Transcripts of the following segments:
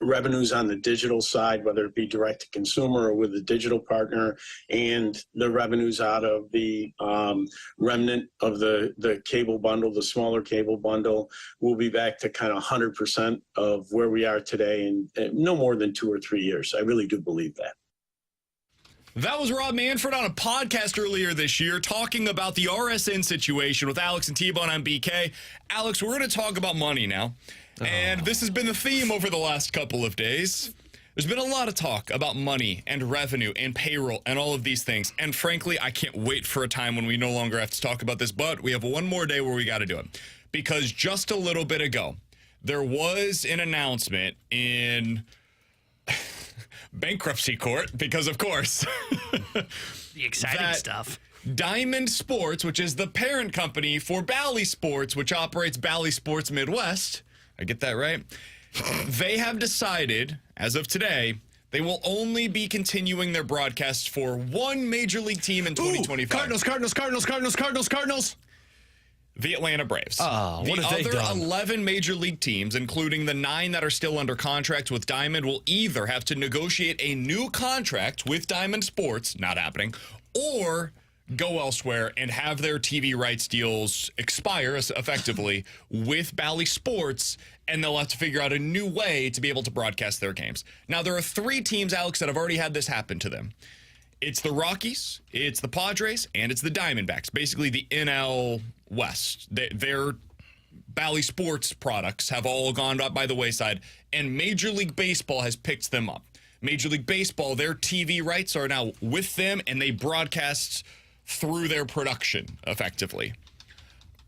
revenues on the digital side, whether it be direct to consumer or with a digital partner, and the revenues out of the remnant of the cable bundle, the smaller cable bundle, will be back to kind of 100% of where we are today in no more than 2 or 3 years. I really do believe that. That was Rob Manfred on a podcast earlier this year talking about the RSN situation with Alex and T-Bone on BK. Alex, we're going to talk about money now. And this has been the theme over the last couple of days. There's been a lot of talk about money and revenue and payroll and all of these things. And frankly, I can't wait for a time when we no longer have to talk about this, but we have one more day where we got to do it. Because just a little bit ago, there was an announcement in bankruptcy court, because of course, the exciting stuff. Diamond Sports, which is the parent company for Bally Sports, which operates Bally Sports Midwest, I get that right? They have decided, as of today, they will only be continuing their broadcasts for one major league team in 2025. Cardinals. The Atlanta Braves. Oh, what have they done? The other 11 major league teams, including the 9 that are still under contract with Diamond, will either have to negotiate a new contract with Diamond Sports, not happening, or go elsewhere and have their TV rights deals expire effectively with Bally Sports, and they'll have to figure out a new way to be able to broadcast their games. Now, there are 3 teams, Alex, that have already had this happen to them. It's the Rockies, it's the Padres, and it's the Diamondbacks, basically the NL West. Their Bally Sports products have all gone up by the wayside, and Major League Baseball has picked them up. Major League Baseball, their TV rights are now with them, and they broadcast through their production, effectively.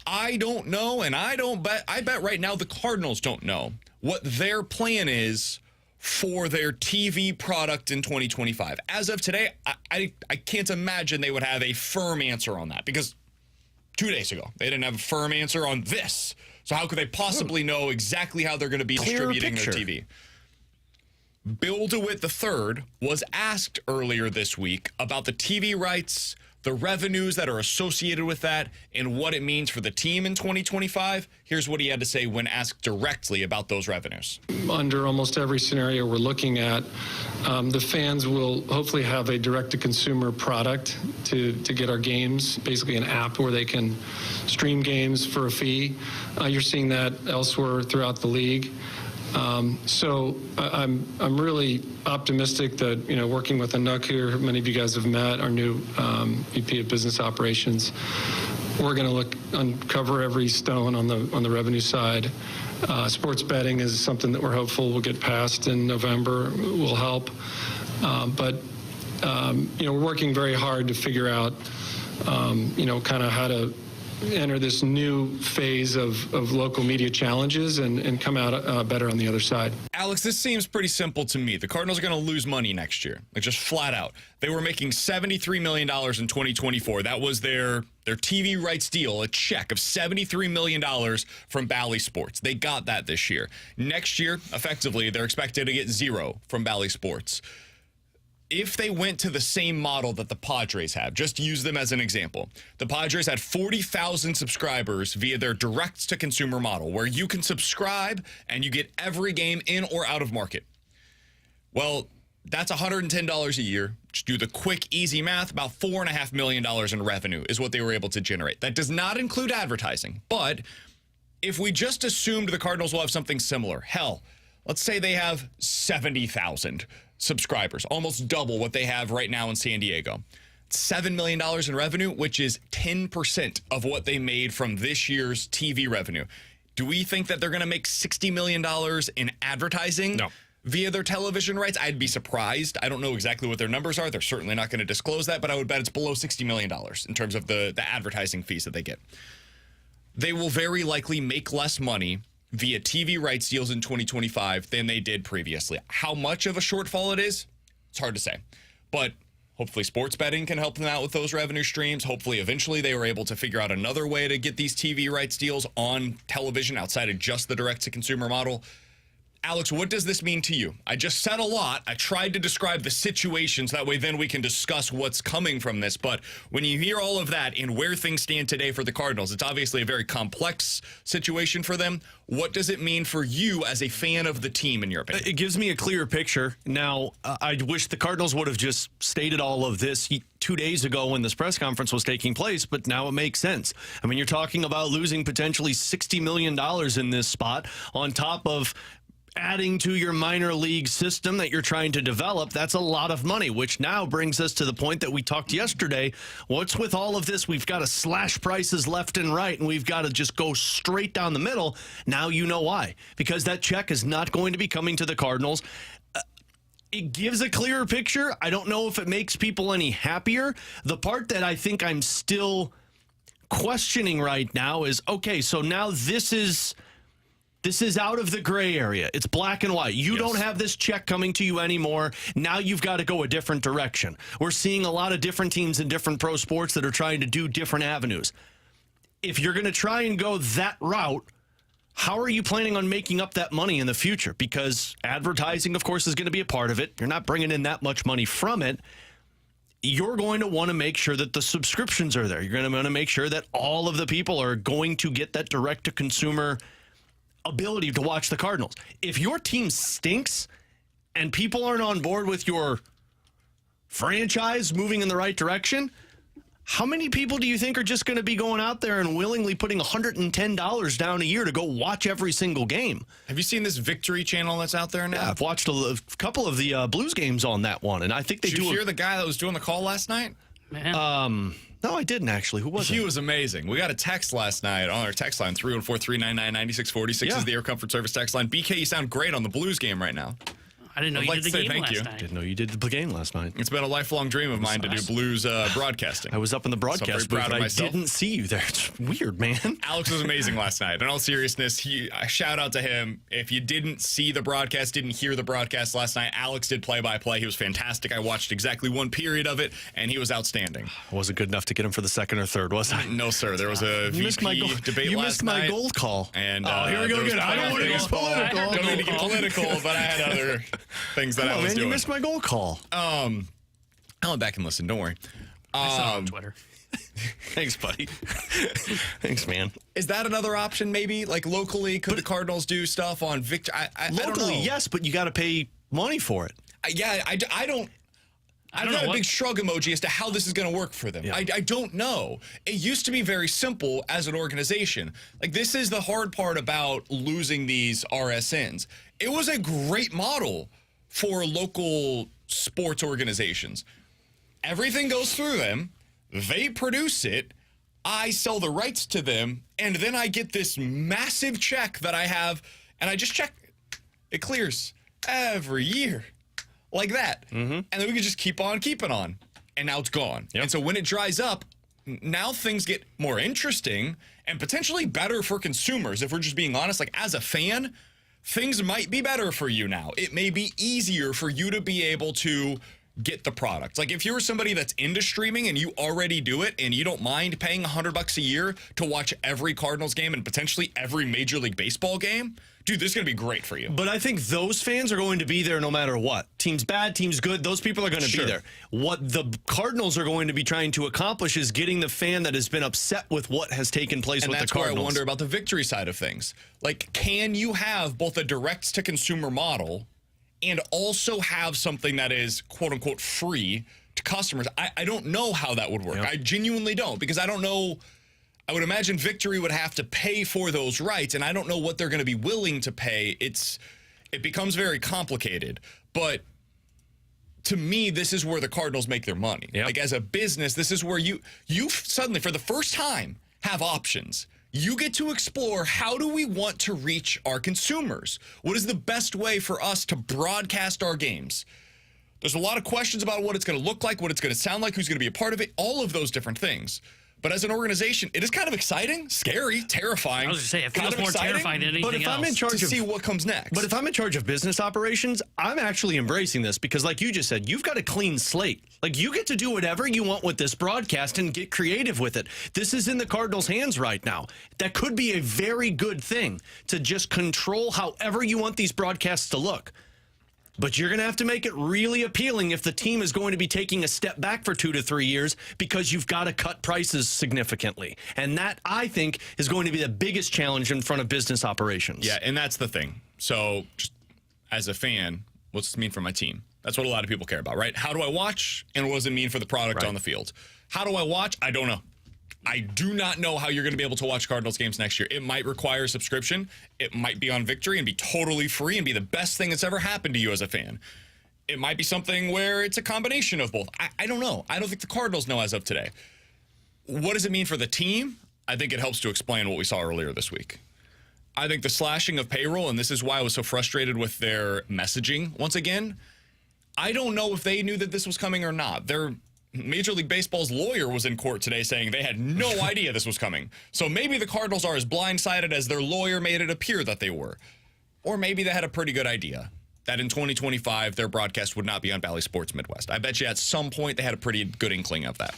I don't know, and I bet right now the Cardinals don't know what their plan is for their TV product in 2025. As of today, I can't imagine they would have a firm answer on that, because 2 days ago, they didn't have a firm answer on this. So how could they possibly know exactly how they're going to be distributing their TV? Bill DeWitt III was asked earlier this week about the TV rights, the revenues that are associated with that, and what it means for the team in 2025. Here's what he had to say when asked directly about those revenues. Under almost every scenario we're looking at, the fans will hopefully have a direct-to-consumer product to get our games, basically an app where they can stream games for a fee. You're seeing that elsewhere throughout the league. So I'm really optimistic that, working with Anuk here, who many of you guys have met, our new VP of Business Operations, we're going to uncover every stone on the revenue side. Sports betting is something that we're hopeful will get passed in November, will help. But we're working very hard to figure out, kind of how to enter this new phase of local media challenges and come out better on the other side. Alex, this seems pretty simple to me. The Cardinals are going to lose money next year, like just flat out. They were making $73 million in 2024. That was their TV rights deal, a check of $73 million from Bally Sports. They got that this year. Next year, effectively, they're expected to get $0 from Bally Sports. If they went to the same model that the Padres have, just use them as an example. The Padres had 40,000 subscribers via their direct-to-consumer model, where you can subscribe and you get every game in or out of market. Well, that's $110 a year. Just do the quick, easy math. About $4.5 million in revenue is what they were able to generate. That does not include advertising. But if we just assumed the Cardinals will have something similar, hell, let's say they have 70,000 subscribers, almost double what they have right now in San Diego. $7 million in revenue, which is 10% of what they made from this year's TV revenue. Do we think that they're going to make $60 million in advertising via their television rights? I'd be surprised. I don't know exactly what their numbers are. They're certainly not going to disclose that, but I would bet it's below $60 million in terms of the advertising fees that they get. They will very likely make less money via TV rights deals in 2025 than they did previously. How much of a shortfall it is, it's hard to say. But hopefully sports betting can help them out with those revenue streams. Hopefully eventually they were able to figure out another way to get these TV rights deals on television outside of just the direct-to-consumer model. Alex, what does this mean to you? I just said a lot. I tried to describe the situation so that way then we can discuss what's coming from this. But when you hear all of that and where things stand today for the Cardinals, it's obviously a very complex situation for them. What does it mean for you as a fan of the team, in your opinion? It gives me a clearer picture. Now, I wish the Cardinals would have just stated all of this 2 days ago when this press conference was taking place, but now it makes sense. I mean, you're talking about losing potentially $60 million in this spot on top of adding to your minor league system that you're trying to develop. That's a lot of money, which now brings us to the point that we talked yesterday. What's with all of this? We've got to slash prices left and right, and we've got to just go straight down the middle. Now you know why. Because that check is not going to be coming to the Cardinals. It gives a clearer picture. I don't know if it makes people any happier. The part that I think I'm still questioning right now is, okay, so now this is out of the gray area. It's black and white. You don't have this check coming to you anymore. Now you've got to go a different direction. We're seeing a lot of different teams in different pro sports that are trying to do different avenues. If you're going to try and go that route, how are you planning on making up that money in the future? Because advertising, of course, is going to be a part of it. You're not bringing in that much money from it. You're going to want to make sure that the subscriptions are there. You're going to want to make sure that all of the people are going to get that direct-to-consumer ability to watch the Cardinals. If your team stinks and people aren't on board with your franchise moving in the right direction, how many people do you think are just going to be going out there and willingly putting $110 down a year to go watch every single game? Have you seen this Victory channel that's out there now? Yeah, I've watched a couple of the Blues games on that one, and I think they Did you hear the guy that was doing the call last night? No, I didn't actually. Who was it? He was amazing. We got a text last night on our text line, 314-399-9646 is the Air Comfort Service text line. BK, you sound great on the Blues game right now. I didn't know you did the game last night. Didn't know you did the game last night. It's been a lifelong dream of mine to do Blues broadcasting. I was up in the broadcast booth, but I didn't see you there. It's weird, man. Alex was amazing last night. In all seriousness, shout out to him. If you didn't see the broadcast, didn't hear the broadcast last night, Alex did play-by-play. He was fantastic. I watched exactly one period of it, and he was outstanding. I wasn't good enough to get him for the second or third, was I? No, sir. There was a VP debate you last missed night. my gold call. And here we go again. I don't want to get political. Don't mean to get political, but I had other things that I was doing. You missed my goal call. I went back and listened. Don't worry. I saw it on Twitter. Thanks, buddy. Thanks, man. Is that another option, maybe? Like, locally, could the Cardinals do stuff on Victor? Locally, I don't know. yes, but you got to pay money for it. I don't. I've got a big shrug emoji as to how this is going to work for them. Yeah. I don't know. It used to be very simple as an organization. Like, this is the hard part about losing these RSNs. It was a great model for local sports organizations. Everything goes through them. They produce it. I sell the rights to them. And then I get this massive check that I have. And I just check. It clears every year. Like that. Mm-hmm. And then we can just keep on keeping on. And now it's gone. Yep. And so when it dries up, now things get more interesting and potentially better for consumers. If we're just being honest, like, as a fan, things might be better for you now. It may be easier for you to be able to get the product. Like, if you're somebody that's into streaming and you already do it and you don't mind paying $100 a year to watch every Cardinals game and potentially every Major League Baseball game, dude, this is going to be great for you. But I think those fans are going to be there no matter what. Team's bad, team's good. Those people are going to be there. What the Cardinals are going to be trying to accomplish is getting the fan that has been upset with what has taken place with the Cardinals. And that's where I wonder about the Victory side of things. Like, can you have both a direct-to-consumer model and also have something that is, quote-unquote, free to customers? I don't know how that would work. Yep. I genuinely don't, because I don't know. I would imagine Victory would have to pay for those rights, and I don't know what they're going to be willing to pay. It becomes very complicated. But to me, this is where the Cardinals make their money. Yep. Like, as a business, this is where you suddenly, for the first time, have options. You get to explore, how do we want to reach our consumers? What is the best way for us to broadcast our games? There's a lot of questions about what it's going to look like, what it's going to sound like, who's going to be a part of it, all of those different things. But as an organization, it is kind of exciting, scary, terrifying. I was going to say, it kind feels of more exciting, terrifying than anything But if else. I'm in charge to of see what comes next. But if I'm in charge of business operations, I'm actually embracing this because, like you just said, you've got a clean slate. Like, you get to do whatever you want with this broadcast and get creative with it. This is in the Cardinals' hands right now. That could be a very good thing to just control however you want these broadcasts to look. But you're going to have to make it really appealing if the team is going to be taking a step back for 2 to 3 years because you've got to cut prices significantly. And that, I think, is going to be the biggest challenge in front of business operations. Yeah, and that's the thing. So, just as a fan, what's this mean for my team? That's what a lot of people care about, right? How do I watch, and what does it mean for the product on the field? How do I watch? I don't know. I do not know how you're going to be able to watch Cardinals games next year. It might require a subscription. It might be on Victory and be totally free and be the best thing that's ever happened to you as a fan. It might be something where it's a combination of both. I don't know. I don't think the Cardinals know as of today. What does it mean for the team? I think it helps to explain what we saw earlier this week. I think the slashing of payroll, and this is why I was so frustrated with their messaging once again, I don't know if they knew that this was coming or not. Major League Baseball's lawyer was in court today saying they had no idea this was coming. So maybe the Cardinals are as blindsided as their lawyer made it appear that they were. Or maybe they had a pretty good idea that in 2025 their broadcast would not be on Bally Sports Midwest. I bet you at some point they had a pretty good inkling of that.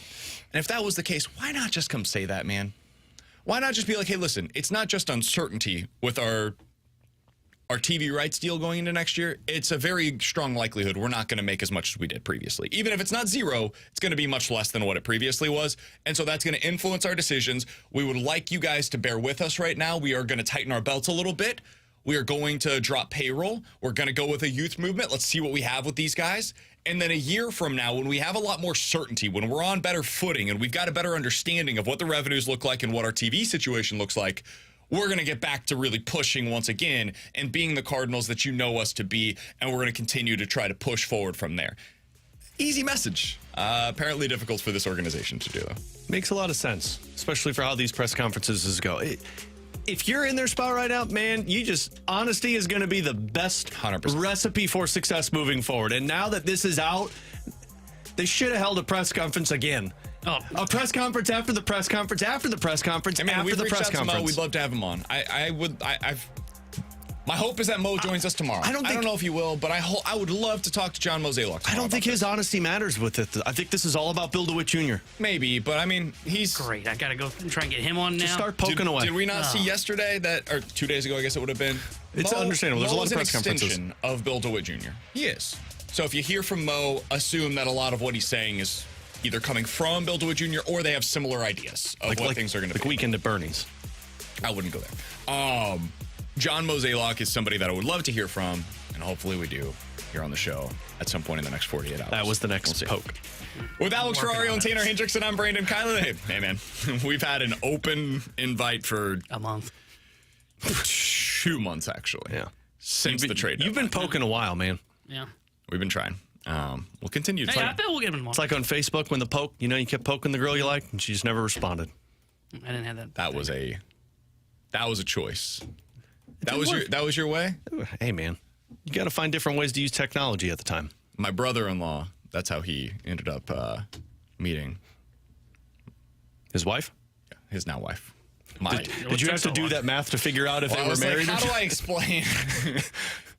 And if that was the case, why not just come say that, man? Why not just be like, hey, listen, it's not just uncertainty with our TV rights deal going into next year. It's a very strong likelihood we're not going to make as much as we did previously. Even if it's not zero, it's going to be much less than what it previously was. And so that's going to influence our decisions. We would like you guys to bear with us right now. We are going to tighten our belts a little bit. We are going to drop payroll. We're going to go with a youth movement. Let's see what we have with these guys. And then a year from now, when we have a lot more certainty, when we're on better footing and we've got a better understanding of what the revenues look like and what our TV situation looks like, we're going to get back to really pushing once again and being the Cardinals that you know us to be, and we're going to continue to try to push forward from there. Easy message. Apparently difficult for this organization to do. Makes a lot of sense, especially for how these press conferences go. If you're in their spot right now, man, honesty is going to be the best 100%. recipe for success moving forward. And now that this is out, they should have held a press conference again. Oh. A press conference after the press conference after the press conference after the press conference. Mo. We'd love to have him on. My hope is that Mo joins us tomorrow. I don't know if he will, but I would love to talk to John Mozeliak. I don't think his honesty matters with it. I think this is all about Bolduc Jr. Maybe, but I mean, he's great. I got to go and try and get him on now. Just start poking away. Did we not see yesterday or 2 days ago, I guess it would have been? It's understandable. There's a lot of press conferences. An extension of Bill DeWitt Jr. He is. So if you hear from Mo, assume that a lot of what he's saying is either coming from Bill DeWitt Jr. or they have similar ideas of what things are going to be. Like Weekend at Bernie's. I wouldn't go there. John Mozeliak is somebody that I would love to hear from, and hopefully we do here on the show at some point in the next 48 hours. That was the next poke. With Alex Ferrario and Tanner Hendrickson, I'm Brandon Kylan. Hey, man, we've had an open invite for a month. 2 months, actually. Yeah. Since the trade You've been deadline. poking a while, man. Yeah. We've been trying. We'll continue to Hey, try. I bet we'll get him on. It's like on Facebook when you kept poking the girl you like, and she just never responded. I didn't have that. That was a choice. That was your way? Hey, man. You got to find different ways to use technology at the time. My brother-in-law, that's how he ended up meeting His wife? his now wife. Did you have to do that math to figure out if they were married? How do I explain?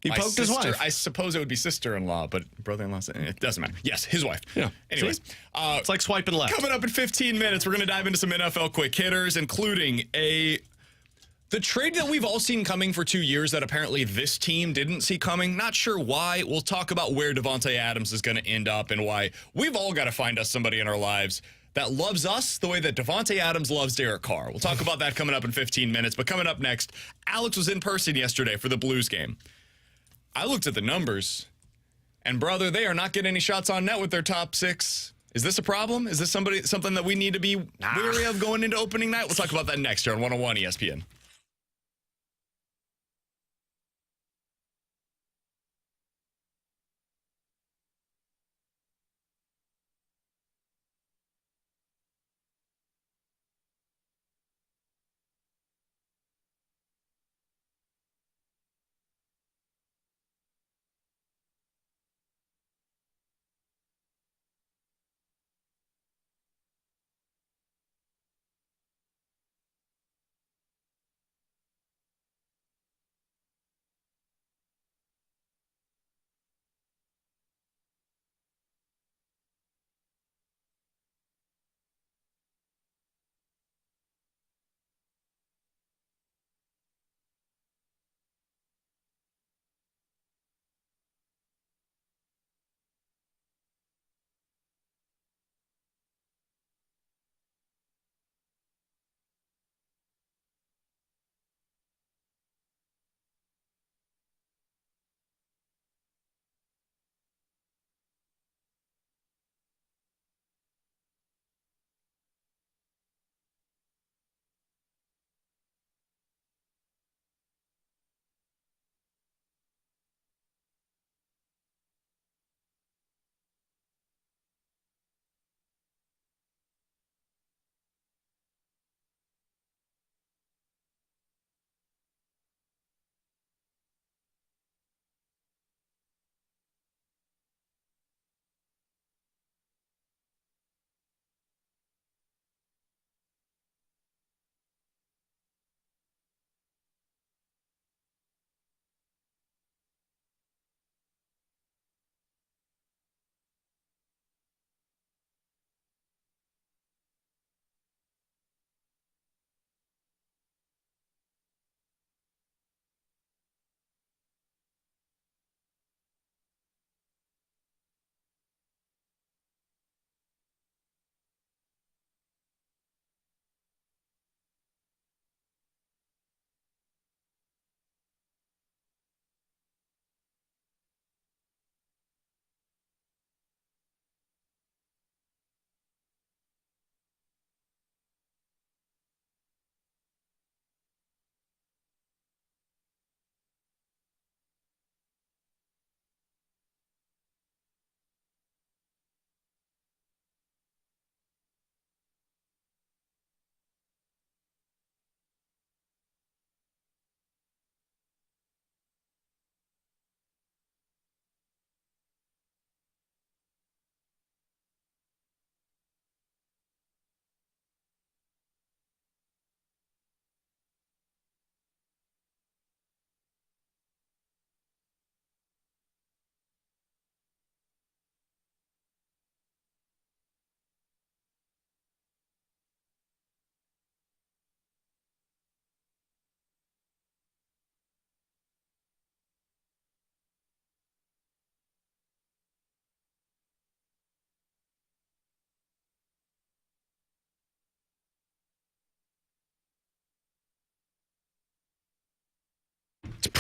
He poked his wife. I suppose it would be sister-in-law, but brother-in-law, it doesn't matter. Yes, his wife. Yeah. Anyways. It's like swiping left. Coming up in 15 minutes, we're going to dive into some NFL quick hitters, including the trade that we've all seen coming for 2 years that apparently this team didn't see coming. Not sure why. We'll talk about where Davante Adams is going to end up and why we've all got to find us somebody in our lives that loves us the way that Davante Adams loves Derek Carr. We'll talk about that coming up in 15 minutes. But coming up next, Alex was in person yesterday for the Blues game. I looked at the numbers, and brother, they are not getting any shots on net with their top six. Is this a problem? Is this something that we need to be wary of going into opening night? We'll talk about that next here on 101 ESPN.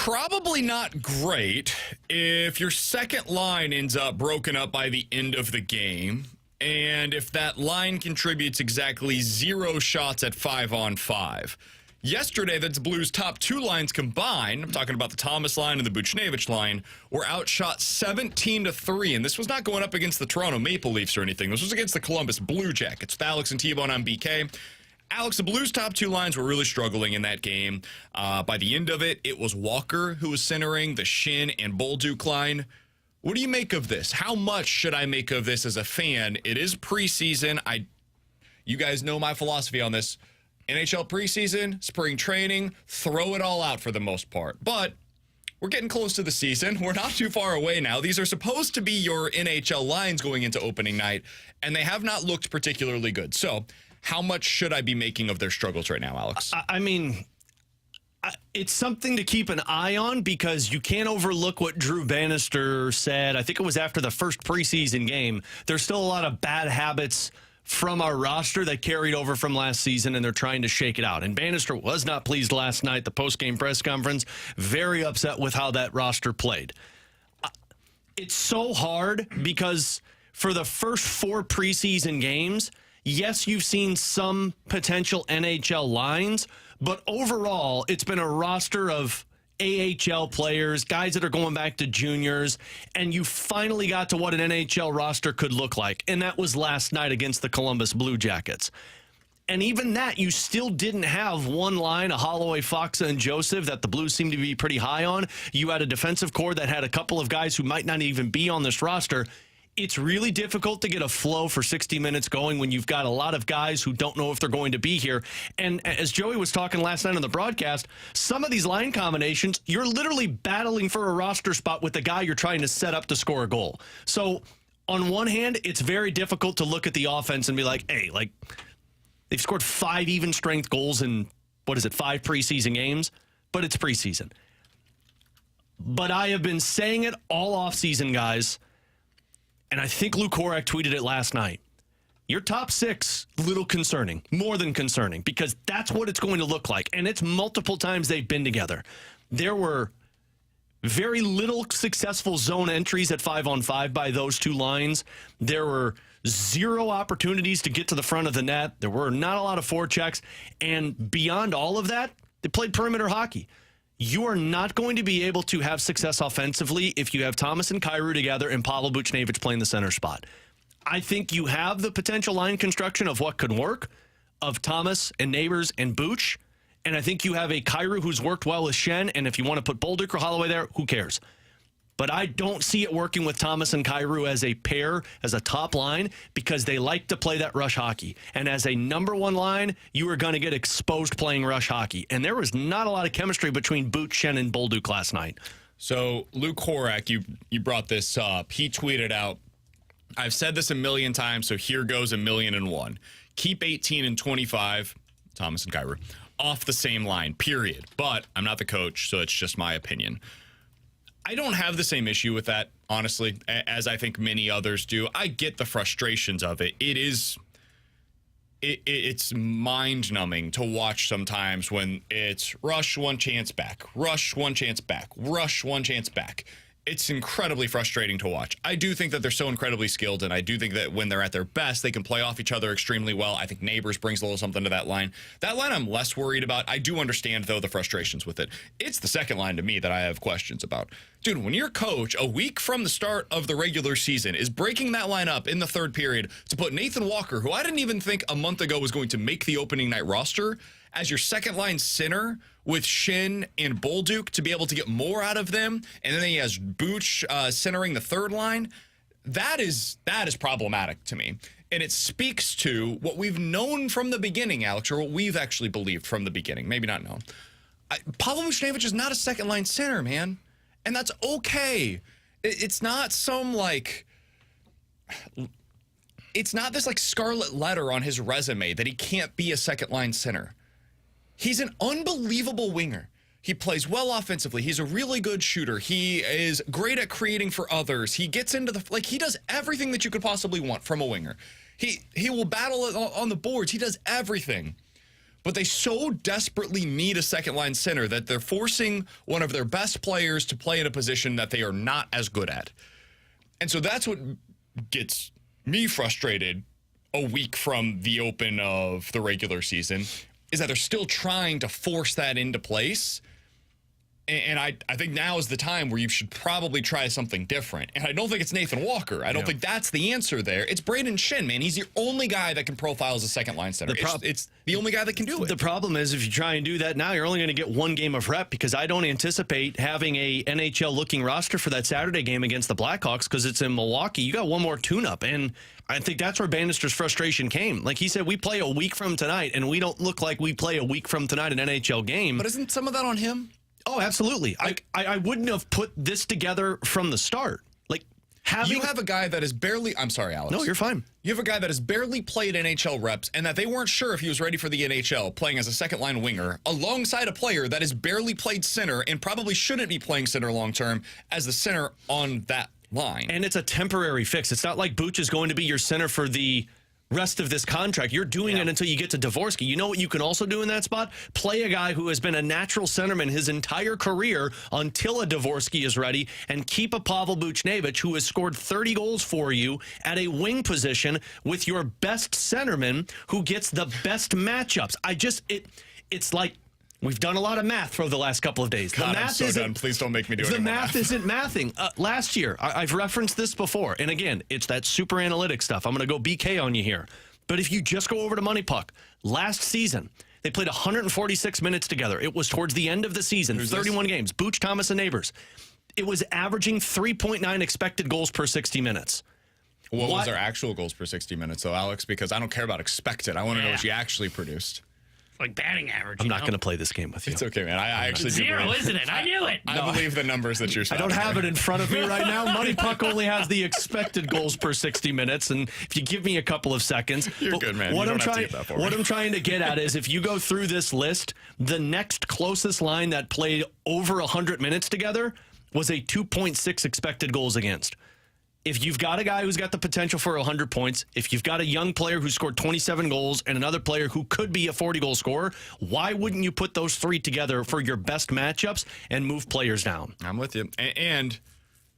Probably not great if your second line ends up broken up by the end of the game, and if that line contributes exactly 0 shots at 5-on-5. Yesterday, that's Blues' top 2 lines combined, I'm talking about the Thomas line and the Buchnevich line, were outshot 17-3, and this was not going up against the Toronto Maple Leafs or anything. This was against the Columbus Blue Jackets with Alex and T-Bone on BK. Alex, the Blues' top 2 lines were really struggling in that game. By the end of it, it was Walker who was centering the Shin and Bolduc line. What do you make of this? How much should I make of this as a fan? It is preseason. You guys know my philosophy on this. NHL preseason, spring training, throw it all out for the most part. But we're getting close to the season. We're not too far away now. These are supposed to be your NHL lines going into opening night, and they have not looked particularly good. So how much should I be making of their struggles right now, Alex? I mean, it's something to keep an eye on because you can't overlook what Drew Bannister said. I think it was after the first preseason game. There's still a lot of bad habits from our roster that carried over from last season, and they're trying to shake it out. And Bannister was not pleased last night, the post-game press conference, very upset with how that roster played. It's so hard because for the first 4 preseason games, yes, you've seen some potential NHL lines, but overall, it's been a roster of AHL players, guys that are going back to juniors, and you finally got to what an NHL roster could look like, and that was last night against the Columbus Blue Jackets. And even that, you still didn't have one line, a Holloway, Foxa, and Joseph, that the Blues seemed to be pretty high on. You had a defensive core that had a couple of guys who might not even be on this roster. It's really difficult to get a flow for 60 minutes going when you've got a lot of guys who don't know if they're going to be here. And as Joey was talking last night on the broadcast, some of these line combinations, you're literally battling for a roster spot with the guy you're trying to set up to score a goal. So on one hand, it's very difficult to look at the offense and be like, hey, like they've scored 5 even strength goals in, 5 preseason games? But it's preseason. But I have been saying it all offseason, guys. And I think Lou Korak tweeted it last night. Your top 6, little concerning, more than concerning, because that's what it's going to look like. And it's multiple times they've been together. There were very little successful zone entries at 5-on-5 by those 2 lines. There were 0 opportunities to get to the front of the net. There were not a lot of forechecks. And beyond all of that, they played perimeter hockey. You are not going to be able to have success offensively if you have Thomas and Kyrou together and Pavel Buchnevich playing the center spot. I think you have the potential line construction of what could work, of Thomas and Neighbors and Buch, and I think you have a Kyrou who's worked well with Shen, and if you want to put Bolduc or Holloway there, who cares? But I don't see it working with Thomas and Kyrou as a pair, as a top line, because they like to play that rush hockey. And as a number 1 line, you are going to get exposed playing rush hockey. And there was not a lot of chemistry between Buch, Shen, and Bolduc last night. So, Lou Korak, you brought this up. He tweeted out, I've said this a million times, so here goes 1,000,001. Keep 18 and 25, Thomas and Kyrou, off the same line, period. But I'm not the coach, so it's just my opinion. I don't have the same issue with that, honestly, as I think many others do. I get the frustrations of it. It's mind-numbing to watch sometimes when it's rush, 1 chance back, rush, 1 chance back, rush, 1 chance back. It's incredibly frustrating to watch. I do think that they're so incredibly skilled, and I do think that when they're at their best, they can play off each other extremely well. I think Neighbors brings a little something to that line. That line I'm less worried about. I do understand, though, the frustrations with it. It's the second line to me that I have questions about. Dude, when your coach, a week from the start of the regular season, is breaking that line up in the 3rd period to put Nathan Walker, who I didn't even think a month ago was going to make the opening night roster, as your second line center with Shin and Bolduc to be able to get more out of them, and then he has Buch centering the 3rd line, that is problematic to me. And it speaks to what we've known from the beginning, Alex, or what we've actually believed from the beginning. Maybe not known. Pavel Buchnevich is not a second line center, man. And that's okay. It's not some it's not this scarlet letter on his resume that he can't be a second line center. He's an unbelievable winger. He plays well offensively. He's a really good shooter. He is great at creating for others. He gets into he does everything that you could possibly want from a winger. He will battle on the boards. He does everything. but they so desperately need a second-line center that they're forcing one of their best players to play in a position that they are not as good at. And so that's what gets me frustrated a week from the open of the regular season, is that they're still trying to force that into place. And I think now is the time where you should probably try something different. And I don't think it's Nathan Walker. I don't think that's the answer there. It's Braden Shin, man. He's the only guy that can profile as a second-line center. It's the only guy that can do it. The problem is if you try and do that now, you're only going to get one game of rep, because I don't anticipate having a NHL-looking roster for that Saturday game against the Blackhawks because it's in Milwaukee. You got one more tune-up, and I think that's where Bannister's frustration came. Like he said, we play a week from tonight, and we don't look like we play a week from tonight an NHL game. But isn't some of that on him? Oh, absolutely. I wouldn't have put this together from the start. Like having You have a guy that is barely... I'm sorry, Alex. No, you're fine. You have a guy that has barely played NHL reps and that they weren't sure if he was ready for the NHL, playing as a second-line winger, alongside a player that has barely played center and probably shouldn't be playing center long-term as the center on that line. And it's a temporary fix. It's not like Booch is going to be your center for the rest of this contract. You're doing it until you get to Dvorsky. You know what you can also do in that spot? Play a guy who has been a natural centerman his entire career until a Dvorsky is ready, and keep a Pavel Buchnevich who has scored 30 goals for you at a wing position with your best centerman who gets the best matchups. It's like we've done a lot of math for the last couple of days. God, I'm so done. Please don't make me do it. The math isn't mathing. Last year, I've referenced this before, and again, it's that super analytic stuff. I'm going to go BK on you here. But if you just go over to Money Puck, last season, they played 146 minutes together. It was towards the end of the season, 31 games. Booch, Thomas, and Neighbors. It was averaging 3.9 expected goals per 60 minutes. What was their actual goals per 60 minutes, though, Alex? Because I don't care about expected. I want to know what you actually produced. Like batting average. I'm not going to play this game with you. It's okay, man. I actually do Zero, believe, isn't it? I knew it. I believe the numbers that you're saying. I don't have it in front of me right now. Money Puck only has the expected goals per 60 minutes, and if you give me a couple of seconds, you're good, man. What I'm trying to get at is, if you go through this list, the next closest line that played over 100 minutes together was a 2.6 expected goals against. If you've got a guy who's got the potential for 100 points, if you've got a young player who scored 27 goals and another player who could be a 40-goal scorer, why wouldn't you put those three together for your best matchups and move players down? I'm with you. And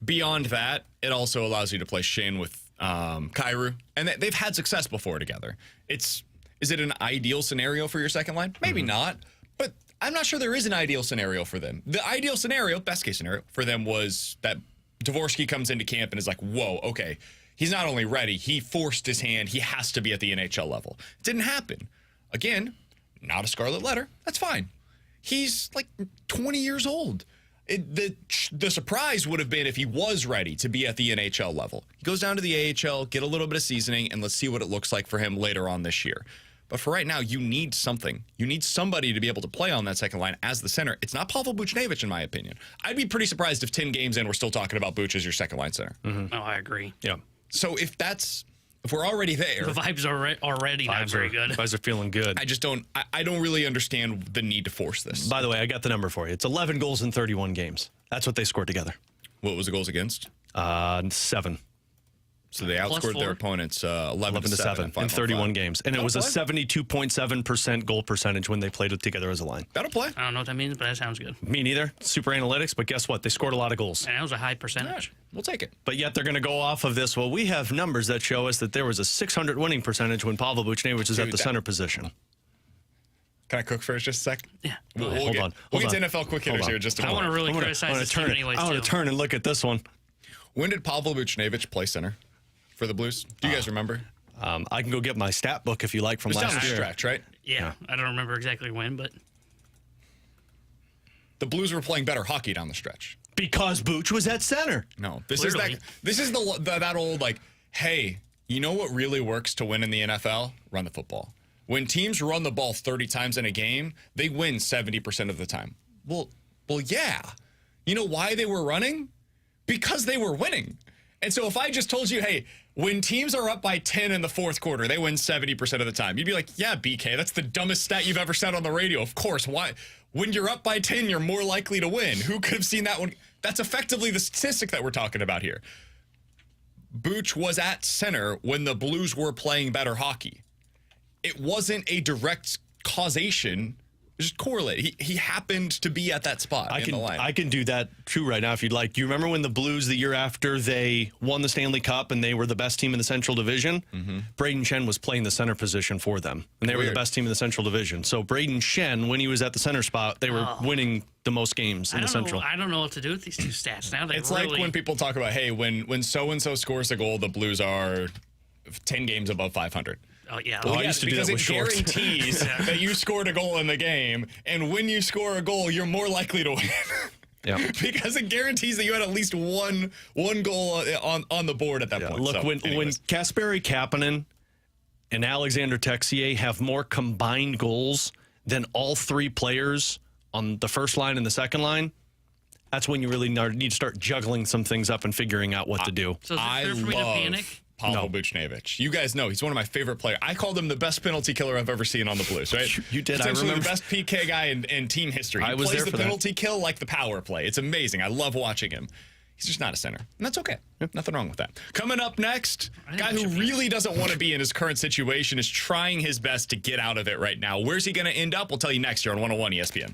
beyond that, it also allows you to play Shane with Kyrou. And they've had success before together. Is it an ideal scenario for your second line? Maybe not. But I'm not sure there is an ideal scenario for them. The ideal scenario, best case scenario for them, was that Dvorsky comes into camp and is like, whoa, okay, he's not only ready, he forced his hand, he has to be at the NHL level. It didn't happen. Again, not a scarlet letter. That's fine. He's like 20 years old. The surprise would have been if he was ready to be at the NHL level. He goes down to the AHL, get a little bit of seasoning, and let's see what it looks like for him later on this year. But for right now, you need something. You need somebody to be able to play on that second line as the center. It's not Pavel Buchnevich, in my opinion. I'd be pretty surprised if 10 games in, we're still talking about Buch as your second line center. Oh, I agree. Yeah. So if we're already there, The vibes are already not very good. Vibes are feeling good. I don't really understand the need to force this. By the way, I got the number for you. It's 11 goals in 31 games. That's what they scored together. What was the goals against? 7. So they outscored their opponents 11 to 7 in 31 games. And it was a 72.7% goal percentage when they played it together as a line. That'll play. I don't know what that means, but that sounds good. Me neither. Super analytics, but guess what? They scored a lot of goals. And that was a high percentage. We'll take it. But yet they're going to go off of this. Well, we have numbers that show us that there was a .600 winning percentage when Pavel Buchnevich was at the center position. Can I cook for us just a sec? Yeah. We'll Hold get on. to NFL quick hitters here in just a I moment. want to really criticize this team anyways, I want too. to turn and look at this one. When did Pavel Buchnevich play center for the Blues? Do you guys remember? I can go get my stat book if you like from It was down last the year. stretch, right? Yeah, I don't remember exactly when, but The Blues were playing better hockey down the stretch. Because Booch was at center. No, this Clearly. is that old, like, hey, you know what really works to win in the NFL? Run the football. When teams run the ball 30 times in a game, they win 70% of the time. Well, yeah. You know why they were running? Because they were winning. And so if I just told you, hey, when teams are up by 10 in the fourth quarter, they win 70% of the time. You'd be like, yeah, BK, that's the dumbest stat you've ever said on the radio. Of course. Why? When you're up by 10, you're more likely to win. Who could have seen that one? That's effectively the statistic that we're talking about here. Booch was at center when the Blues were playing better hockey. It wasn't a direct causation. Just correlate. He happened to be at that spot in the line. I can do that too right now if you'd like. Do you remember when the Blues, the year after they won the Stanley Cup and they were the best team in the Central Division? Braden Shen was playing the center position for them, and they were the best team in the Central Division. So Braden Shen, when he was at the center spot, they were winning the most games in the Central. I don't know what to do with these two stats now. It's like when people talk about, hey, when so-and-so scores a goal, the Blues are 10 games above 500. Oh, yeah. Well, I used to do because that with it shorts. guarantees that you scored a goal in the game, and when you score a goal, you're more likely to win. Yeah. Because it guarantees that you had at least one goal on the board at that point. Look, So, when Kasperi Kapanen and Alexander Texier have more combined goals than all three players on the first line and the second line, that's when you really need to start juggling some things up and figuring out what to do. So is it I fair for me to love panic? Pavel Buchnevich. You guys know he's one of my favorite players. I called him the best penalty killer I've ever seen on the Blues, right? You did, I Potentially remember. the best PK guy in team history. He I was plays there the for that. penalty kill like the power play. It's amazing. I love watching him. He's just not a center. And that's okay. Nothing wrong with that. Coming up next, a guy who really doesn't want to be in his current situation is trying his best to get out of it right now. Where's he going to end up? We'll tell you next year on 101 ESPN.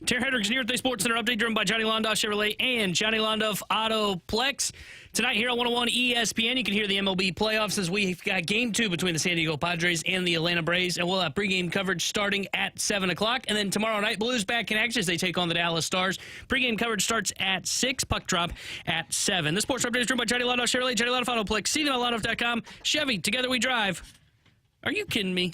Terry Hendricks here at the Sports Center update driven by Johnny Londoff Chevrolet and Johnny Londoff Autoplex. Tonight here on 101 ESPN, you can hear the MLB playoffs as we've got Game 2 between the San Diego Padres and the Atlanta Braves, and we'll have pregame coverage starting at 7 o'clock. And then tomorrow night, Blues back in action as they take on the Dallas Stars. Pregame coverage starts at 6, puck drop at 7. The Sports Update is driven by Johnny Londoff Chevrolet, Johnny Londoff Autoplex, see them at Londoff.com. Chevy, together we drive. Are you kidding me?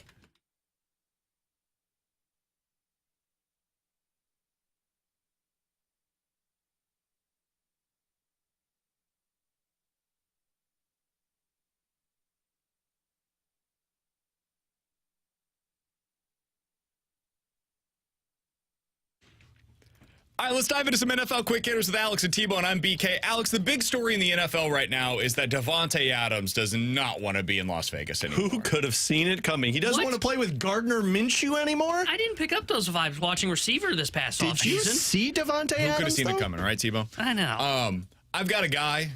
All right, let's dive into some NFL quick hitters with Alex and T-Bone. I'm BK. Alex, the big story in the NFL right now is that Davante Adams does not want to be in Las Vegas anymore. Who could have seen it coming? He doesn't want to play with Gardner Minshew anymore? I didn't pick up those vibes watching receiver this past offseason. Did you see Davante Adams? Who could have seen it coming, right, T-Bone? I know. I've got a guy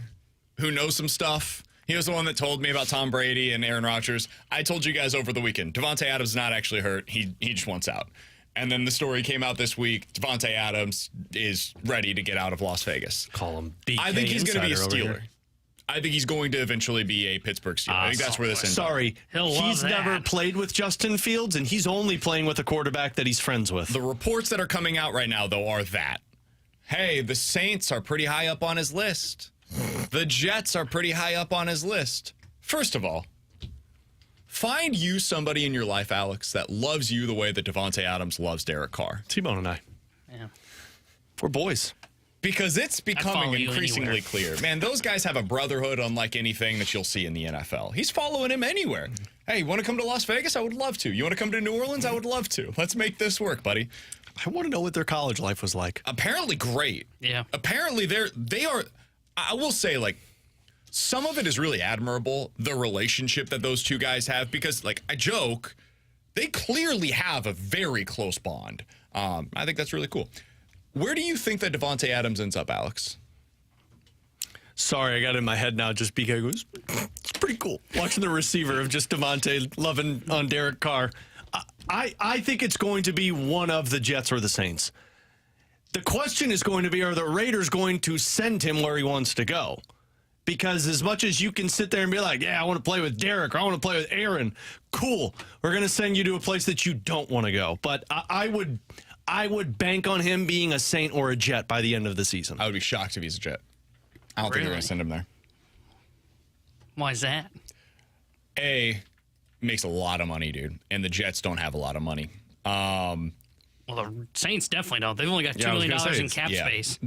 who knows some stuff. He was the one that told me about Tom Brady and Aaron Rodgers. I told you guys over the weekend, Davante Adams is not actually hurt. He just wants out. And then the story came out this week. Davante Adams is ready to get out of Las Vegas. Call him BK. I think he's going to be a Insider Steeler. I think he's going to eventually be a Pittsburgh Steeler. I think that's where this ends up. Sorry, he's never played with Justin Fields, and he's only playing with a quarterback that he's friends with. The reports that are coming out right now, though, are that, hey, the Saints are pretty high up on his list. The Jets are pretty high up on his list. First of all, find you somebody in your life, Alex, that loves you the way that Davante Adams loves Derek Carr. T-Bone and I. Yeah. We're boys. Because it's becoming follow you increasingly anywhere. clear. Man, those guys have a brotherhood unlike anything that you'll see in the NFL. He's following him anywhere. Hey, you want to come to Las Vegas? I would love to. You want to come to New Orleans? I would love to. Let's make this work, buddy. I want to know what their college life was like. Apparently great. Yeah. Apparently they are, I will say, like, some of it is really admirable, the relationship that those two guys have, because, like, I joke, they clearly have a very close bond. I think that's really cool. Where do you think that Davante Adams ends up, Alex? Sorry, I got it in my head now just because it's pretty cool watching the receiver of just Davante loving on Derek Carr. I think it's going to be one of the Jets or the Saints. The question is going to be, are the Raiders going to send him where he wants to go? Because as much as you can sit there and be like, yeah, I want to play with Derek or I want to play with Aaron, cool. We're going to send you to a place that you don't want to go. But I would bank on him being a Saint or a Jet by the end of the season. I would be shocked if he's a Jet. I don't think they're going to send him there. Why is that? A, makes a lot of money, dude. And the Jets don't have a lot of money. Well, the Saints definitely don't. They've only got $2 million in cap space.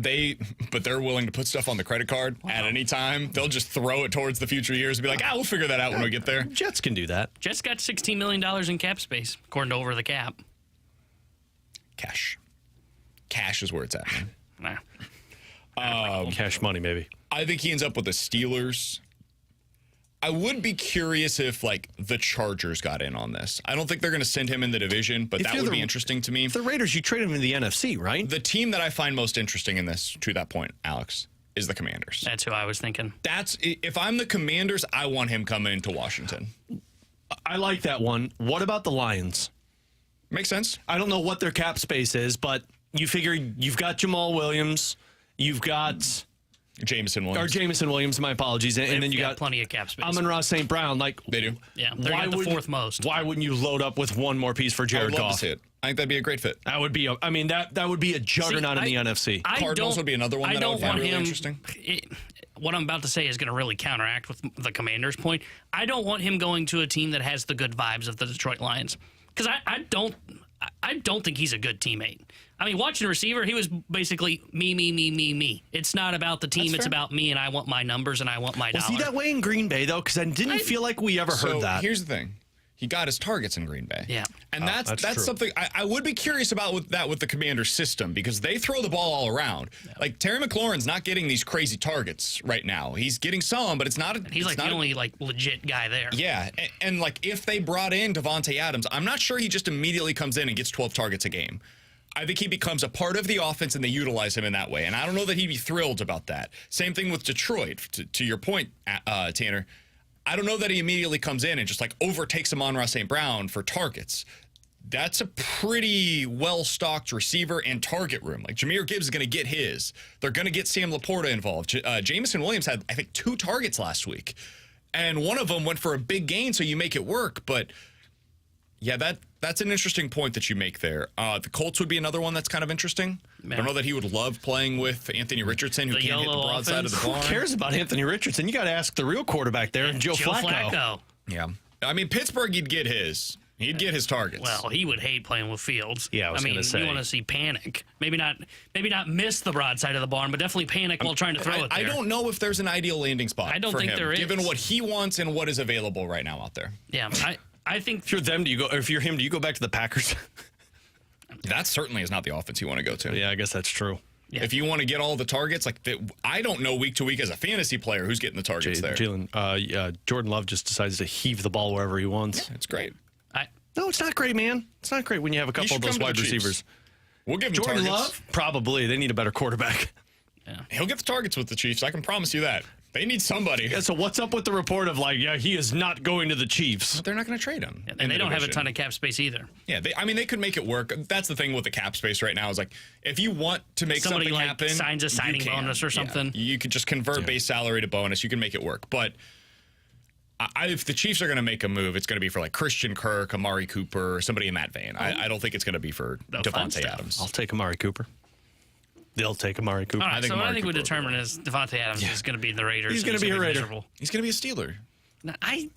But they're willing to put stuff on the credit card at any time. They'll just throw it towards the future years and be like, we'll figure that out when we get there. Jets can do that. Jets got $16 million in cap space, according to Over the Cap. Cash. Cash is where it's at, man. Nah. Cash money, maybe. I think he ends up with the Steelers. I would be curious if, like, the Chargers got in on this. I don't think they're going to send him in the division, but that would be interesting to me. If the Raiders, you trade him in the NFC, right? The team that I find most interesting in this, to that point, Alex, is the Commanders. That's who I was thinking. If I'm the Commanders, I want him coming into Washington. I like that one. What about the Lions? Makes sense. I don't know what their cap space is, but you figure you've got Jamal Williams, you've got Jameson Williams, my apologies, and then you got plenty of cap space. Amon-Ra St. Brown. Like, they do. Yeah, they're at the fourth most. Why wouldn't you load up with one more piece for Jared I would love Goff? to see it. I think that'd be a great fit. That would be that would be a juggernaut in the NFC. Cardinals would be another one that I would find really interesting. What I'm about to say is going to really counteract with the Commanders' point. I don't want him going to a team that has the good vibes of the Detroit Lions, because I don't think he's a good teammate. I mean, watching receiver, he was basically me. It's not about the team. It's about me, and I want my numbers, and I want my dollar. Was he that way in Green Bay, though? Because I didn't feel like we ever heard that. Here's the thing. He got his targets in Green Bay. Yeah. And that's something I would be curious about with the Commanders system, because they throw the ball all around. Yeah. Like, Terry McLaurin's not getting these crazy targets right now. He's getting some, but it's not. He's like the only legit guy there. Yeah. And like, if they brought in Davante Adams, I'm not sure he just immediately comes in and gets 12 targets a game. I think he becomes a part of the offense and they utilize him in that way. And I don't know that he'd be thrilled about that. Same thing with Detroit. To your point, Tanner, I don't know that he immediately comes in and just like overtakes Amon-Ra St. Brown for targets. that's a pretty well-stocked receiver and target room. Like, Jahmyr Gibbs is going to get his. They're going to get Sam Laporta involved. Jamison Williams had, I think, 2 targets last week. And one of them went for a big gain, so you make it work. But, yeah, that's an interesting point that you make there. The Colts would be another one that's kind of interesting. I don't know that he would love playing with Anthony Richardson, who can't hit the broadside of the barn. Who cares about Anthony Richardson? You got to ask the real quarterback there, Joe Flacco. Yeah. I mean, Pittsburgh, he'd get his. He'd get his targets. Well, he would hate playing with Fields. Yeah, I mean, you want to see panic. Maybe not miss the broadside of the barn, but definitely panic while trying to throw it there. I don't know if there's an ideal landing spot. I don't for think him, there is, given what he wants and what is available right now out there. Yeah, I think if you're them, if you're him, do you go back to the Packers? That certainly is not the offense you want to go to. Yeah, I guess that's true. Yeah. If you want to get all the targets, I don't know week to week as a fantasy player who's getting the targets there. Jordan Love just decides to heave the ball wherever he wants. Yeah, it's great. No, it's not great, man. It's not great when you have a couple of those wide receivers. We'll give him Jordan targets. Love? Probably. They need a better quarterback. Yeah. He'll get the targets with the Chiefs. I can promise you that. They need somebody. Yeah, so what's up with the report of he is not going to the Chiefs? They're not going to trade him. Yeah, and they don't have a ton of cap space either. Yeah, they could make it work. That's the thing with the cap space right now is if you want to make somebody something happen, signs a signing bonus or something. Yeah, you could just convert base salary to bonus. You can make it work. But if the Chiefs are going to make a move, it's going to be for Christian Kirk, Amari Cooper, somebody in that vein. I don't think it's going to be for Devontae Adams. I'll take Amari Cooper. They'll take Amari Cooper. All right, I think we determined is Devontae Adams is going to be the Raiders. He's going to be a Raider. Miserable. He's going to be a Steeler. I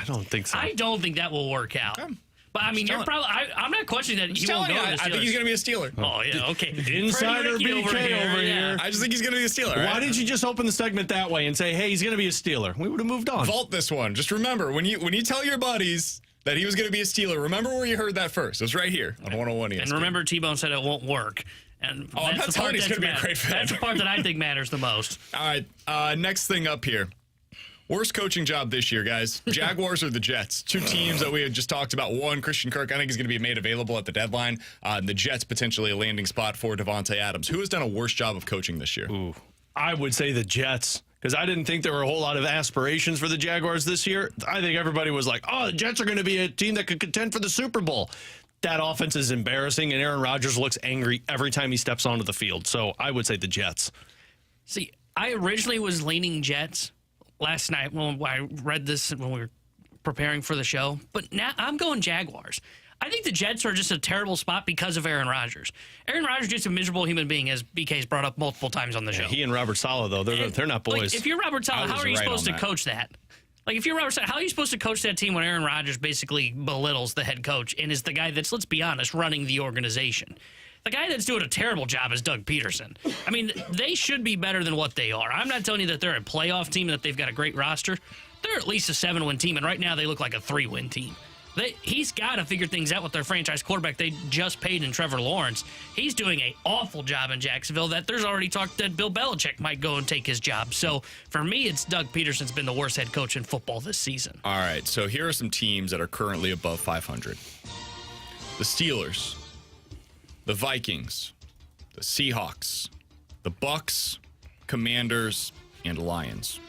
don't think so. I don't think that will work out. Okay. But I mean, I'm not questioning that he won't go to the Steelers. I think he's going to be a Steeler. Oh yeah, okay. Insider Pretty Ricky BK over here. I just think he's going to be a Steeler. Why didn't you just open the segment that way and say, "Hey, he's going to be a Steeler"? We would have moved on. Vault this one. Just remember when you tell your buddies that he was going to be a Steeler, remember where you heard that first. It was right here on 101 ESPN. And remember, T-Bone said it won't work. And I'm not telling you he's going to be a great fit. That's the part that I think matters the most. All right, next thing up here. Worst coaching job this year, guys. Jaguars or the Jets? 2 teams that we had just talked about. One, Christian Kirk, I think is going to be made available at the deadline. The Jets, potentially a landing spot for Devontae Adams. Who has done a worse job of coaching this year? Ooh, I would say the Jets, because I didn't think there were a whole lot of aspirations for the Jaguars this year. I think everybody was like, oh, the Jets are going to be a team that could contend for the Super Bowl. That offense is embarrassing, and Aaron Rodgers looks angry every time he steps onto the field. So I would say the Jets. See, I originally was leaning Jets last night when I read this when we were preparing for the show, but now I'm going Jaguars. I think the Jets are just a terrible spot because of Aaron Rodgers. Aaron Rodgers is just a miserable human being, as BK's brought up multiple times on the show. He and Robert Saleh, though, they're not boys. If you're Robert Saleh, how are you supposed to coach that? If you're Robert Saleh, how are you supposed to coach that team when Aaron Rodgers basically belittles the head coach and is the guy that's, let's be honest, running the organization? The guy that's doing a terrible job is Doug Peterson. I mean, they should be better than what they are. I'm not telling you that they're a playoff team and that they've got a great roster. They're at least a 7-win team, and right now they look like a 3-win team. He's got to figure things out with their franchise quarterback they just paid in Trevor Lawrence. He's doing an awful job in Jacksonville that there's already talk that Bill Belichick might go and take his job. So for me, it's Doug Peterson's been the worst head coach in football this season. All right, so here are some teams that are currently above 500. The Steelers, the Vikings, the Seahawks, the Bucks, Commanders, and Lions.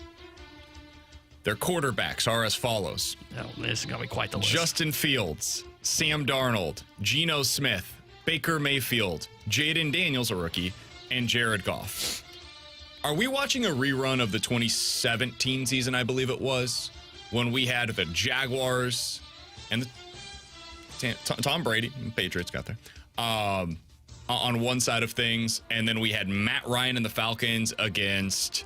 Their quarterbacks are as follows. Oh, this is going to be quite the list. Justin Fields, Sam Darnold, Geno Smith, Baker Mayfield, Jaden Daniels, a rookie, and Jared Goff. Are we watching a rerun of the 2017 season, I believe it was, when we had the Jaguars and Tom Brady, Patriots got there, on one side of things, and then we had Matt Ryan and the Falcons against,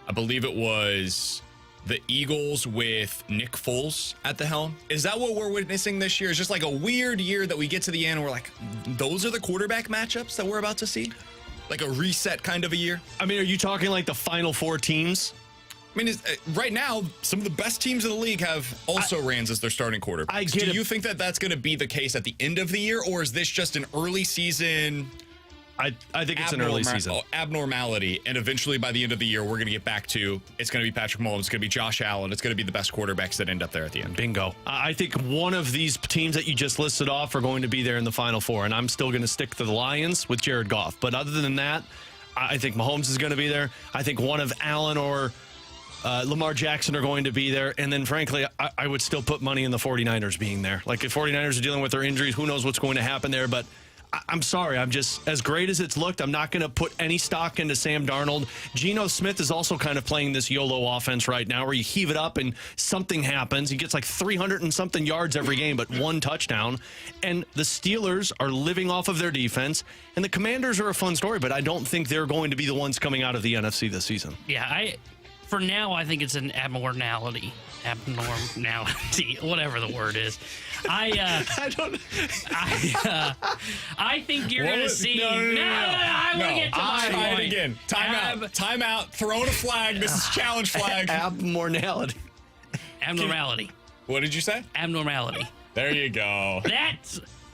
I believe it was the Eagles with Nick Foles at the helm? Is that what we're witnessing this year? It's just like a weird year that we get to the end and we're like, those are the quarterback matchups that we're about to see? Like a reset kind of a year? I mean, are you talking like the final 4 teams? I mean, right now, some of the best teams in the league have also Rans as their starting quarterbacks. Do you think that that's going to be the case at the end of the year, or is this just an early season? I think it's an early season abnormality, and eventually by the end of the year, we're going to get back to it's going to be Patrick Mahomes, it's going to be Josh Allen, it's going to be the best quarterbacks that end up there at the end. Bingo. I think one of these teams that you just listed off are going to be there in the Final Four, and I'm still going to stick to the Lions with Jared Goff. But other than that, I think Mahomes is going to be there. I think one of Allen or Lamar Jackson are going to be there. And then, frankly, I would still put money in the 49ers being there. Like, if 49ers are dealing with their injuries, who knows what's going to happen there. But I'm sorry. I'm just, as great as it's looked, I'm not going to put any stock into Sam Darnold. Geno Smith is also kind of playing this YOLO offense right now where you heave it up and something happens. He gets like 300 and something yards every game, but one touchdown. And the Steelers are living off of their defense. And the Commanders are a fun story, but I don't think they're going to be the ones coming out of the NFC this season. Yeah, for now, I think it's an abnormality, whatever the word is. I don't. I think you're going to see. No, I want to get to my Try point. it again. Time out. Throwing a flag. This is challenge flag. Abnormality. Abnormality. What did you say? Abnormality. There you go.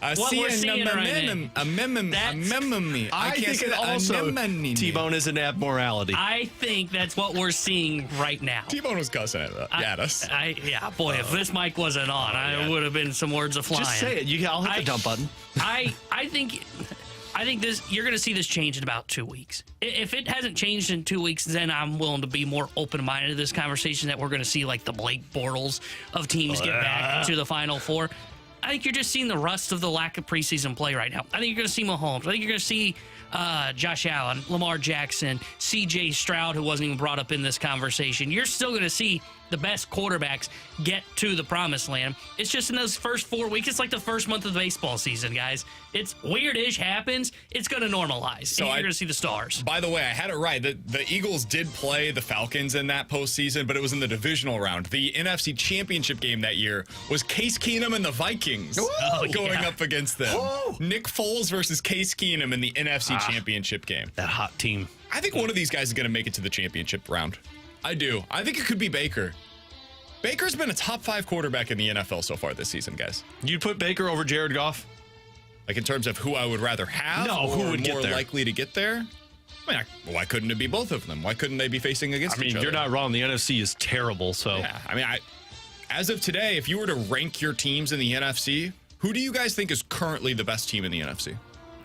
That's what we're seeing right now. I think it also, T-Bone is an abnormality. I think that's what we're seeing right now. T-Bone was cussing at us. If this mic wasn't on, I would have been some words of flying. Just say it. I'll hit the dump button. I think this. You're going to see this change in about 2 weeks. If it hasn't changed in 2 weeks, then I'm willing to be more open-minded to this conversation that we're going to see like the Blake Bortles of teams get back to the Final Four. I think you're just seeing the rust of the lack of preseason play right now. I think you're going to see Mahomes. I think you're going to see Josh Allen, Lamar Jackson, C.J. Stroud, who wasn't even brought up in this conversation. You're still going to see the best quarterbacks get to the promised land. It's just in those first 4 weeks. It's like the first month of the baseball season, guys. It's weird-ish happens. It's going to normalize. So you're going to see the stars. By the way, I had it right. The Eagles did play the Falcons in that postseason, but it was in the divisional round. The NFC Championship game that year was Case Keenum and the Vikings going up against them. Nick Foles versus Case Keenum in the NFC Championship game. That hot team. I think one of these guys is going to make it to the championship round. I do. I think it could be Baker. Baker's been a top 5 quarterback in the NFL so far this season, guys. You'd put Baker over Jared Goff? Like in terms of who I would rather have? No, who would more get there? likely to get there? I mean, why couldn't it be both of them? Why couldn't they be facing against each other? You're not wrong. The NFC is terrible, so. Yeah, I mean, as of today, if you were to rank your teams in the NFC, who do you guys think is currently the best team in the NFC?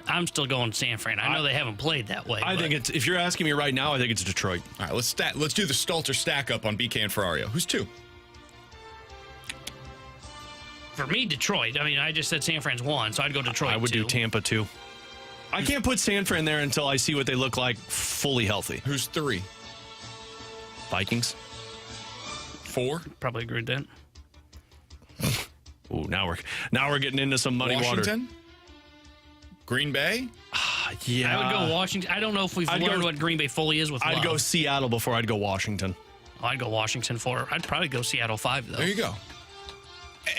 I'm still going San Fran. I know they haven't played that way. I think it's, if you're asking me right now, I think it's Detroit. All right, let's do the Stalter stack up on BK and Ferrario. Who's 2? For me, Detroit. I mean, I just said San Fran's 1, so I'd go Detroit. I would 2. do Tampa, too. I can't put San Fran there until I see what they look like fully healthy. Who's 3? Vikings. 4? Probably agree with that. Ooh, now we're getting into some muddy Washington? water. Green Bay? Yeah. I would go Washington. I don't know if we've learned what Green Bay fully is with I'd Love. go Seattle before I'd go Washington. I'd go Washington 4. I'd probably go Seattle 5, though. There you go.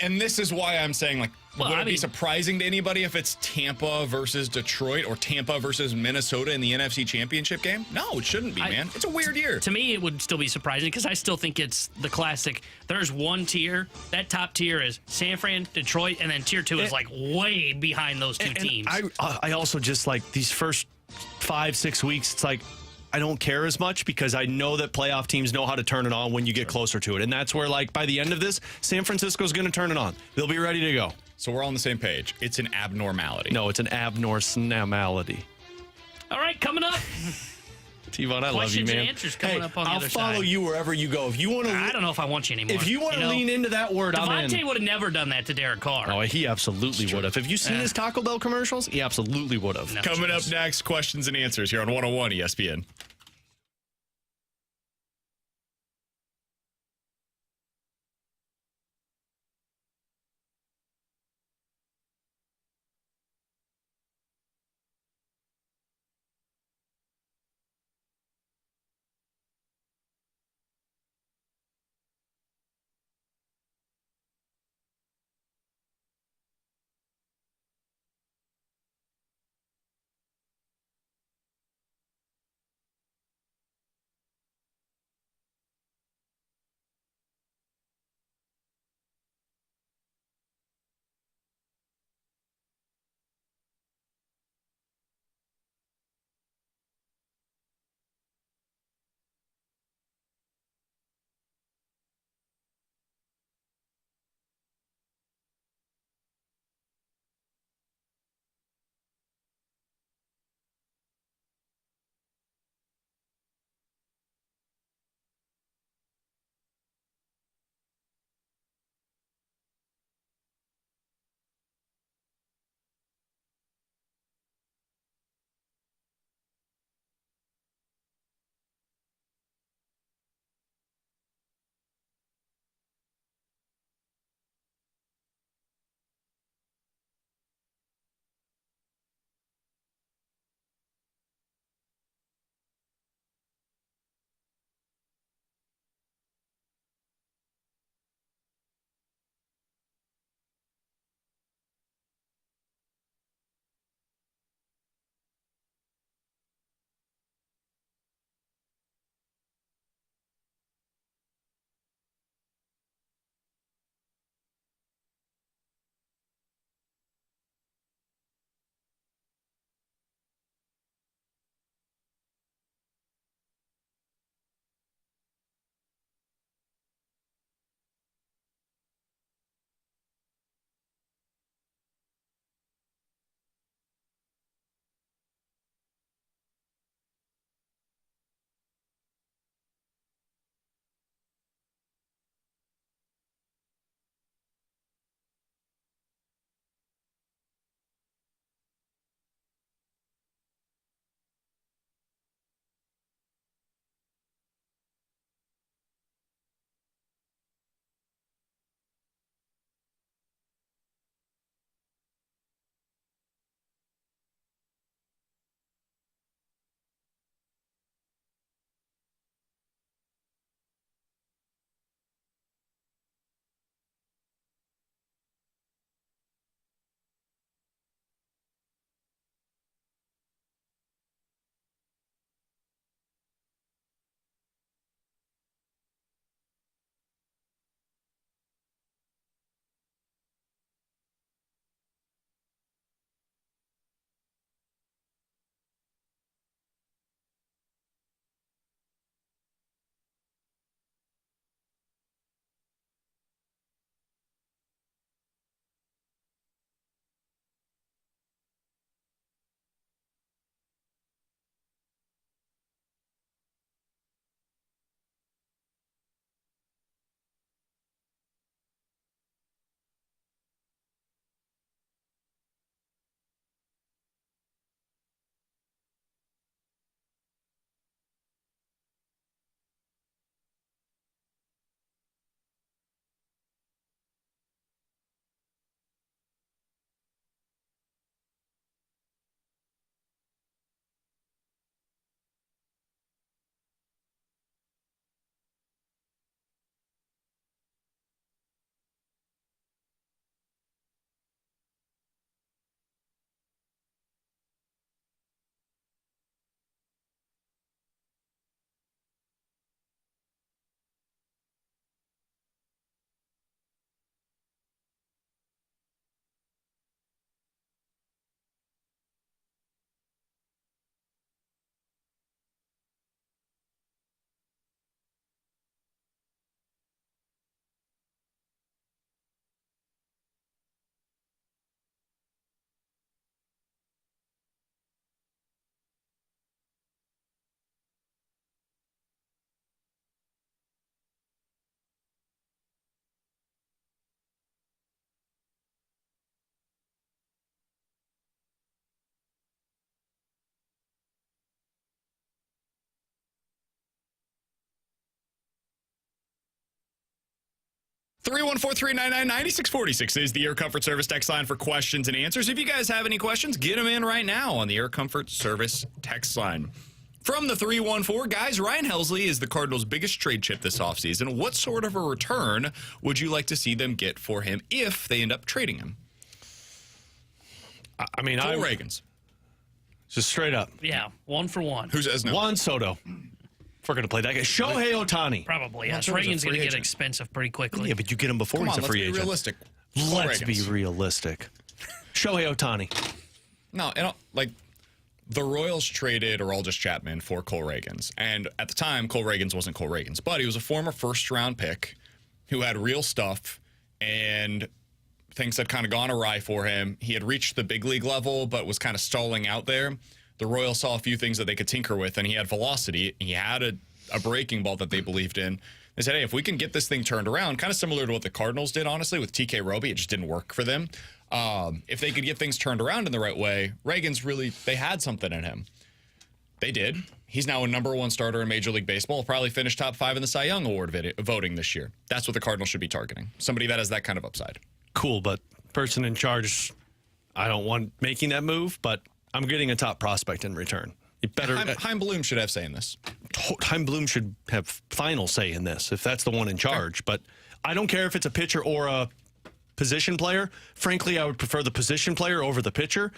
And this is why I'm saying, like, would it be surprising to anybody if it's Tampa versus Detroit or Tampa versus Minnesota in the NFC Championship game? No, it shouldn't be, man. It's a weird year. To me, it would still be surprising because I still think it's the classic. There's one tier. That top tier is San Fran, Detroit, and then tier 2 is like way behind those two teams. I also just like these first 5-6 weeks, it's like, I don't care as much because I know that playoff teams know how to turn it on when you get closer to it. And that's where, like, by the end of this, San Francisco's going to turn it on. They'll be ready to go. So we're all on the same page. It's an abnormality. No, it's an abnormality. All right, coming up. T-Von, I love you, Questions man. and answers coming up on the I'll other follow side. you wherever you go. If you want to, I don't know if I want you anymore. If you want to lean into that word, I'm in. Devontae would have never done that to Derek Carr. Oh, he absolutely would have. Have you seen his Taco Bell commercials? He absolutely would have. No. Coming up next, questions and answers here on 101 ESPN. 314-399-9646 is the Air Comfort Service text line for questions and answers. If you guys have any questions, get them in right now on the Air Comfort Service text line. From the 314, guys, Ryan Helsley is the Cardinals' biggest trade chip this offseason. What sort of a return would you like to see them get for him if they end up trading him? I mean, Cole Reagans. Just straight up. Yeah, 1 for 1. Who says no? Juan Soto. If we're going to play that guy. Shohei Ohtani. Probably, yes. Well, Reagan's going to get agent. expensive pretty quickly. Yeah, but you get him before Come he's on, a free let's be agent. realistic. Let's be Reagans. realistic. Shohei Ohtani. No, like the Royals traded Aroldis Chapman for Cole Reagans. And at the time, Cole Reagans wasn't Cole Reagans, but he was a former first-round pick who had real stuff, and things had kind of gone awry for him. He had reached the big league level, but was kind of stalling out there. The Royals saw a few things that they could tinker with, and he had velocity. He had a breaking ball that they believed in. They said, hey, if we can get this thing turned around, kind of similar to what the Cardinals did, honestly, with TK Roby, it just didn't work for them. If they could get things turned around in the right way, Reagan's really, they had something in him. They did. He's now a #1 starter in Major League Baseball. Will probably finish top 5 in the Cy Young Award voting this year. That's what the Cardinals should be targeting. Somebody that has that kind of upside. Cool, but person in charge, I don't want making that move, but I'm getting a top prospect in return. You better. Chaim Bloom should have say in this. Chaim Bloom should have final say in this if that's the one in charge. But I don't care if it's a pitcher or a position player. Frankly, I would prefer the position player over the pitcher.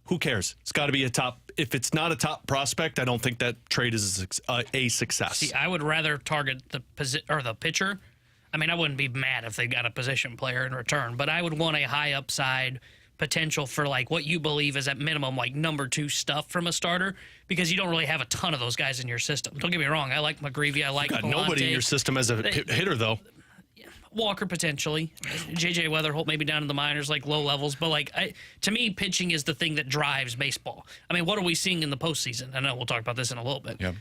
Who cares? It's got to be a top. If it's not a top prospect, I don't think that trade is a success. See, I would rather target the pitcher. I mean, I wouldn't be mad if they got a position player in return, but I would want a high upside potential for like what you believe is at minimum like #2 stuff from a starter, because you don't really have a ton of those guys in your system. Don't get me wrong, I like McGreevy, I like Got Galante. nobody in your system as a hitter, though. Walker potentially, JJ Weatherholt maybe down in the minors, like low levels, but like to me, pitching is the thing that drives baseball. I mean, what are we seeing in the postseason? I know we'll talk about this in a little bit. Yeah.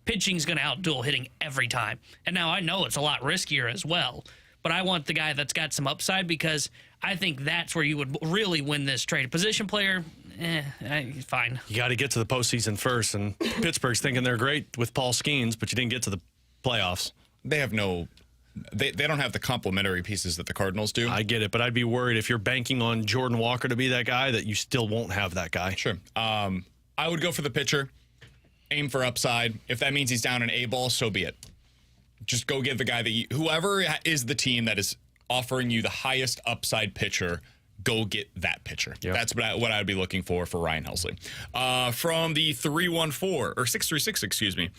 Pitching's going to outduel hitting every time, and now I know it's a lot riskier as well. But I want the guy that's got some upside, because I think that's where you would really win this trade. Position player, fine. You got to get to the postseason first, and Pittsburgh's thinking they're great with Paul Skeens, but you didn't get to the playoffs. They have no. They don't have the complementary pieces that the Cardinals do. I get it, but I'd be worried if you're banking on Jordan Walker to be that guy that you still won't have that guy. Sure. I would go for the pitcher, aim for upside. If that means he's down an A ball, so be it. Just go get the guy that whoever is the team that is offering you the highest upside pitcher, go get that pitcher. Yep. That's what I would be looking for Ryan Helsley. From the 314 or 636, excuse me.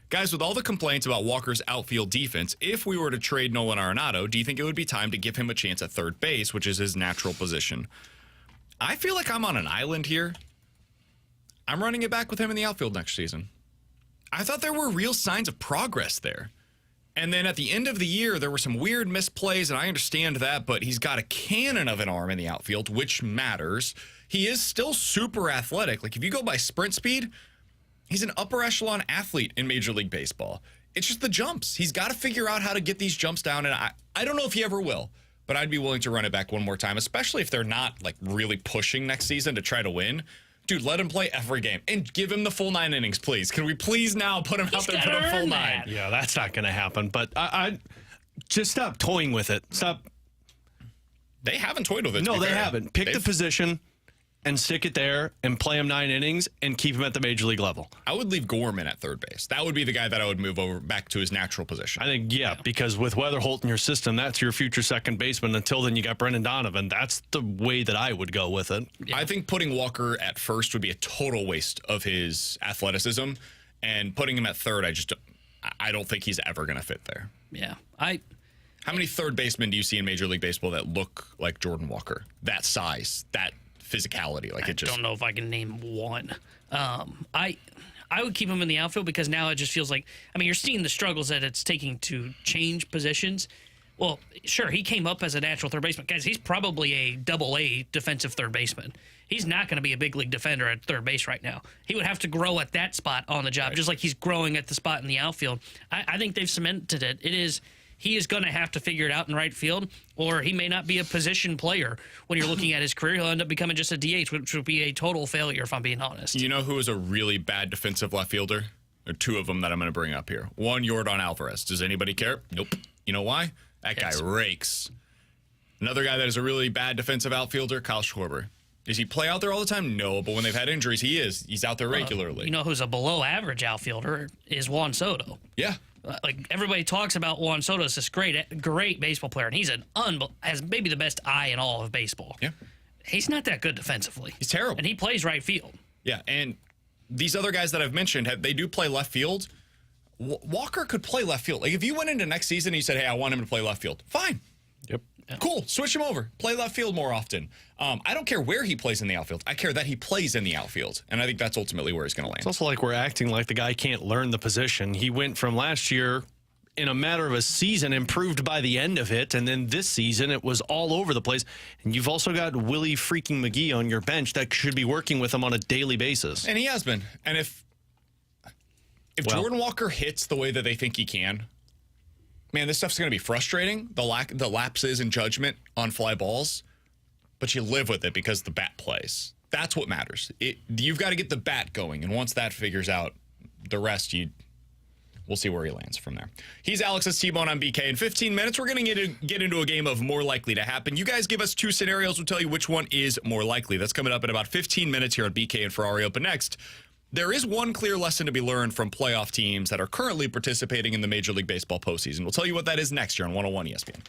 Guys, with all the complaints about Walker's outfield defense, if we were to trade Nolan Arenado, do you think it would be time to give him a chance at third base, which is his natural position? I feel like I'm on an island here. I'm running it back with him in the outfield next season. I thought there were real signs of progress there. And then at the end of the year, there were some weird misplays, and I understand that, but he's got a cannon of an arm in the outfield, which matters. He is still super athletic. Like, if you go by sprint speed, he's an upper echelon athlete in Major League Baseball. It's just the jumps. He's got to figure out how to get these jumps down, and I don't know if he ever will, but I'd be willing to run it back one more time, especially if they're not like really pushing next season to try to win. Dude, let him play every game and give him the full 9 innings, please. Can we please now put him out there for the full 9? Yeah, that's not going to happen, but I just stop toying with it. Stop. They haven't toyed with it. No, they haven't. Pick the position and stick it there and play him 9 innings and keep him at the major league level. I would leave Gorman at third base. That would be the guy that I would move over back to his natural position. I think, yeah, because with Weatherholt in your system, that's your future second baseman. Until then, you got Brendan Donovan. That's the way that I would go with it. Yeah. I think putting Walker at first would be a total waste of his athleticism, and putting him at third, I don't think he's ever going to fit there. Yeah. How many third basemen do you see in Major League Baseball that look like Jordan Walker? That size, that physicality, like I don't know if I can name one. I would keep him in the outfield, because now it just feels like, I mean, you're seeing the struggles that it's taking to change positions. Well, sure, he came up as a natural third baseman. Guys, he's probably a AA defensive third baseman. He's not going to be a big league defender at third base right now. He would have to grow at that spot on the job, just like he's growing at the spot in the outfield. I think they've cemented it. He is going to have to figure it out in right field, or he may not be a position player when you're looking at his career. He'll end up becoming just a DH, which would be a total failure, if I'm being honest. You know who is a really bad defensive left fielder? There are two of them that I'm going to bring up here. One, Yordan Alvarez. Does anybody care? Nope. You know why? That guy Yes. rakes. Another guy that is a really bad defensive outfielder, Kyle Schwarber. Does he play out there all the time? No, but when they've had injuries, he is. He's out there regularly. You know who's a below average outfielder is Juan Soto. Yeah. Like everybody talks about Juan Soto as this great baseball player, and he's has maybe the best eye in all of baseball. Yeah. He's not that good defensively. He's terrible. And he plays right field. Yeah, and these other guys that I've mentioned, they do play left field. Walker could play left field. Like if you went into next season and you said, hey, I want him to play left field, fine. Yep. Cool. Switch him over. Play left field more often. I don't care where he plays in the outfield. I care that he plays in the outfield. And I think that's ultimately where he's going to land. It's also like we're acting like the guy can't learn the position. He went from last year in a matter of a season, improved by the end of it. And then this season, it was all over the place. And you've also got Willie freaking McGee on your bench that should be working with him on a daily basis. And he has been. And if Jordan Walker hits the way that they think he can, man, this stuff's going to be frustrating. The lapses in judgment on fly balls, but you live with it because the bat plays. That's what matters. You've got to get the bat going, and once that figures out, the rest we'll see where he lands from there. He's Alex's T-Bone on BK. In 15 minutes, we're going to get into a game of more likely to happen. You guys give us two scenarios. We'll tell you which one is more likely. That's coming up in about 15 minutes here on BK and Ferrario. But next, there is one clear lesson to be learned from playoff teams that are currently participating in the Major League Baseball postseason. We'll tell you what that is next year on 101 ESPN.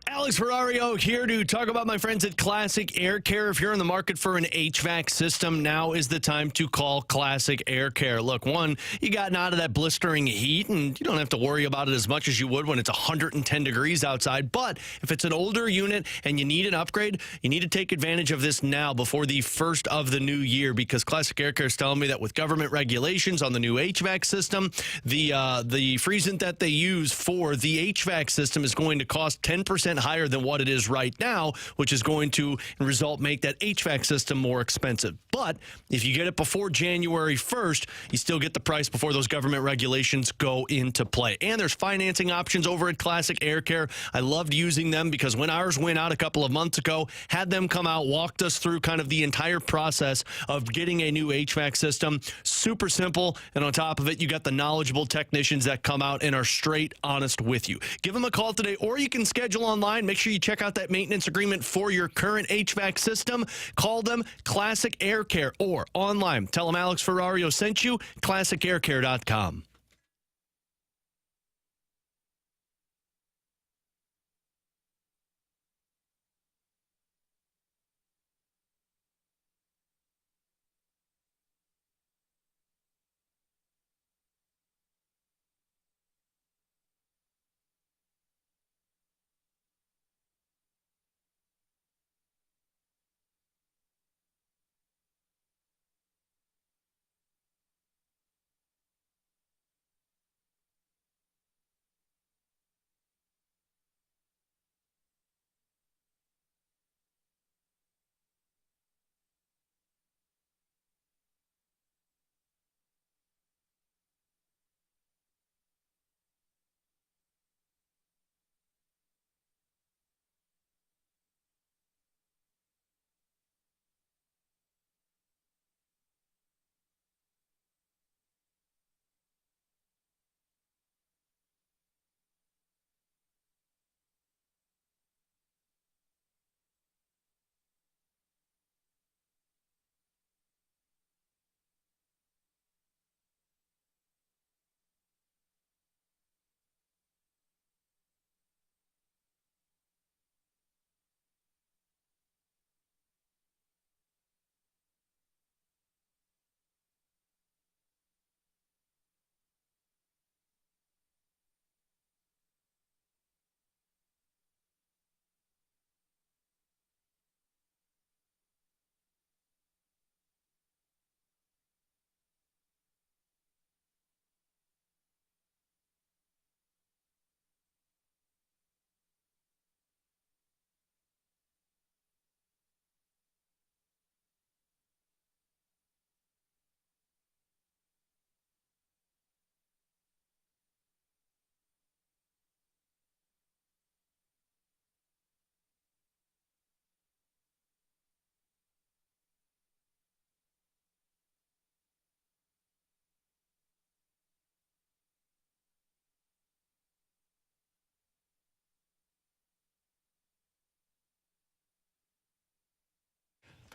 Alex Ferrario here to talk about my friends at Classic Air Care. If you're in the market for an HVAC system, now is the time to call Classic Air Care. Look, one, you gotten out of that blistering heat, and you don't have to worry about it as much as you would when it's 110 degrees outside. But if it's an older unit and you need an upgrade, you need to take advantage of this now before the first of the new year, because Classic Air Care is telling me that with government regulations on the new HVAC system, the freezant that they use for the HVAC system is going to cost 10% higher than what it is right now, which is going to make that HVAC system more expensive. But if you get it before January 1st, you still get the price before those government regulations go into play. And there's financing options over at Classic Air Care. I loved using them because when ours went out a couple of months ago, had them come out, walked us through kind of the entire process of getting a new HVAC system. Super simple. And on top of it, you got the knowledgeable technicians that come out and are straight honest with you. Give them a call today, or you can schedule online. Make sure you check out that maintenance agreement for your current HVAC system. Call them Classic Air Care, or online. Tell them Alex Ferrario sent you, classicaircare.com.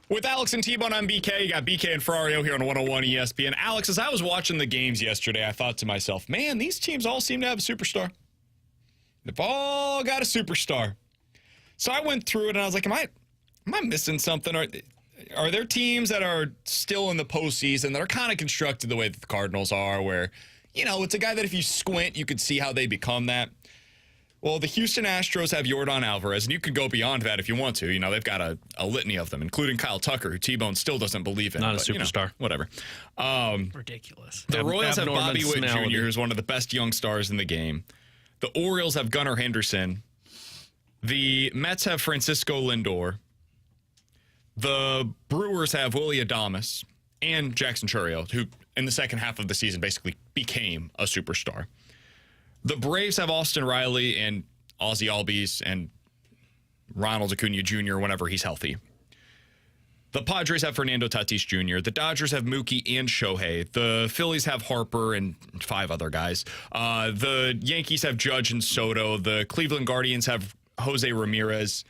With Alex and T-Bone on BK, you got BK and Ferrario here on 101 ESPN. Alex, as I was watching the games yesterday, I thought to myself, man, these teams all seem to have a superstar. They've all got a superstar. So I went through it and I was like, am I missing something? Are there teams that are still in the postseason that are kind of constructed the way that the Cardinals are, where, it's a guy that if you squint, you could see how they become that? Well, the Houston Astros have Yordan Alvarez, and you could go beyond that if you want to. They've got a litany of them, including Kyle Tucker, who T-Bone still doesn't believe in. Not a superstar. Whatever. Ridiculous. The Royals have Bobby Witt Jr., Abnormality. who's one of the best young stars in the game. The Orioles have Gunnar Henderson. The Mets have Francisco Lindor. The Brewers have Willie Adames and Jackson Chourio, who in the second half of the season basically became a superstar. The Braves have Austin Riley and Ozzie Albies and Ronald Acuna Jr. whenever he's healthy. The Padres have Fernando Tatis Jr. The Dodgers have Mookie and Shohei. The Phillies have Harper and 5 other guys. The Yankees have Judge and Soto. The Cleveland Guardians have Jose Ramirez.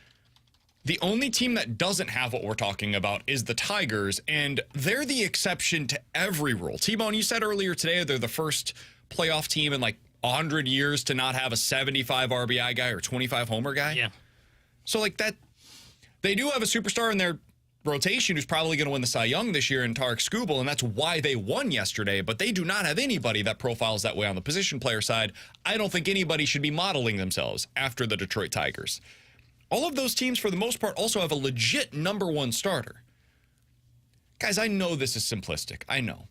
The only team that doesn't have what we're talking about is the Tigers, and they're the exception to every rule. T-Bone, you said earlier today they're the first playoff team in 100 years to not have a 75 RBI guy or 25 homer guy. Yeah. So that, they do have a superstar in their rotation who's probably going to win the Cy Young this year in Tarek Skubal, and that's why they won yesterday, but they do not have anybody that profiles that way on the position player side. I don't think anybody should be modeling themselves after the Detroit Tigers. All of those teams, for the most part, also have a legit number 1 starter. Guys, I know this is simplistic. I know.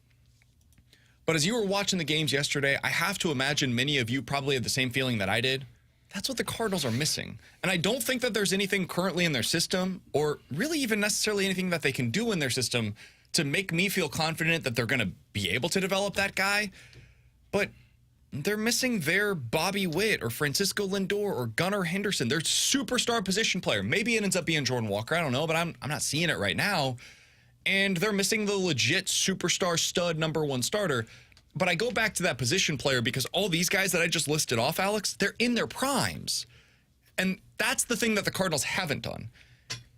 But as you were watching the games yesterday, I have to imagine many of you probably had the same feeling that I did. That's what the Cardinals are missing. And I don't think that there's anything currently in their system, or really even necessarily anything that they can do in their system to make me feel confident that they're going to be able to develop that guy. But they're missing their Bobby Witt or Francisco Lindor or Gunnar Henderson. Their superstar position player. Maybe it ends up being Jordan Walker. I don't know, but I'm not seeing it right now. And they're missing the legit superstar stud number 1 starter. But I go back to that position player because all these guys that I just listed off, Alex, they're in their primes. And that's the thing that the Cardinals haven't done,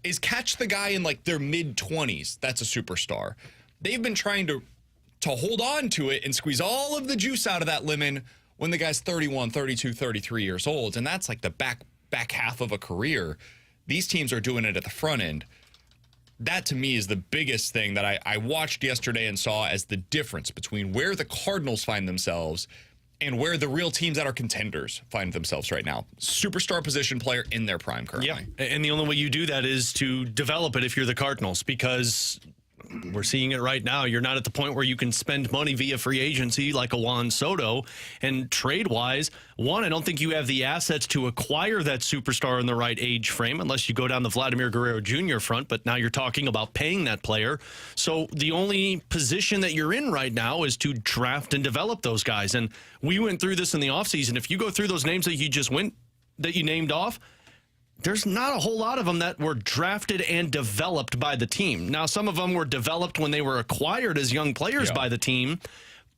is catch the guy in their mid-20s. That's a superstar. They've been trying to hold on to it and squeeze all of the juice out of that lemon when the guy's 31, 32, 33 years old. And that's the back half of a career. These teams are doing it at the front end. That, to me, is the biggest thing that I watched yesterday and saw as the difference between where the Cardinals find themselves and where the real teams that are contenders find themselves right now. Superstar position player in their prime currently. Yeah, and the only way you do that is to develop it if you're the Cardinals, because we're seeing it right now. You're not at the point where you can spend money via free agency like a Juan Soto. And trade-wise, one, I don't think you have the assets to acquire that superstar in the right age frame unless you go down the Vladimir Guerrero Jr. front, but now you're talking about paying that player. So the only position that you're in right now is to draft and develop those guys. And we went through this in the offseason. If you go through those names that you named off, there's not a whole lot of them that were drafted and developed by the team. Now, some of them were developed when they were acquired as young players by the team,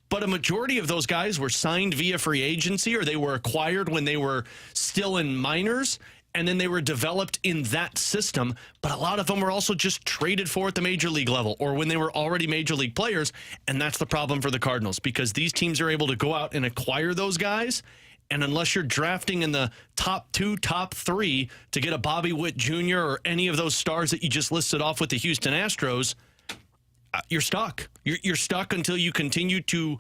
but a majority of those guys were signed via free agency, or they were acquired when they were still in minors, and then they were developed in that system. But a lot of them were also just traded for at the major league level or when they were already major league players, and that's the problem for the Cardinals, because these teams are able to go out and acquire those guys. And unless you're drafting in the top 2, top 3 to get a Bobby Witt Jr. or any of those stars that you just listed off with the Houston Astros, you're stuck. You're stuck until you continue to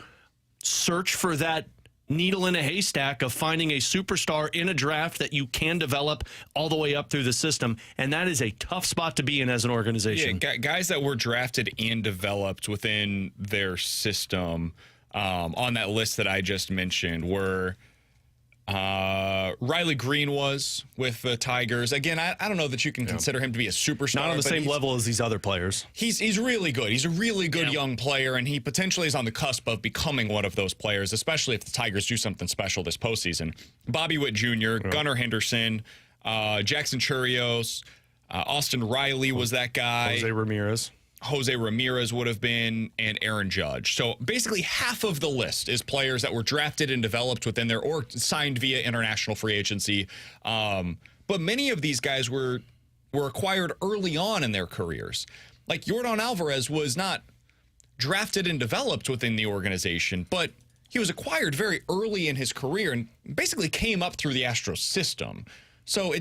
search for that needle in a haystack of finding a superstar in a draft that you can develop all the way up through the system. And that is a tough spot to be in as an organization. Yeah, guys that were drafted and developed within their system on that list that I just mentioned were... Riley Green was with the Tigers. Again, I don't know that you can consider him to be a superstar. Not on the same level as these other players. He's really good. He's a really good young player, and he potentially is on the cusp of becoming one of those players, especially if the Tigers do something special this postseason. Bobby Witt Jr., Gunnar Henderson, Jackson Chourio, Austin Riley was that guy. Jose Ramirez would have been, and Aaron Judge. So basically half of the list is players that were drafted and developed within their or signed via international free agency. But many of these guys were acquired early on in their careers. Like Yordan Alvarez was not drafted and developed within the organization, but he was acquired very early in his career and basically came up through the Astros system. So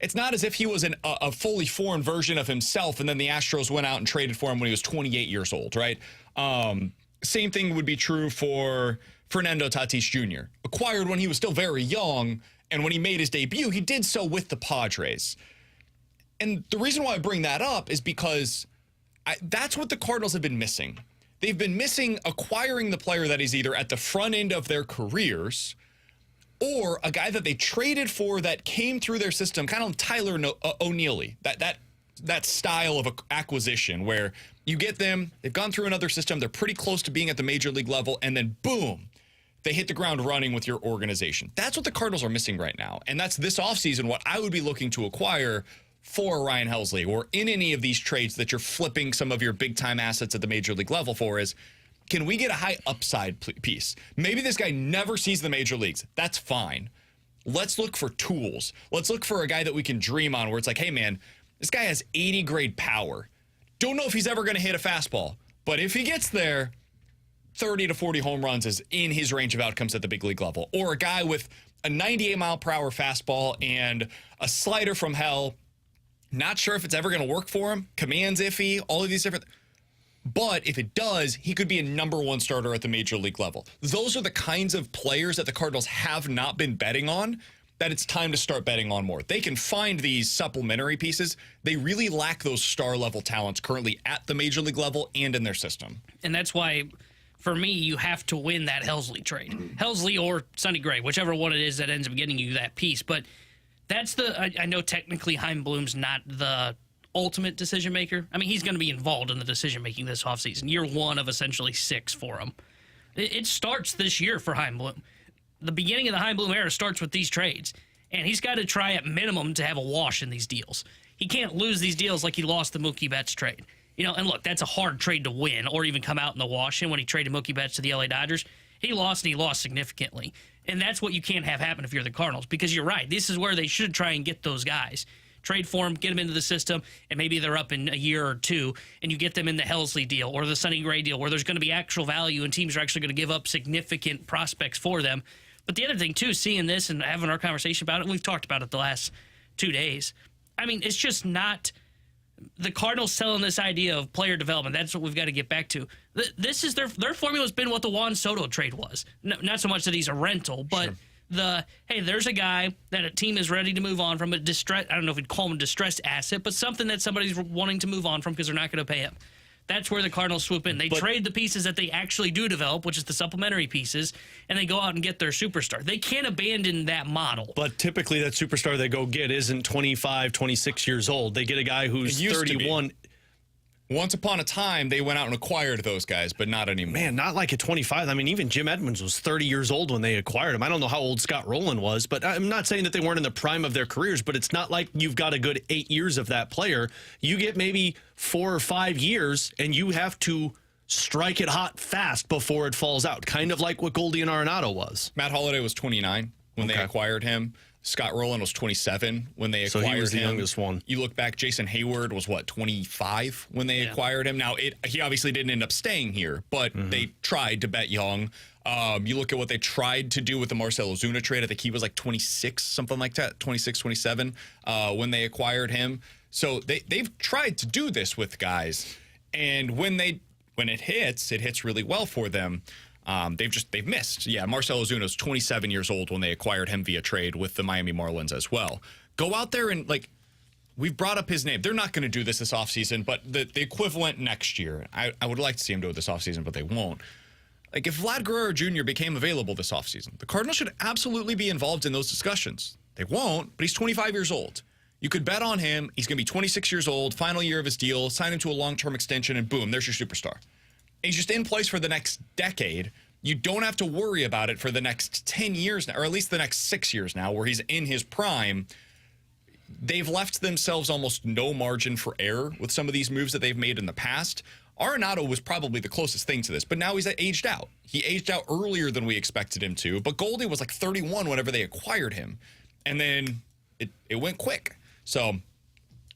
it's not as if he was a fully foreign version of himself and then the Astros went out and traded for him when he was 28 years old, right? Same thing would be true for Fernando Tatis Jr. Acquired when he was still very young, and when he made his debut, he did so with the Padres. And the reason why I bring that up is because that's what the Cardinals have been missing. They've been missing acquiring the player that is either at the front end of their careers or a guy that they traded for that came through their system, kind of Tyler O'Neely, that style of acquisition where you get them, they've gone through another system, they're pretty close to being at the major league level, and then boom, they hit the ground running with your organization. That's what the Cardinals are missing right now, and that's this offseason what I would be looking to acquire for Ryan Helsley or in any of these trades that you're flipping some of your big-time assets at the major league level for is, can we get a high upside piece? Maybe this guy never sees the major leagues. That's fine. Let's look for tools. Let's look for a guy that we can dream on where it's like, hey, man, this guy has 80 grade power. Don't know if he's ever going to hit a fastball, but if he gets there, 30 to 40 home runs is in his range of outcomes at the big league level. Or a guy with a 98 mile per hour fastball and a slider from hell. Not sure if it's ever going to work for him. Command's iffy, all of these different. But if it does, he could be a #1 starter at the major league level. Those are the kinds of players that the Cardinals have not been betting on, that it's time to start betting on more. They can find these supplementary pieces. They really lack those star level talents currently at the major league level and in their system. And that's why, for me, you have to win that Helsley trade. Helsley or Sonny Gray, whichever one it is that ends up getting you that piece. But that's I know technically Chaim Bloom's not the ultimate decision maker. I mean, he's going to be involved in the decision making this offseason. Year one of essentially 6 for him. It starts this year for Chaim Bloom. The beginning of the Chaim Bloom era starts with these trades, and he's got to try at minimum to have a wash in these deals. He can't lose these deals like he lost the Mookie Betts trade. You know, and look, that's a hard trade to win or even come out in the wash. And when he traded Mookie Betts to the LA Dodgers, he lost, and he lost significantly. And that's what you can't have happen if you're the Cardinals, because you're right. This is where they should try and get those guys. Trade for them, get them into the system, and maybe they're up in a year or two, and you get them in the Helsley deal or the Sonny Gray deal where there's going to be actual value and teams are actually going to give up significant prospects for them. But the other thing, too, seeing this and having our conversation about it, we've talked about it the last 2 days. I mean, it's just not the Cardinals selling this idea of player development. That's what we've got to get back to. This is their formula has been what the Juan Soto trade was. No, not so much that he's a rental, but hey, there's a guy that a team is ready to move on from, a distress. I don't know if we'd call him a distressed asset, but something that somebody's wanting to move on from because they're not going to pay him. That's where the Cardinals swoop in. They trade the pieces that they actually do develop, which is the supplementary pieces, and they go out and get their superstar. They can't abandon that model. But typically that superstar they go get isn't 25, 26 years old. They get a guy who's 31. Once upon a time, they went out and acquired those guys, but not anymore. Man, not like at 25. I mean, even Jim Edmonds was 30 years old when they acquired him. I don't know how old Scott Rowland was, but I'm not saying that they weren't in the prime of their careers, but it's not like you've got a good 8 years of that player. You get maybe 4 or 5 years, and you have to strike it hot fast before it falls out, kind of like what Goldie and Arenado was. Matt Holliday was 29 when they acquired him. Scott Rowland was 27 when they acquired him. So he was the youngest one. You look back, Jason Hayward was, 25 when they acquired him? Now, he obviously didn't end up staying here, but they tried to bet young. You look at what they tried to do with the Marcell Ozuna trade. I think he was like 26, something like that, 26, 27 when they acquired him. So they've tried to do this with guys, and when it hits really well for them. They've missed. Yeah, Marcell Ozuna's 27 years old when they acquired him via trade with the Miami Marlins as well. Go out there and, we've brought up his name. They're not going to do this offseason, but the equivalent next year. I would like to see him do it this offseason, but they won't. If Vlad Guerrero Jr. became available this offseason, the Cardinals should absolutely be involved in those discussions. They won't, but he's 25 years old. You could bet on him. He's going to be 26 years old, final year of his deal, sign him to a long-term extension, and boom, there's your superstar. He's just in place for the next decade. You don't have to worry about it for the next 10 years now, or at least the next 6 years now, where he's in his prime. They've left themselves almost no margin for error with some of these moves that they've made in the past. Arenado was probably the closest thing to this, but now he's aged out. He aged out earlier than we expected him to, but Goldie was 31 whenever they acquired him, and then it went quick. So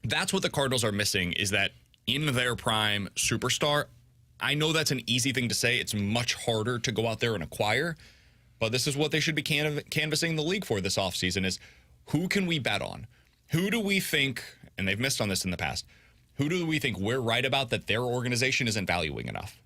that's what the Cardinals are missing, is that in their prime superstar. I know that's an easy thing to say. It's much harder to go out there and acquire, but this is what they should be canvassing the league for this offseason is who can we bet on? Who do we think, and they've missed on this in the past, who do we think we're right about that their organization isn't valuing enough?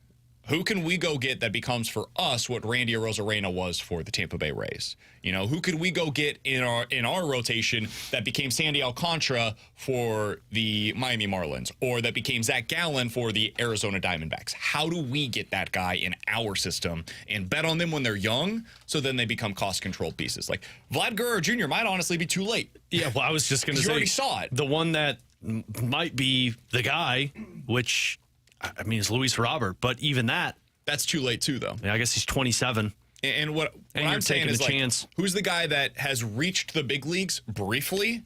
Who can we go get that becomes for us what Randy Arozarena was for the Tampa Bay Rays? You know, who could we go get in our rotation that became Sandy Alcantara for the Miami Marlins or that became Zach Gallen for the Arizona Diamondbacks? How do we get that guy in our system and bet on them when they're young so then they become cost-controlled pieces? Like Vlad Guerrero Jr. might honestly be too late. Yeah, well, I was just going to say. You already saw it. The one that might be the guy, which, I mean, is Luis Robert, but even that. That's too late too, though. Yeah, I guess he's 27. And what I'm saying is, like, who's the guy that has reached the big leagues briefly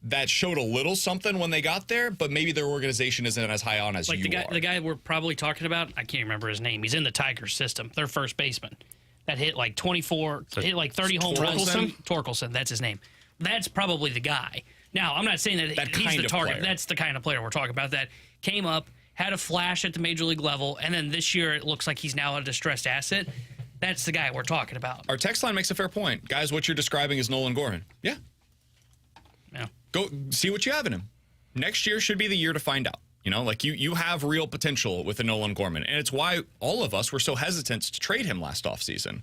that showed a little something when they got there, but maybe their organization isn't as high on as like you are? The guy we're probably talking about, I can't remember his name. He's in the Tigers system. Their first baseman that hit like 24, hit like 30 home runs. Torkelson, that's his name. That's probably the guy. Now, I'm not saying that he's the target. Player. That's the kind of player we're talking about that came up, had a flash at the major league level, and then this year it looks like he's now a distressed asset. That's the guy we're talking about. Our text line makes a fair point. Guys, what you're describing is Nolan Gorman. Yeah. Go see what you have in him. Next year should be the year to find out. You know, like you have real potential with a Nolan Gorman. And it's why all of us were so hesitant to trade him last offseason.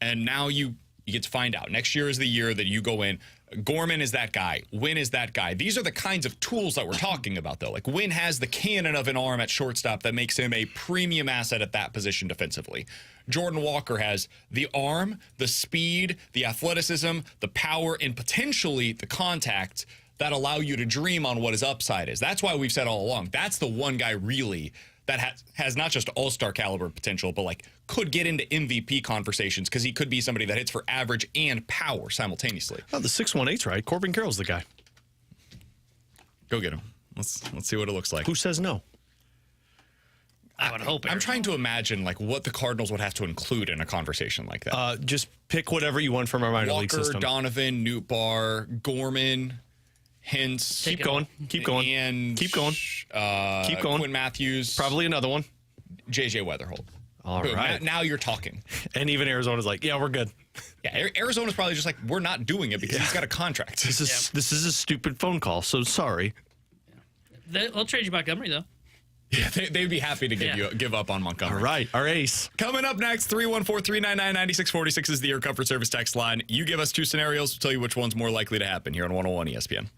And now you get to find out. Next year is the year that you go in. Gorman is that guy. Wynn is that guy. These are the kinds of tools that we're talking about, though. Like, Wynn has the cannon of an arm at shortstop that makes him a premium asset at that position defensively. Jordan Walker has the arm, the speed, the athleticism, the power, and potentially the contact that allow you to dream on what his upside is. That's why we've said all along, that's the one guy really that has not just all-star caliber potential, but like could get into MVP conversations because he could be somebody that hits for average and power simultaneously. Oh, the 618's right. Corbin Carroll's the guy. Go get him. Let's see what it looks like. Who says no? I would hope. I'm trying to imagine like what the Cardinals would have to include in a conversation like that. Just pick whatever you want from our minor league system. Walker, Donovan, Nootbaar, Gorman, Hintz. Keep going. Keep going. And keep going. Keep going. Quinn Matthews. Probably another one. JJ Weatherholt. All right. Now you're talking. And even Arizona's like, yeah, we're good. Yeah, Arizona's probably just like, we're not doing it because he's got a contract. This is a stupid phone call, so sorry. They'll trade you Montgomery, though. Yeah, they'd be happy to give up on Montgomery. All right, our ace. Coming up next, 314-399-9646 is the Air Comfort Service text line. You give us two scenarios, we'll tell you which one's more likely to happen here on 101 ESPN.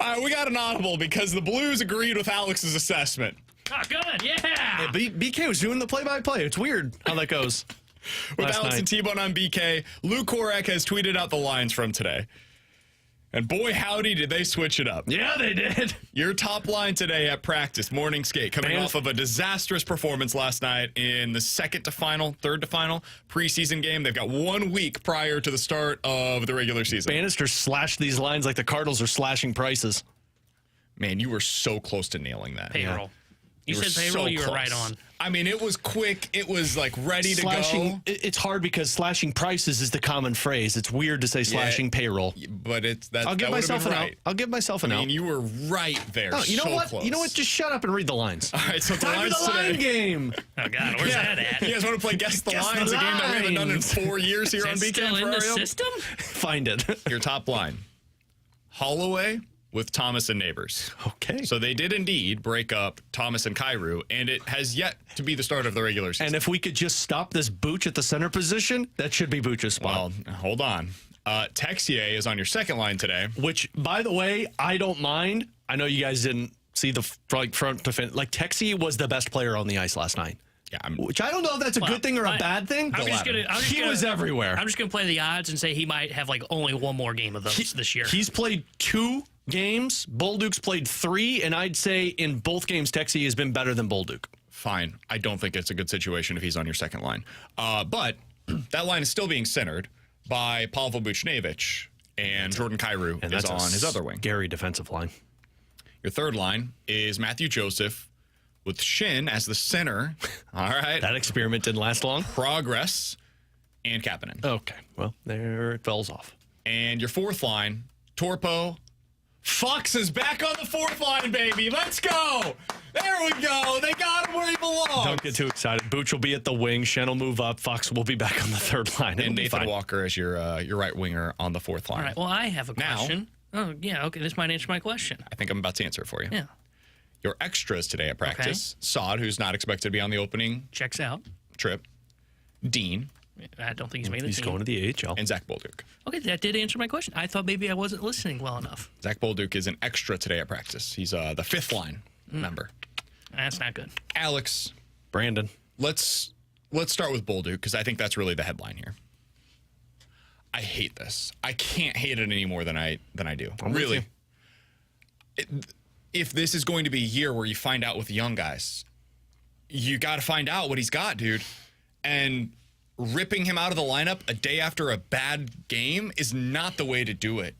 All right, we got an audible because the Blues agreed with Alex's assessment. Oh, good. Yeah. BK was doing the play-by-play. It's weird how that goes. With Last Alex night. and T-Bone on BK, Lou Korek has tweeted out the lines from today. And boy, howdy, did they switch it up. Yeah, they did. Your top line today at practice, morning skate, coming off of a disastrous performance last night in the third to final preseason game. They've got 1 week prior to the start of the regular season. Bannister slashed these lines like the Cardinals are slashing prices. Man, you were so close to nailing that. Payroll. You were said payroll, so you were close. right on. I mean, it was quick. It was like ready to go. It's hard because slashing prices is the common phrase. It's weird to say slashing payroll. But I'll give myself an out. right. I'll give myself an I out. mean, you were right there. Oh, you know so what? Close. You know what? Just shut up and read the lines. All right, so the Time lines for the line today. game. Oh, God, where's that at? You guys want to play Guess the Guess the Lines, a game that we haven't done in Lines. 4 years here on Is BK it still and in the Ferrario? system? Find it. Your top line. Holloway with Thomas and Neighbors. Okay. So they did indeed break up Thomas and Kyrou, and it has yet to be the start of the regular season. And if we could just stop this Booch at the center position, that should be Booch's spot. Well, hold on. Texier is on your second line today. Which, by the way, I don't mind. I know you guys didn't see the front defense. Like, Texier was the best player on the ice last night. Yeah, Which I don't know if that's a good thing or a bad thing. He was everywhere. I'm just going to play the odds and say he might have like only one more game of those this year. He's played 2 games. Bolduc's played 3, and I'd say in both games, Texier has been better than Bolduc. Fine. I don't think it's a good situation if he's on your second line. But that line is still being centered by Pavel Buchnevich, and Jordan Kyrou And is that's on his other wing. Scary defensive line. Your third line is Matthew Joseph with Shin as the center. All right. That experiment didn't last long. Progress and Kapanen. Okay. Well, there it falls off. And your fourth line, Torpo. Fox is back on the fourth line, baby. Let's go. There we go. They got him where he belongs. Don't get too excited. Booch will be at the wing. Shen will move up. Fox will be back on the third line. It'll And be Nathan fine. Walker as your right winger on the fourth line. All right, well, I have a Now- question. Oh, yeah, okay, this might answer my question. I think I'm about to answer it for you. Yeah, Your extras today at practice. Sod, who's not expected to be on the opening checks out. trip. Dean I don't think he's made the He's team. going to the AHL. and Zach Bolduc. Okay, that did answer my question. I thought maybe I wasn't listening well enough. Zach Bolduc is an extra today at practice. He's the fifth line member. That's not good. Alex, Brandon. let's start with Bolduc because I think that's really the headline here. I hate this. I can't hate it any more than I do. I'm with Really. If this is going to be a year where you find out with the young guys, you got to find out what he's got, dude. And ripping him out of the lineup a day after a bad game is not the way to do it.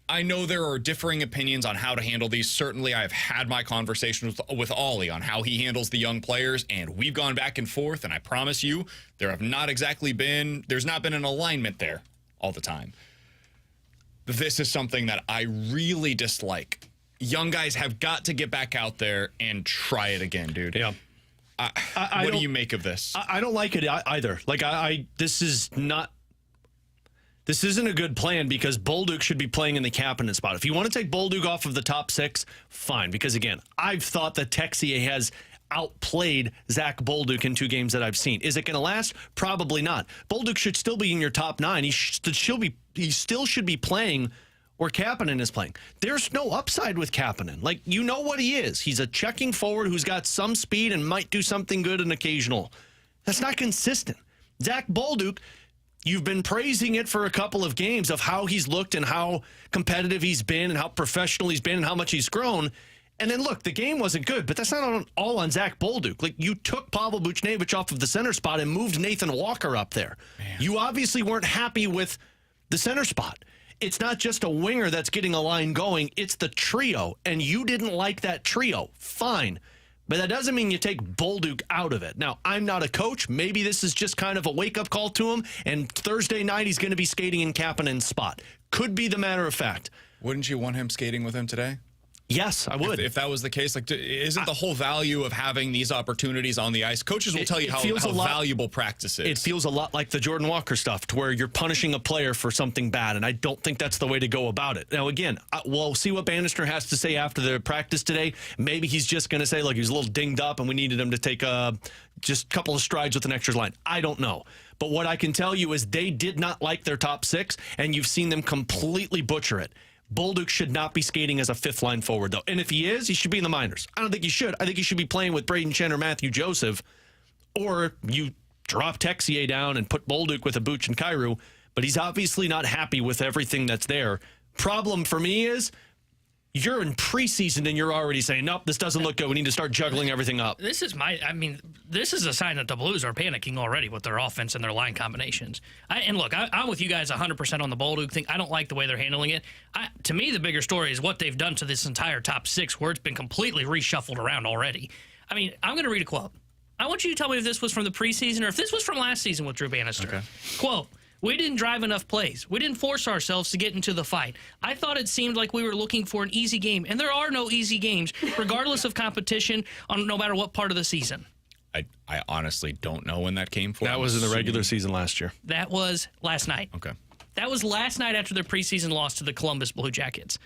I know there are differing opinions on how to handle these. Certainly, I've had my conversations with Ollie on how he handles the young players, and we've gone back and forth, and I promise you, there's not been an alignment there all the time. This is something that I really dislike. Young guys have got to get back out there and try it again, dude. Yeah. What do you make of this? I don't like it either. Like, this isn't a good plan because Bolduc should be playing in the Kapanen spot. If you want to take Bolduc off of the top 6, fine. Because, again, I've thought that Texier has outplayed Zach Bolduc in 2 games that I've seen. Is it going to last? Probably not. Bolduc should still be in your top 9. He still should be playing where Kapanen is playing. There's no upside with Kapanen. Like, you know what he is. He's a checking forward who's got some speed and might do something good and occasional. That's not consistent. Zach Bolduc, you've been praising it for a couple of games of how he's looked and how competitive he's been and how professional he's been and how much he's grown. And then, look, the game wasn't good, but that's not all on Zach Bolduc. Like, you took Pavel Buchnevich off of the center spot and moved Nathan Walker up there. Man. You obviously weren't happy with the center spot. It's not just a winger that's getting a line going. It's the trio, and you didn't like that trio. Fine. But that doesn't mean you take Bolduc out of it. Now, I'm not a coach. Maybe this is just kind of a wake-up call to him, and Thursday night he's going to be skating in Kapanen's spot. Could be the matter of fact. Wouldn't you want him skating with him today? Yes, I would. If that was the case, like, isn't the whole value of having these opportunities on the ice? Coaches will tell you how valuable practice is. It feels a lot like the Jordan Walker stuff, to where you're punishing a player for something bad, and I don't think that's the way to go about it. Now, again, we'll see what Bannister has to say after the practice today. Maybe he's just going to say, look, he was a little dinged up, and we needed him to take just a couple of strides with an extra line. I don't know. But what I can tell you is they did not like their top 6, and you've seen them completely butcher it. Bolduc should not be skating as a fifth-line forward, though. And if he is, he should be in the minors. I don't think he should. I think he should be playing with Braden Shen or Matthew Joseph, or you drop Texier down and put Bolduc with Abuch and Kyrou, but he's obviously not happy with everything that's there. Problem for me is you're in preseason and you're already saying, nope, this doesn't look good. We need to start juggling everything up. This is a sign that the Blues are panicking already with their offense and their line combinations. I'm with you guys 100% on the Bolduc thing. I don't like the way they're handling it. To me, the bigger story is what they've done to this entire top six, where it's been completely reshuffled around already. I mean, I'm going to read a quote. I want you to tell me if this was from the preseason or if this was from last season with Drew Bannister. Okay. Quote, "We didn't drive enough plays. We didn't force ourselves to get into the fight. I thought it seemed like we were looking for an easy game, and there are no easy games, regardless of competition, on no matter what part of the season." I honestly don't know when that came from. That was in the regular season last year. That was last night. Okay. That was last night after their preseason loss to the Columbus Blue Jackets.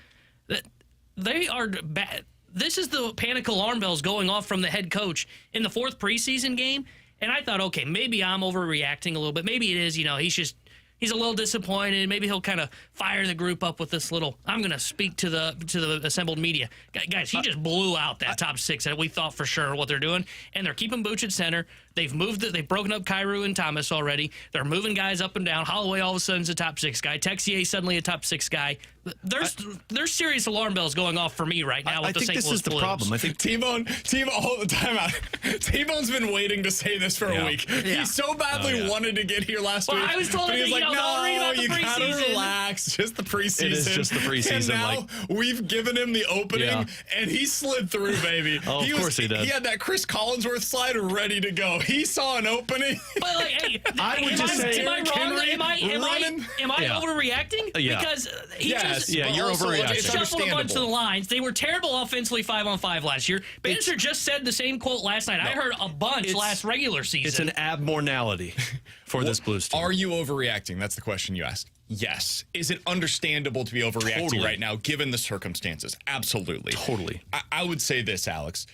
They are bad. This is the panic alarm bells going off from the head coach in the fourth preseason game. And I thought, okay, maybe I'm overreacting a little bit. Maybe it is, he's a little disappointed. Maybe he'll kind of fire the group up with this little, I'm going to speak to the assembled media. Guys, he just blew out that top six that we thought for sure what they're doing. And they're keeping Buch at center. They've broken up Kyrou and Thomas already. They're moving guys up and down. Holloway all of a sudden is a top six guy. Texier suddenly a top six guy. There's serious alarm bells going off for me right now with the St. Louis Blues. I think this is the problem. I think T-Bone, hold the time out. T-Bone's been waiting to say this for a week. Yeah. He so badly wanted to get here last week. I was told but he was like, don't read about the you gotta preseason. relax. Just the preseason. It is just the preseason. And now we've given him the opening, and he slid through, baby. Of course he did. He had that Chris Collinsworth slide ready to go. He saw an opening. But hey, I would just say, am I wrong? Am I overreacting? Yeah. Because you're overreacting. He shuffled a bunch of the lines. They were terrible offensively 5-on-5 last year. Bannister just said the same quote last night. I heard a bunch last regular season. It's an abnormality for this Blues team. Are you overreacting? That's the question you asked. Yes. Is it understandable to be overreacting right now, given the circumstances? Absolutely. Totally. I would say this, Alex.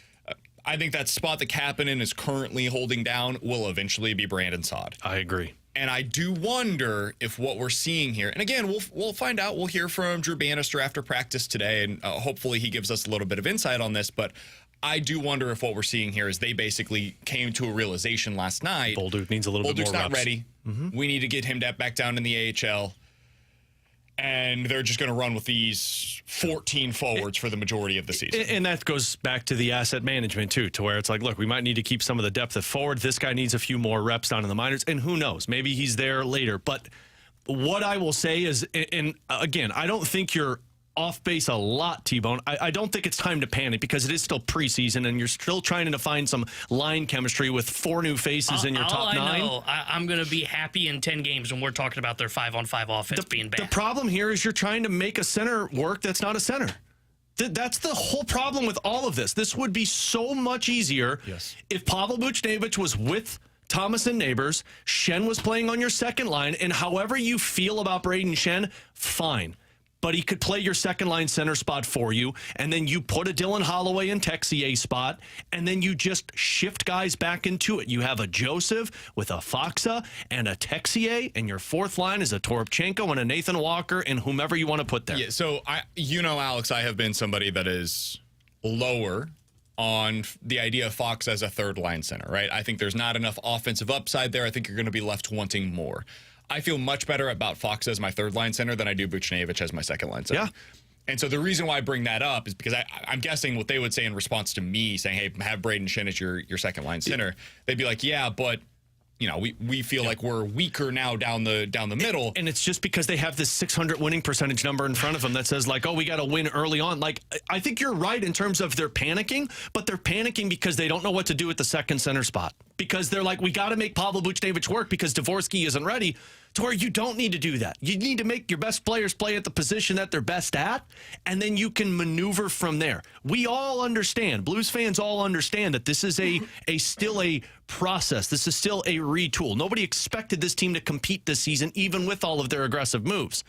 I think that spot that Kapanen is currently holding down will eventually be Brandon Saad. I agree. And I do wonder if what we're seeing here, and again, we'll find out. We'll hear from Drew Bannister after practice today, and hopefully he gives us a little bit of insight on this. But I do wonder if what we're seeing here is they basically came to a realization last night. Bolduc needs a little bit more reps. Bolduc's not ready. Mm-hmm. We need to get him back down in the AHL. And they're just going to run with these 14 forwards for the majority of the season. And that goes back to the asset management, too, to where it's like, look, we might need to keep some of the depth at forward. This guy needs a few more reps down in the minors. And who knows? Maybe he's there later. But what I will say is, and again, I don't think you're off base a lot, T-Bone. I don't think it's time to panic because it is still preseason and you're still trying to find some line chemistry with 4 new faces in your top 9. I know, I'm going to be happy in 10 games when we're talking about their 5-on-5 offense being bad. The problem here is you're trying to make a center work that's not a center. That's the whole problem with all of this. This would be so much easier if Pavel Buchnevich was with Thomas and Neighbors, Shen was playing on your second line, and however you feel about Braden Shen, fine. But he could play your second-line center spot for you, and then you put a Dylan Holloway and Texier spot, and then you just shift guys back into it. You have a Joseph with a Foxa and a Texier, and your fourth line is a Toropchenko and a Nathan Walker and whomever you want to put there. Yeah, so, Alex, I have been somebody that is lower on the idea of Fox as a third-line center, right? I think there's not enough offensive upside there. I think you're going to be left wanting more. I feel much better about Fox as my third-line center than I do Buchnevich as my second-line center. Yeah. And so the reason why I bring that up is because I'm guessing what they would say in response to me saying, hey, have Braden Shen as your second-line center. They'd be like, yeah, but we feel like we're weaker now down the middle. And it's just because they have this 600 winning percentage number in front of them that says, like, oh, we got to win early on. Like, I think you're right in terms of they're panicking, but they're panicking because they don't know what to do at the second center spot. Because they're like, we got to make Pavel Buchnevich work because Dvorsky isn't ready. To where you don't need to do that. You need to make your best players play at the position that they're best at, and then you can maneuver from there. We all understand, Blues fans all understand that this is still a process. This is still a retool. Nobody expected this team to compete this season, even with all of their aggressive moves.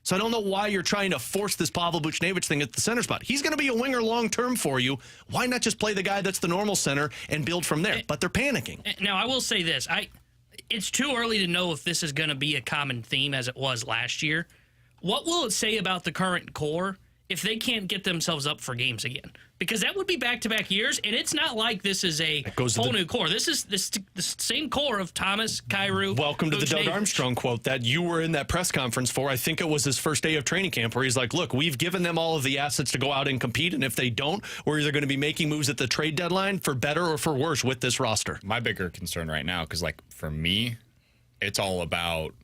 So I don't know why you're trying to force this Pavel Buchnevich thing at the center spot. He's going to be a winger long-term for you. Why not just play the guy that's the normal center and build from there? But they're panicking. Now, I will say this. It's too early to know if this is going to be a common theme as it was last year. what will it say about the current core if they can't get themselves up for games again? Because that would be back-to-back years, and it's not like this is a whole new core. This is the same core of Thomas, Kyrou. Welcome to the Doug Neighbors. Armstrong quote that you were in that press conference for. I think it was his first day of training camp where he's like, look, we've given them all of the assets to go out and compete, and if they don't, we're either going to be making moves at the trade deadline for better or for worse with this roster. My bigger concern right now, because, like, for me, it's all about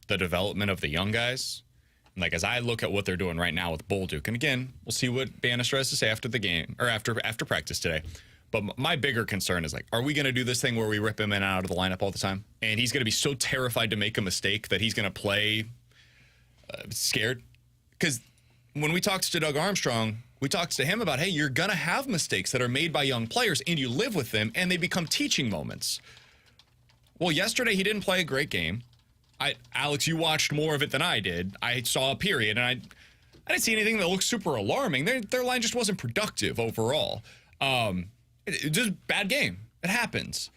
the development of the young guys. Like, as I look at what they're doing right now with Bolduc, and again, we'll see what Bannister has to say after the game, or after practice today. But my bigger concern is, like, are we going to do this thing where we rip him in and out of the lineup all the time? And he's going to be so terrified to make a mistake that he's going to play scared? Because when we talked to Doug Armstrong, we talked to him about, hey, you're going to have mistakes that are made by young players, and you live with them, and they become teaching moments. Well, yesterday he didn't play a great game. Alex, you watched more of it than I did. I saw a period, and I didn't see anything that looked super alarming. Their line just wasn't productive overall. Just bad game. It happens.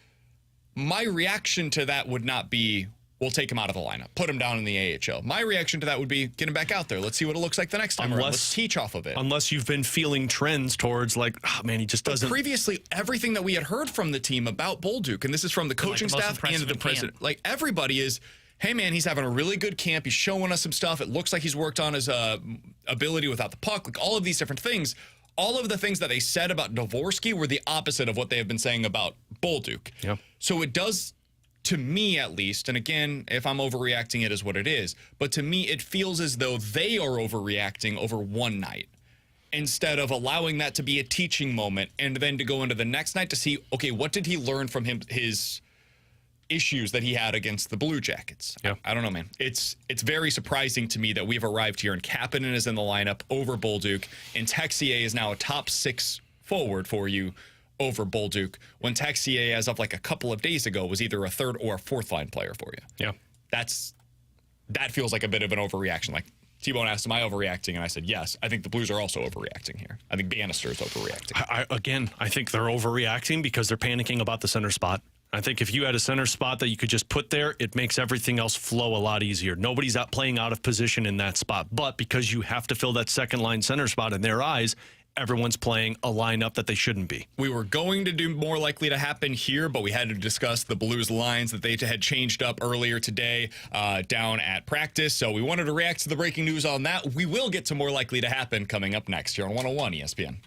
My reaction to that would not be, we'll take him out of the lineup, put him down in the AHL. My reaction to that would be, get him back out there. Let's see what it looks like the next time. Let's teach off of it. Unless you've been feeling trends towards, like, oh, man, he just doesn't. But previously, everything that we had heard from the team about Bolduc, and this is from the coaching staff and the president, like, everybody is, hey, man, he's having a really good camp. He's showing us some stuff. It looks like he's worked on his ability without the puck, like all of these different things. All of the things that they said about Dvorsky were the opposite of what they have been saying about Bolduc. Yeah. So it does, to me at least, and again, if I'm overreacting, it is what it is, but to me, it feels as though they are overreacting over one night instead of allowing that to be a teaching moment and then to go into the next night to see, okay, what did he learn from his issues that he had against the Blue Jackets. Yeah. I don't know, man. It's very surprising to me that we've arrived here and Kapanen is in the lineup over Bolduc, and Texier is now a top 6 forward for you over Bolduc, when Texier, as of like a couple of days ago, was either a third or a fourth line player for you. Yeah. That feels like a bit of an overreaction. Like, T-Bone asked, am I overreacting? And I said, yes. I think the Blues are also overreacting here. I think Bannister is overreacting. I think they're overreacting because they're panicking about the center spot. I think if you had a center spot that you could just put there, it makes everything else flow a lot easier. Nobody's out playing out of position in that spot. But because you have to fill that second line center spot in their eyes, everyone's playing a lineup that they shouldn't be. We were going to do more likely to happen here, but we had to discuss the Blues lines that they had changed up earlier today down at practice. So we wanted to react to the breaking news on that. We will get to more likely to happen coming up next here on 101 ESPN.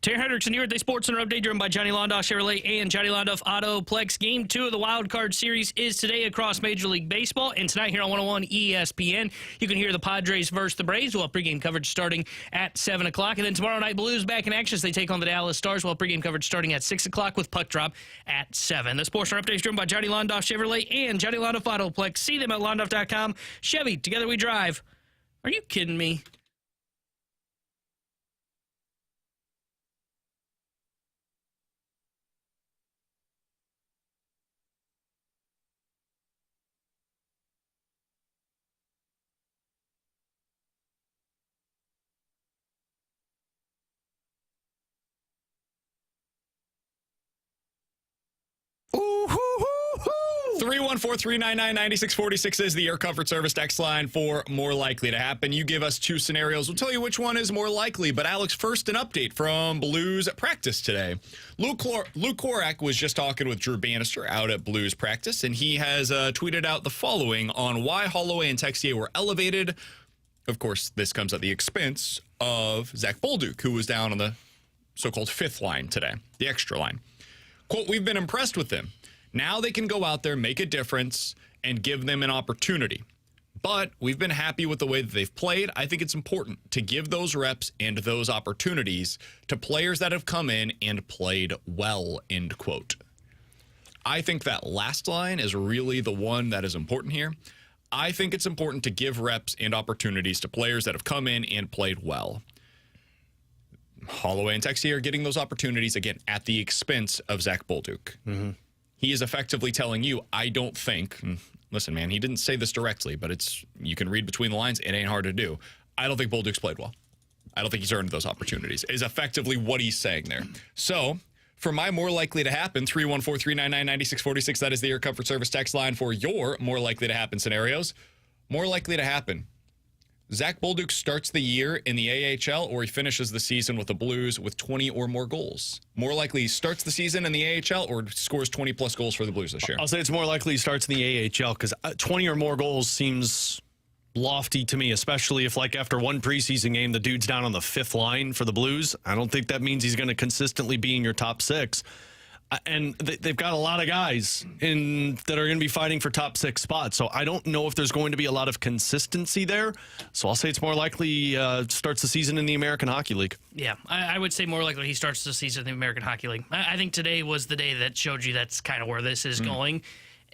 Terry Hendrickson here at the Sports Center update driven by Johnny Londoff Chevrolet and Johnny Londoff Autoplex. Game 2 of the Wild Card Series is today across Major League Baseball, and tonight here on 101 ESPN, you can hear the Padres versus the Braves. We'll have pregame coverage starting at 7 o'clock, and then tomorrow night, Blues back in action as they take on the Dallas Stars. We'll have pregame coverage starting at 6 o'clock with puck drop at 7. The Sports Center update is driven by Johnny Londoff Chevrolet and Johnny Londoff Autoplex. See them at londoff.com. Chevy, together we drive. Are you kidding me? Ooh, hoo, hoo, hoo. 314-399-9646 is the Air Comfort Service text line for more likely to happen. You give us 2 scenarios. We'll tell you which one is more likely. But Alex, first an update from Blues practice today. Luke Korak was just talking with Drew Bannister out at Blues practice, and he has tweeted out the following on why Holloway and Texier were elevated. Of course, this comes at the expense of Zach Bolduc, who was down on the so-called 5th line today, the extra line. Quote, we've been impressed with them. Now they can go out there, make a difference, and give them an opportunity. But we've been happy with the way that they've played. I think it's important to give those reps and those opportunities to players that have come in and played well, end quote. I think that last line is really the one that is important here. I think it's important to give reps and opportunities to players that have come in and played well. Holloway and Texier are getting those opportunities, again, at the expense of Zach Bolduc. Mm-hmm. He is effectively telling you, I don't think, listen, man, he didn't say this directly, but you can read between the lines. It ain't hard to do. I don't think Bolduc's played well. I don't think he's earned those opportunities, is effectively what he's saying there. So, for my more likely to happen, 314-399-9646, that is the Air Comfort Service text line for your more likely to happen scenarios. More likely to happen. Zach Bolduc starts the year in the AHL, or he finishes the season with the Blues with 20 or more goals. More likely he starts the season in the AHL or scores 20-plus goals for the Blues this year. I'll say it's more likely he starts in the AHL because 20 or more goals seems lofty to me, especially if, like, after one preseason game, the dude's down on the 5th line for the Blues. I don't think that means he's going to consistently be in your top 6. And they've got a lot of guys that are going to be fighting for top 6 spots. So I don't know if there's going to be a lot of consistency there. So I'll say it's more likely starts the season in the American Hockey League. Yeah, I would say more likely he starts the season in the American Hockey League. I think today was the day that showed you that's kind of where this is going.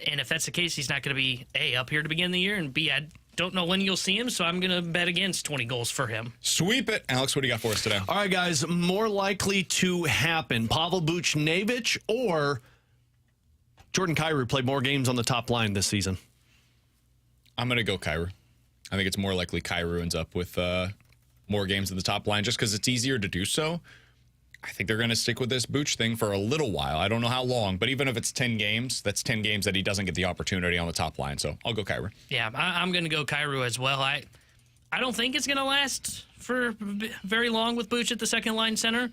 And if that's the case, he's not going to be, A, up here to begin the year, and B, I don't know when you'll see him, so I'm going to bet against 20 goals for him. Sweep it. Alex, what do you got for us today? All right, guys, more likely to happen. Pavel Buchnevich or Jordan Kyrou played more games on the top line this season? I'm going to go Kyrou. I think it's more likely Kyrou ends up with more games at the top line just because it's easier to do so. I think they're going to stick with this Buch thing for a little while. I don't know how long, but even if it's 10 games, that's 10 games that he doesn't get the opportunity on the top line. So I'll go Kyrou. Yeah, I'm going to go Kyrou as well. I don't think it's going to last for very long with Buch at the second line center.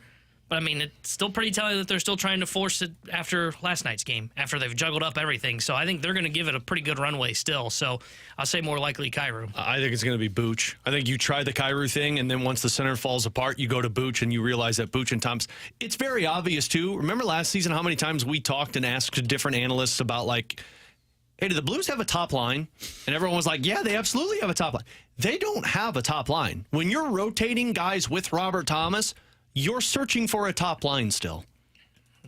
But, I mean, it's still pretty telling that they're still trying to force it after last night's game, after they've juggled up everything. So I think they're going to give it a pretty good runway still. So I'll say more likely Kyrou. I think it's going to be Buch. I think you try the Kyrou thing, and then once the center falls apart, you go to Buch, and you realize that Buch and Thompson. It's very obvious, too. Remember last season how many times we talked and asked different analysts about, like, hey, do the Blues have a top line? And everyone was like, yeah, they absolutely have a top line. They don't have a top line. When you're rotating guys with Robert Thomas, you're searching for a top line still.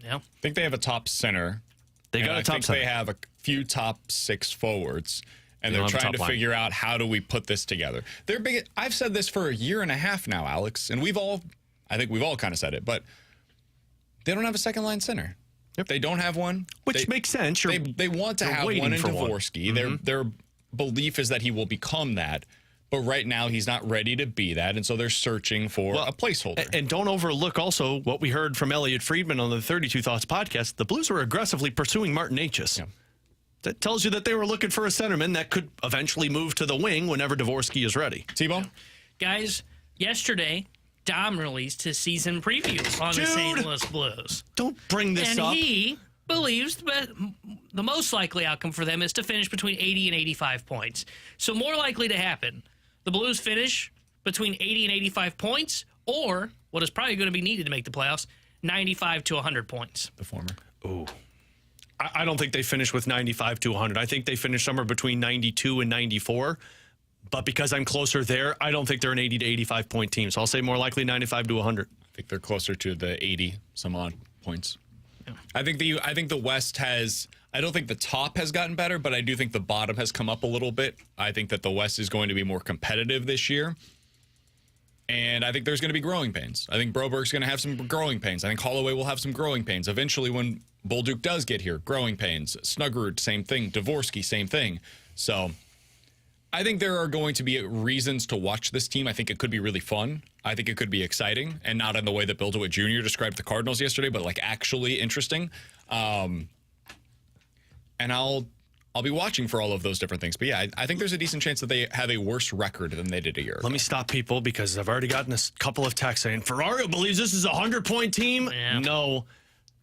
Yeah. I think they have a top center. They got a top center. They have a few top 6 forwards, and they're trying to figure out how do we put this together. They're big. I've said this for a year and a half now, Alex, and I think we've all kind of said it, but they don't have a second line center. Yep. They don't have one. Which makes sense. They want to have one in Dvorsky. Mm-hmm. Their belief is that he will become that. But right now, he's not ready to be that, and so they're searching for a placeholder. And don't overlook also what we heard from Elliot Friedman on the 32 Thoughts podcast. The Blues were aggressively pursuing Martin Necas. Yeah. That tells you that they were looking for a centerman that could eventually move to the wing whenever Dvorsky is ready. T-Bone? Guys, yesterday, Dom released his season previews on the St. Louis Blues. Don't bring this up. And he believes that the most likely outcome for them is to finish between 80 and 85 points. So more likely to happen, the Blues finish between 80 and 85 points, or what is probably going to be needed to make the playoffs, 95 to 100 points. The former. Ooh. I don't think they finish with 95 to 100. I think they finish somewhere between 92 and 94. But because I'm closer there, I don't think they're an 80 to 85 point team. So I'll say more likely 95 to 100. I think they're closer to the 80 some odd points. Yeah. I think the West has. I don't think the top has gotten better, but I do think the bottom has come up a little bit. I think that the West is going to be more competitive this year. And I think there's going to be growing pains. I think Broberg's going to have some growing pains. I think Holloway will have some growing pains. Eventually, when Bolduc does get here, growing pains. Snuggerud, same thing. Dvorsky, same thing. So I think there are going to be reasons to watch this team. I think it could be really fun. I think it could be exciting, and not in the way that Bill DeWitt Jr. described the Cardinals yesterday, but like actually interesting. And I'll be watching for all of those different things. But yeah, I think there's a decent chance that they have a worse record than they did a year ago. Let me stop people because I've already gotten a couple of texts saying Ferrario believes this is a 100-point team. Yeah. No,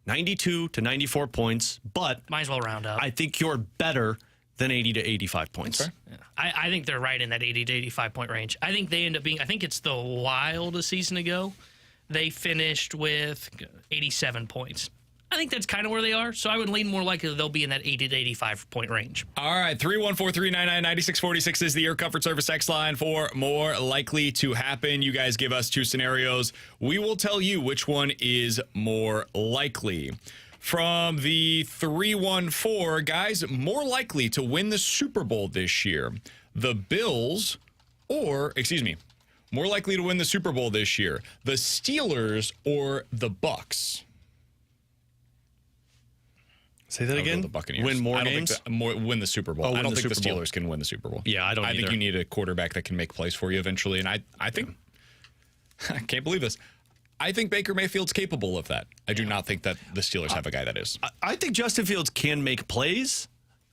92 to 94 points, but might as well round up. I think you're better than 80 to 85 points. Yeah. I think they're right in that 80 to 85 point range. I think they end up being, I think it's the Wild a season ago. They finished with 87 points. I think that's kind of where they are, so I would lean more likely they'll be in that 80 to 85 point range. All right, 314-399-9646 is the Air Comfort Service X line for more likely to happen. You guys give us two scenarios. We will tell you which one is more likely. From the 314, guys, more likely to win the Super Bowl this year, the Bills more likely to win the Super Bowl this year, the Steelers or the Bucks? Say that again? The Buccaneers. Win more games? Win the Super Bowl. I don't think the Steelers can win the Super Bowl. Yeah, I don't I either. think you need a quarterback that can make plays for you eventually. And I think, I can't believe this, I think Baker Mayfield's capable of that. I do not think that the Steelers have a guy that is. I think Justin Fields can make plays.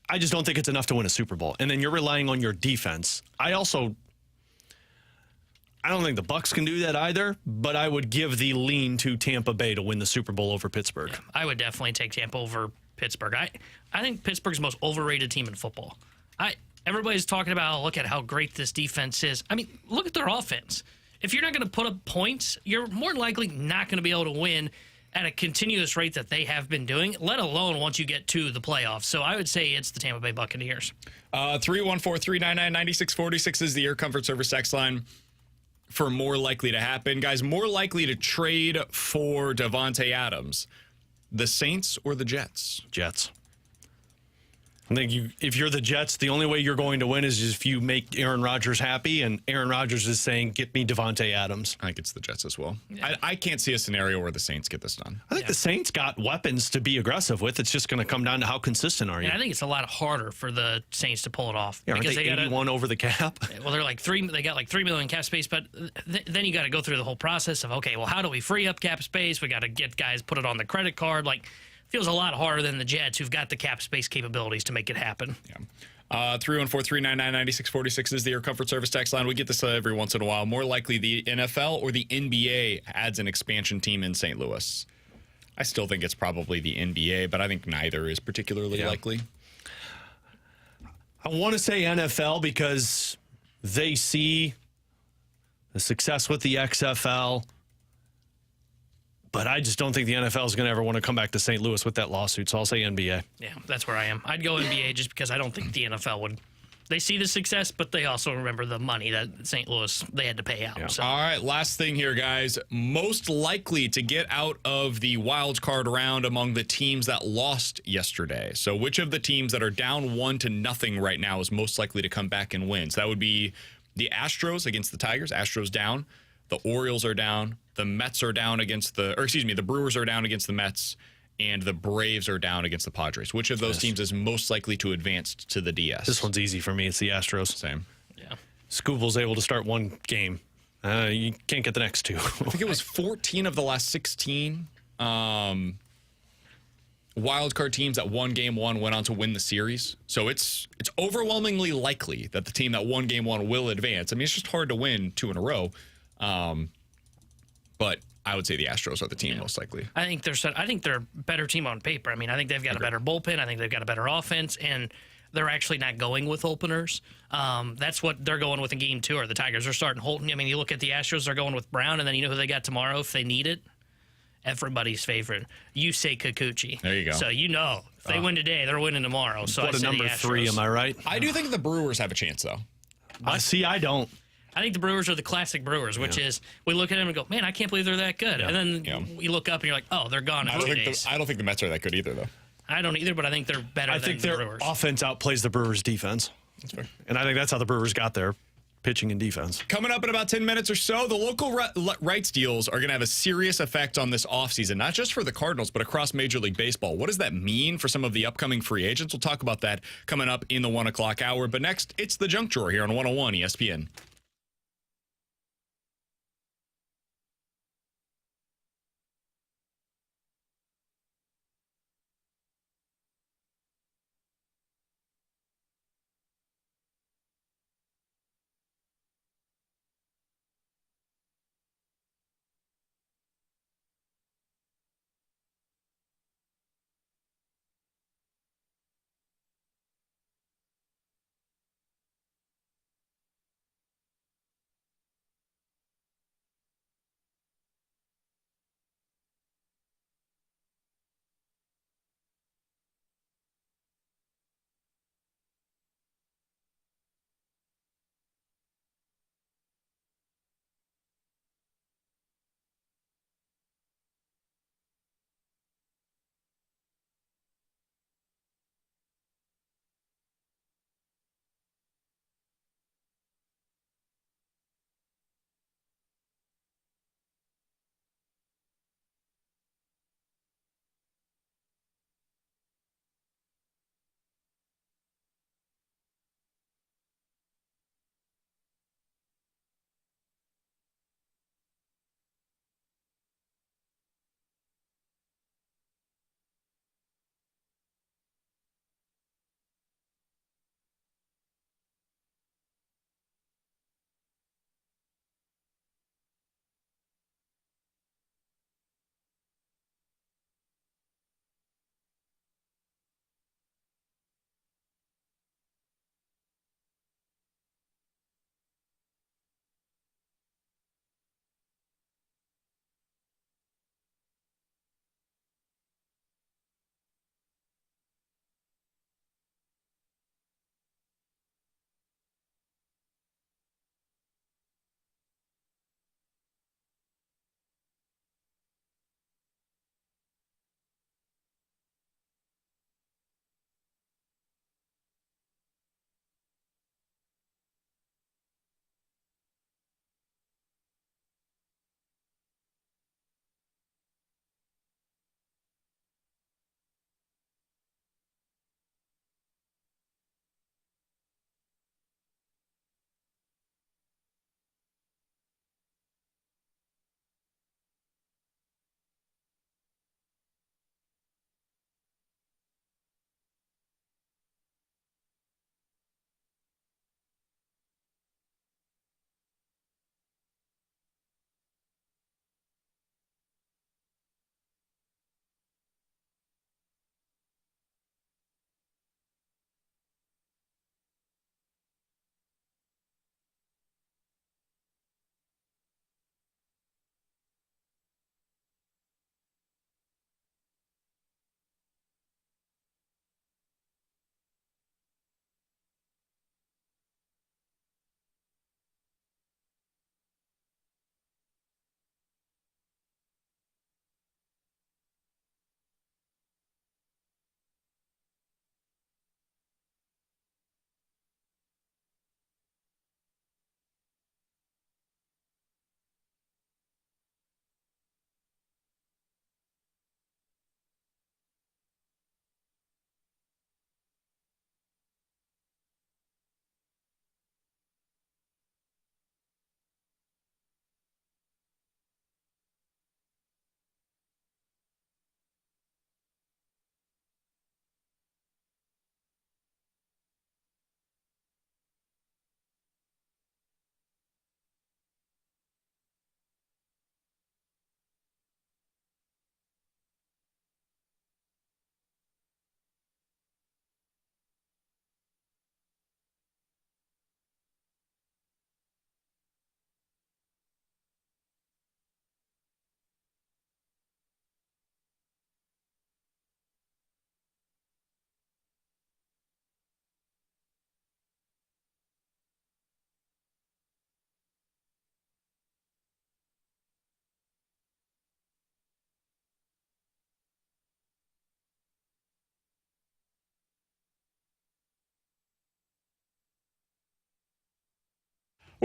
I just don't think it's enough to win a Super Bowl. And then you're relying on your defense. I don't think the Bucks can do that either, but I would give the lean to Tampa Bay to win the Super Bowl over Pittsburgh. Yeah, I would definitely take Tampa over Pittsburgh. I think Pittsburgh's the most overrated team in football. Everybody's talking about, look at how great this defense is. I mean, look at their offense. If you're not going to put up points, you're more likely not going to be able to win at a continuous rate that they have been doing, let alone once you get to the playoffs. So I would say it's the Tampa Bay Buccaneers. 314-399-9646 is the Air Comfort Service X line for more likely to happen. Guys, more likely to trade for Davante Adams, the Saints or the Jets? Jets. I think if you're the Jets, the only way you're going to win is if you make Aaron Rodgers happy, and Aaron Rodgers is saying, get me Davante Adams. I think it's the Jets as well. Yeah. I can't see a scenario where the Saints get this done. I think the Saints got weapons to be aggressive with. It's just going to come down to how consistent are you. And I think it's a lot harder for the Saints to pull it off. Yeah, because they 81 over the cap? Well, they're like they got like $3 million cap space, but then you got to go through the whole process of, okay, well, how do we free up cap space? We got to get guys, put it on the credit card. Like, feels a lot harder than the Jets, who've got the cap space capabilities to make it happen. Yeah. 314-399-9646 is the Air Comfort Service text line. We get this every once in a while. More likely the NFL or the NBA adds an expansion team in St. Louis? I still think it's probably the NBA, but I think neither is particularly likely. I want to say NFL because they see the success with the XFL. But I just don't think the NFL is going to ever want to come back to St. Louis with that lawsuit, so I'll say NBA. Yeah, that's where I am. I'd go NBA just because I don't think the NFL would. They see the success, but they also remember the money that St. Louis, they had to pay out. Yeah. So. All right, last thing here, guys. Most likely to get out of the wild card round among the teams that lost yesterday. So which of the teams that are down 1-0 right now is most likely to come back and win? So that would be the Astros against the Tigers. Astros down. The Orioles are down. The Mets are down against the Brewers are down against the Mets, and the Braves are down against the Padres. Which of those teams is most likely to advance to the DS? This one's easy for me. It's the Astros. Same. Yeah. Skubal's able to start one game. You can't get the next two. I think it was 14 of the last 16 wild card teams that won game one went on to win the series. So it's overwhelmingly likely that the team that won game one will advance. I mean, it's just hard to win 2 in a row. But I would say the Astros are the team most likely. I think they're a better team on paper. I mean, I think they've got a better bullpen. I think they've got a better offense, and they're actually not going with openers. That's what they're going with in Game 2. Or the Tigers are starting Holton. I mean, you look at the Astros; they're going with Brown, and then you know who they got tomorrow if they need it. Everybody's favorite, Yusei Kikuchi. There you go. So if they win today, they're winning tomorrow. So What I a say number the 3, Astros. am I right? I do think the Brewers have a chance, though. I don't. I think the Brewers are the classic Brewers, which is we look at them and go, man, I can't believe they're that good. And then you look up and you're like, oh, they're gone in 2 days. I don't think the Mets are that good either, though. I don't either, but I think they're better I than think the their Brewers. offense outplays the Brewers' defense. That's fair. And I think that's how the Brewers got their pitching and defense. Coming up in about 10 minutes or so, the local rights deals are going to have a serious effect on this offseason, not just for the Cardinals, but across Major League Baseball. What does that mean for some of the upcoming free agents? We'll talk about that coming up in the 1 o'clock hour. But next, it's the Junk Drawer here on 101 ESPN.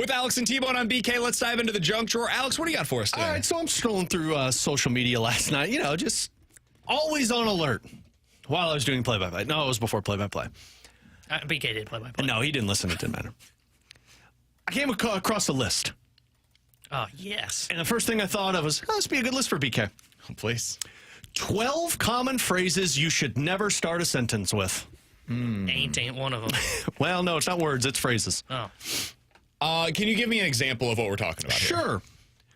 With Alex and T-Bone on BK, let's dive into the junk drawer. Alex, what do you got for us today? All right, so I'm scrolling through social media last night, just always on alert while I was doing play-by-play. No, it was before play-by-play. BK did play-by-play. No, he didn't listen. It didn't matter. I came across a list. Oh, yes. And the first thing I thought of was, this would be a good list for BK. Oh, please. 12 common phrases you should never start a sentence with. Ain't one of them. Well, no, it's not words, it's phrases. Oh. Can you give me an example of what we're talking about here? Sure.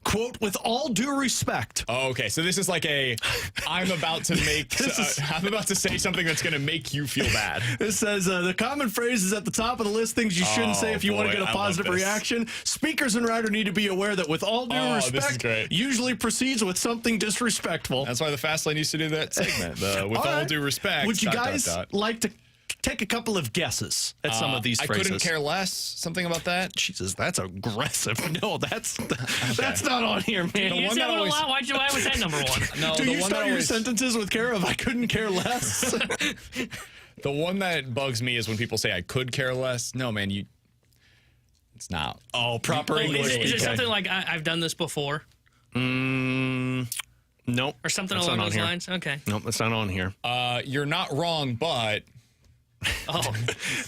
Quote, with all due respect. Oh, okay, so this is like I'm about to I'm about to say something that's going to make you feel bad. It says the common phrases at the top of the list, things you shouldn't say if you want to get a positive reaction. Speakers and writer need to be aware that with all due respect usually precedes with something disrespectful. That's why the Fast Lane used to do that segment. With all due respect. Would you guys like to take a couple of guesses at some of these phrases? I couldn't care less. Something about that? Jesus, that's aggressive. No, that's not on here, man. You said one a lot. Why was that number one? No, do you start your sentences with care of I couldn't care less? The one that bugs me is when people say I could care less. No, man, it's not. Oh, proper English. Is it something like I've done this before? Nope. Or something along those lines? Okay. Nope, that's not on here. You're not wrong, but... Oh.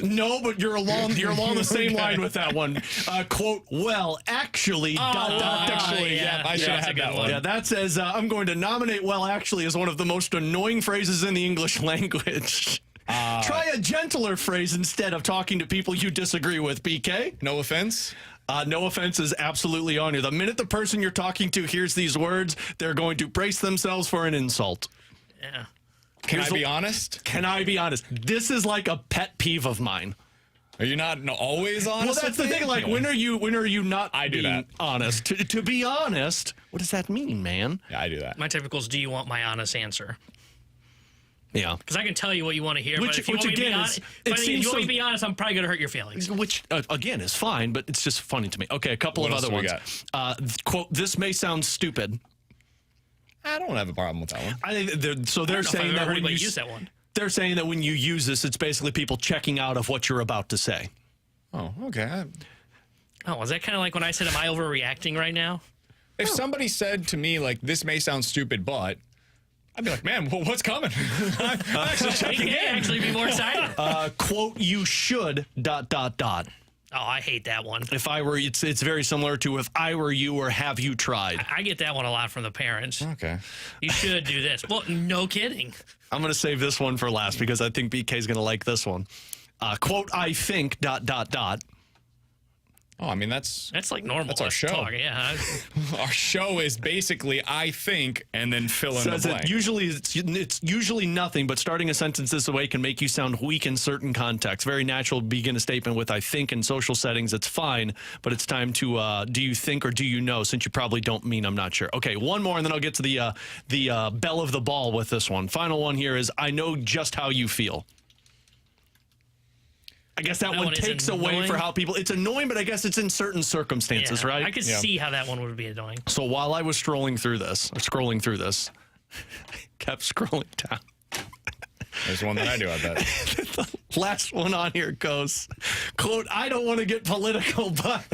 No, but you're along the same line with that one. Quote, well, actually, actually. Yeah, I should have had that one. Yeah, that says, I'm going to nominate well, actually, as one of the most annoying phrases in the English language. Try a gentler phrase instead of talking to people you disagree with, BK. No offense? No offense is absolutely on you. The minute the person you're talking to hears these words, they're going to brace themselves for an insult. Yeah. Can I be honest? Can I be honest? This is like a pet peeve of mine. Are you not always honest? Well, that's the thing. Like, when are you not being honest? To be honest, what does that mean, man? Yeah, I do that. My typical is, do you want my honest answer? Yeah. Because I can tell you what you want to hear, but if you want me to be honest, I'm probably going to hurt your feelings. Which, again, is fine, but it's just funny to me. Okay, a couple of other ones. Quote, this may sound stupid. I don't have a problem with that one. I think they're saying that when you use that one. They're saying that when you use this, it's basically people checking out of what you're about to say. Oh, okay. Oh, is that kind of like when I said, am I overreacting right now? If somebody said to me, like, this may sound stupid, but... I'd be like, man, well, what's coming? I'm actually checking in. Actually be more excited. Quote, you should, ... Oh, I hate that one. If I were, it's very similar to if I were you or have you tried. I get that one a lot from the parents. Okay. You should do this. Well, no kidding. I'm going to save this one for last because I think BK's going to like this one. Quote, I think ... Oh, I mean, that's like normal. That's our show. Talk. Yeah. Our show is basically I think and then fill in the blank. It's usually nothing, but starting a sentence this way can make you sound weak in certain contexts. Very natural to begin a statement with I think in social settings. It's fine, but it's time to do you think or do you know, since you probably don't mean I'm not sure. Okay, one more, and then I'll get to the bell of the ball with this one. Final one here is I know just how you feel. I guess that one takes away for how people... It's annoying, but I guess it's in certain circumstances, right? I could see how that one would be annoying. So while I was scrolling through this, I kept scrolling down. There's one that I do, I bet. The last one on here goes, quote, I don't want to get political, but...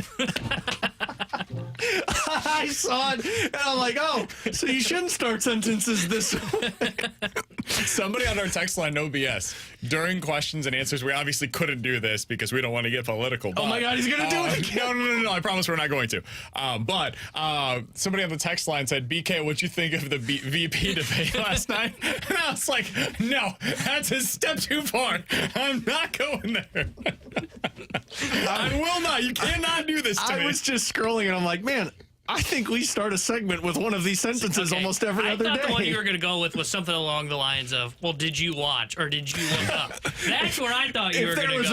I saw it, and I'm like, oh, so you shouldn't start sentences this way. Somebody on our text line, no BS, during questions and answers, we obviously couldn't do this because we don't want to get political. But, oh my God, he's going to do it again. No, I promise we're not going to. But somebody on the text line said, BK, what'd you think of the VP debate last night? And I was like, no, that's a step too far. I'm not going there. I will not. You cannot do this to me. I was just scrolling, and I'm like, man, I think we start a segment with one of these sentences almost every other day. I thought the one you were going to go with was something along the lines of, well, did you watch or did you look up? That's where I thought you were going to go. If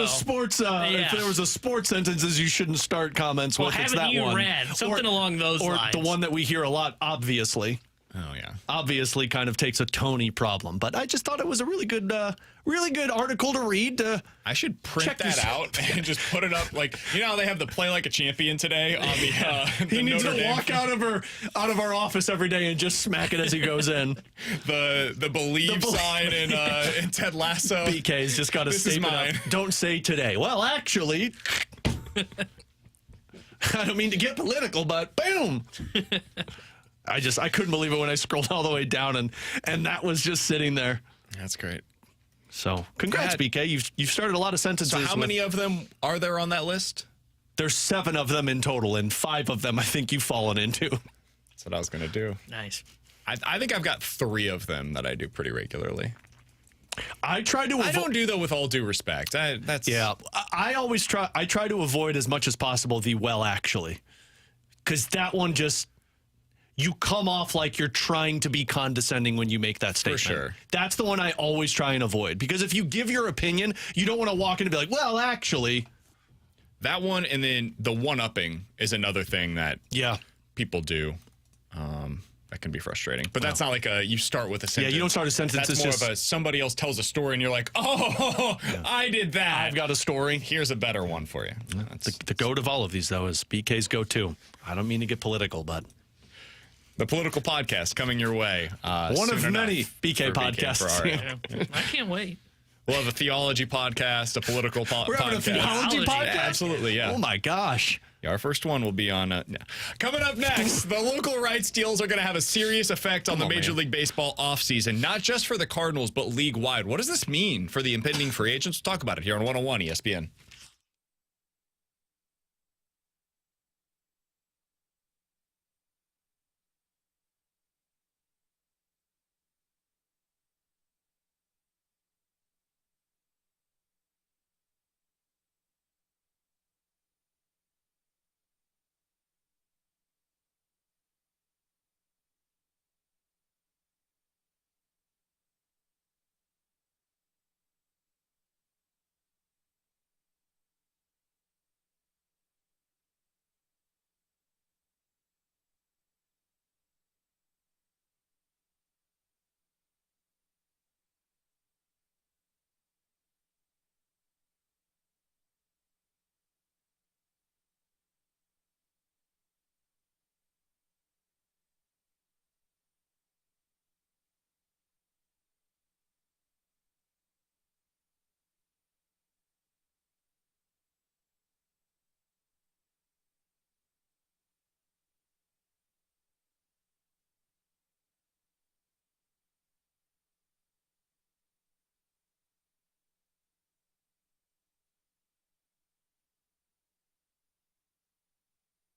there was a sports sentences you shouldn't start comments with, it's that one. Haven't you read? Something along those lines. Or the one that we hear a lot, obviously. Oh, yeah. Obviously kind of takes a Tony problem. But I just thought it was a really good article to read. I should print that out and just put it up. Like, you know how they have the Play Like a Champion today on the he needs Notre to Dame walk out of our office every day and just smack it as he goes in. the Believe sign in Ted Lasso. BK's just got to statement up. Don't say today. Well, actually... I don't mean to get political, but boom. I couldn't believe it when I scrolled all the way down and that was just sitting there. That's great. So congrats, BK. You've started a lot of sentences. So how many of them are there on that list? There's 7 of them in total, and 5 of them I think you've fallen into. That's what I was going to do. Nice. I think I've got 3 of them that I do pretty regularly. I try to. I don't do though, with all due respect. I always try. I try to avoid as much as possible the well actually, because that one just you come off like you're trying to be condescending when you make that statement. For sure. That's the one I always try and avoid, because if you give your opinion, you don't want to walk in and be like, well, actually. That one, and then the one-upping is another thing that people do. That can be frustrating. But that's not like you start with a sentence. Yeah, you don't start a sentence. That's it's more of somebody else tells a story and you're like, oh, I did that. I've got a story. Here's a better one for you. The goat of all of these, though, is BK's go-to. I don't mean to get political, but... The political podcast coming your way. One of many BK podcasts. I can't wait. We'll have a theology podcast, a political podcast. We're having a theology podcast? Yeah, absolutely, yeah. Oh, my gosh. Yeah, our first one will be on... Coming up next, the local rights deals are going to have a serious effect on the Major League Baseball offseason, not just for the Cardinals, but league-wide. What does this mean for the impending free agents? We'll talk about it here on 101 ESPN.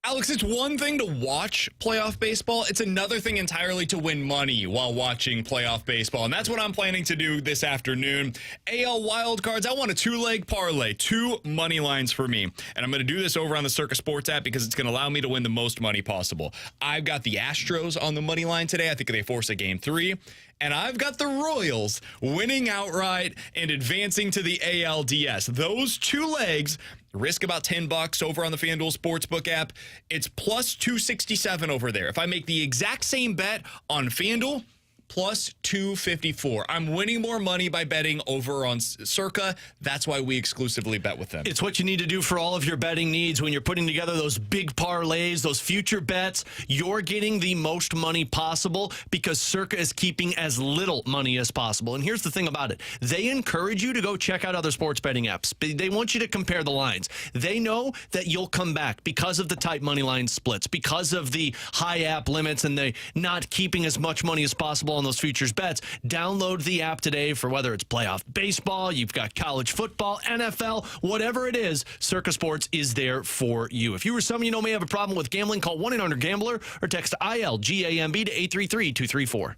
Alex, it's one thing to watch playoff baseball. It's another thing entirely to win money while watching playoff baseball. And that's what I'm planning to do this afternoon. AL wildcards, I want a 2-leg parlay, 2 money lines for me. And I'm going to do this over on the Circa Sports app because it's going to allow me to win the most money possible. I've got the Astros on the money line today. I think they force a game 3. And I've got the Royals winning outright and advancing to the ALDS. Those 2 legs risk about $10 over on the FanDuel Sportsbook app. It's plus 267 over there. If I make the exact same bet on FanDuel, plus 254. I'm winning more money by betting over on Circa. That's why we exclusively bet with them. It's what you need to do for all of your betting needs when you're putting together those big parlays, those future bets. You're getting the most money possible because Circa is keeping as little money as possible. And here's the thing about it. They encourage you to go check out other sports betting apps. They want you to compare the lines. They know that you'll come back because of the tight money line splits, because of the high app limits and they not keeping as much money as possible on those futures bets. Download the app today for whether it's playoff baseball, you've got college football, NFL, whatever it is, Circa Sports is there for you. If you or someone you know may have a problem with gambling, call 1-800-GAMBLER or text ILGAMB to 833-234.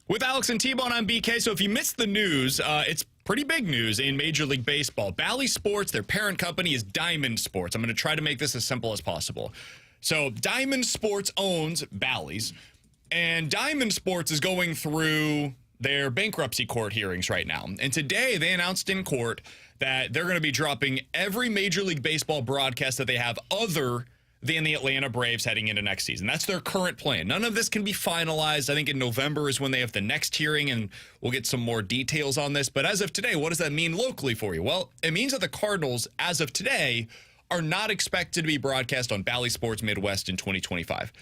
With Alex and T-Bone, I'm BK. So if you missed the news, it's pretty big news in Major League Baseball. Bally Sports, their parent company is Diamond Sports. I'm going to try to make this as simple as possible. So Diamond Sports owns Bally's, and Diamond Sports is going through their bankruptcy court hearings right now. And today they announced in court that they're going to be dropping every Major League Baseball broadcast that they have other than the Atlanta Braves heading into next season. That's their current plan. None of this can be finalized. I think in November is when they have the next hearing, and we'll get some more details on this. But as of today, what does that mean locally for you? Well, it means that the Cardinals, as of today, are not expected to be broadcast on Bally Sports Midwest in 2025.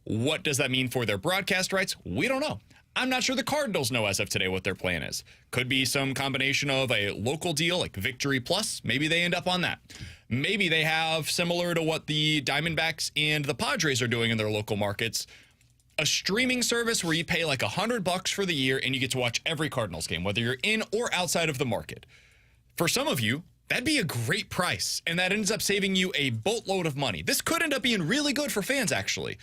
What does that mean for their broadcast rights? We don't know. I'm not sure the Cardinals know as of today what their plan is. Could be some combination of a local deal like Victory Plus. Maybe they end up on that. Maybe they have, similar to what the Diamondbacks and the Padres are doing in their local markets, a streaming service where you pay like $100 for the year and you get to watch every Cardinals game, whether you're in or outside of the market. For some of you, that'd be a great price, and that ends up saving you a boatload of money. This could end up being really good for fans, actually.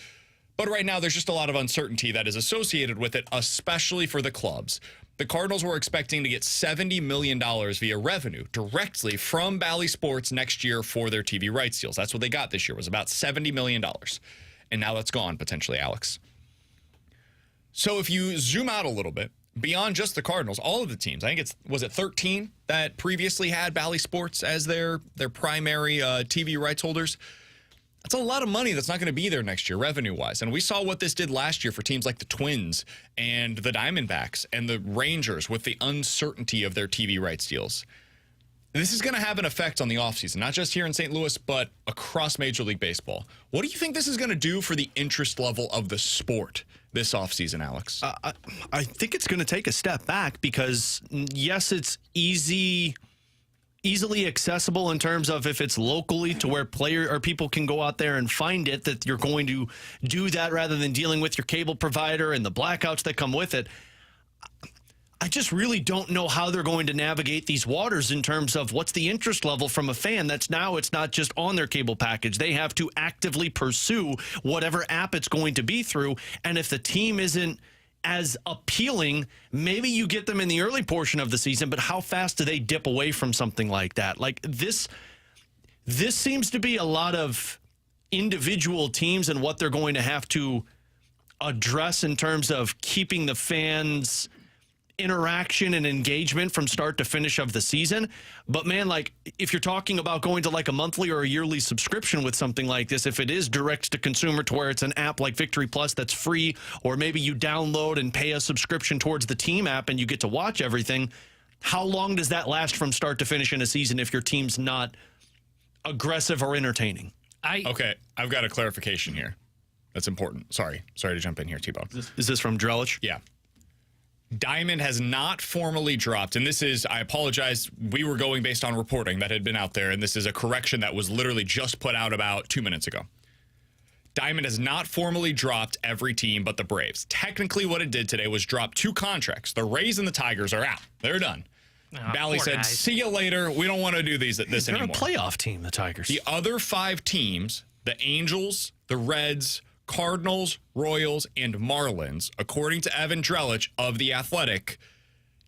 But right now, there's just a lot of uncertainty that is associated with it, especially for the clubs. The Cardinals were expecting to get $70 million via revenue directly from Bally Sports next year for their TV rights deals. That's what they got this year, was about $70 million. And now that's gone, potentially, Alex. So if you zoom out a little bit, beyond just the Cardinals, all of the teams, I think was it 13 that previously had Bally Sports as their primary TV rights holders? That's a lot of money that's not going to be there next year, revenue-wise. And we saw what this did last year for teams like the Twins and the Diamondbacks and the Rangers with the uncertainty of their TV rights deals. This is going to have an effect on the offseason, not just here in St. Louis, but across Major League Baseball. What do you think this is going to do for the interest level of the sport this offseason, Alex? I think it's going to take a step back because, yes, it's easily accessible in terms of if it's locally to where people can go out there and find it, that you're going to do that rather than dealing with your cable provider and the blackouts that come with it. I just really don't know how they're going to navigate these waters in terms of what's the interest level from a fan that's now it's not just on their cable package. They have to actively pursue whatever app it's going to be through. And if the team isn't as appealing, maybe you get them in the early portion of the season, but how fast do they dip away from something like that? Like this seems to be a lot of individual teams and what they're going to have to address in terms of keeping the fans' interaction and engagement from start to finish of the season. But man, like if you're talking about going to like a monthly or a yearly subscription with something like this, if it is direct to consumer to where it's an app like Victory Plus that's free, or maybe you download and pay a subscription towards the team app and you get to watch everything, how long does that last from start to finish in a season if your team's not aggressive or entertaining? Okay, I've got a clarification here. That's important. Sorry to jump in here, T-Bone. Is this from Drelich? Yeah. Diamond has not formally dropped, and this is, I apologize, we were going based on reporting that had been out there, and this is a correction that was literally just put out about 2 minutes ago. Diamond has not formally dropped every team but the Braves. Technically, what it did today was drop 2 contracts. The Rays and the Tigers are out. They're done. Bally said, see you later. We don't want to do this anymore. They're a playoff team, the Tigers. The other 5 teams, the Angels, the Reds, Cardinals, Royals, and Marlins, according to Evan Drelich of The Athletic,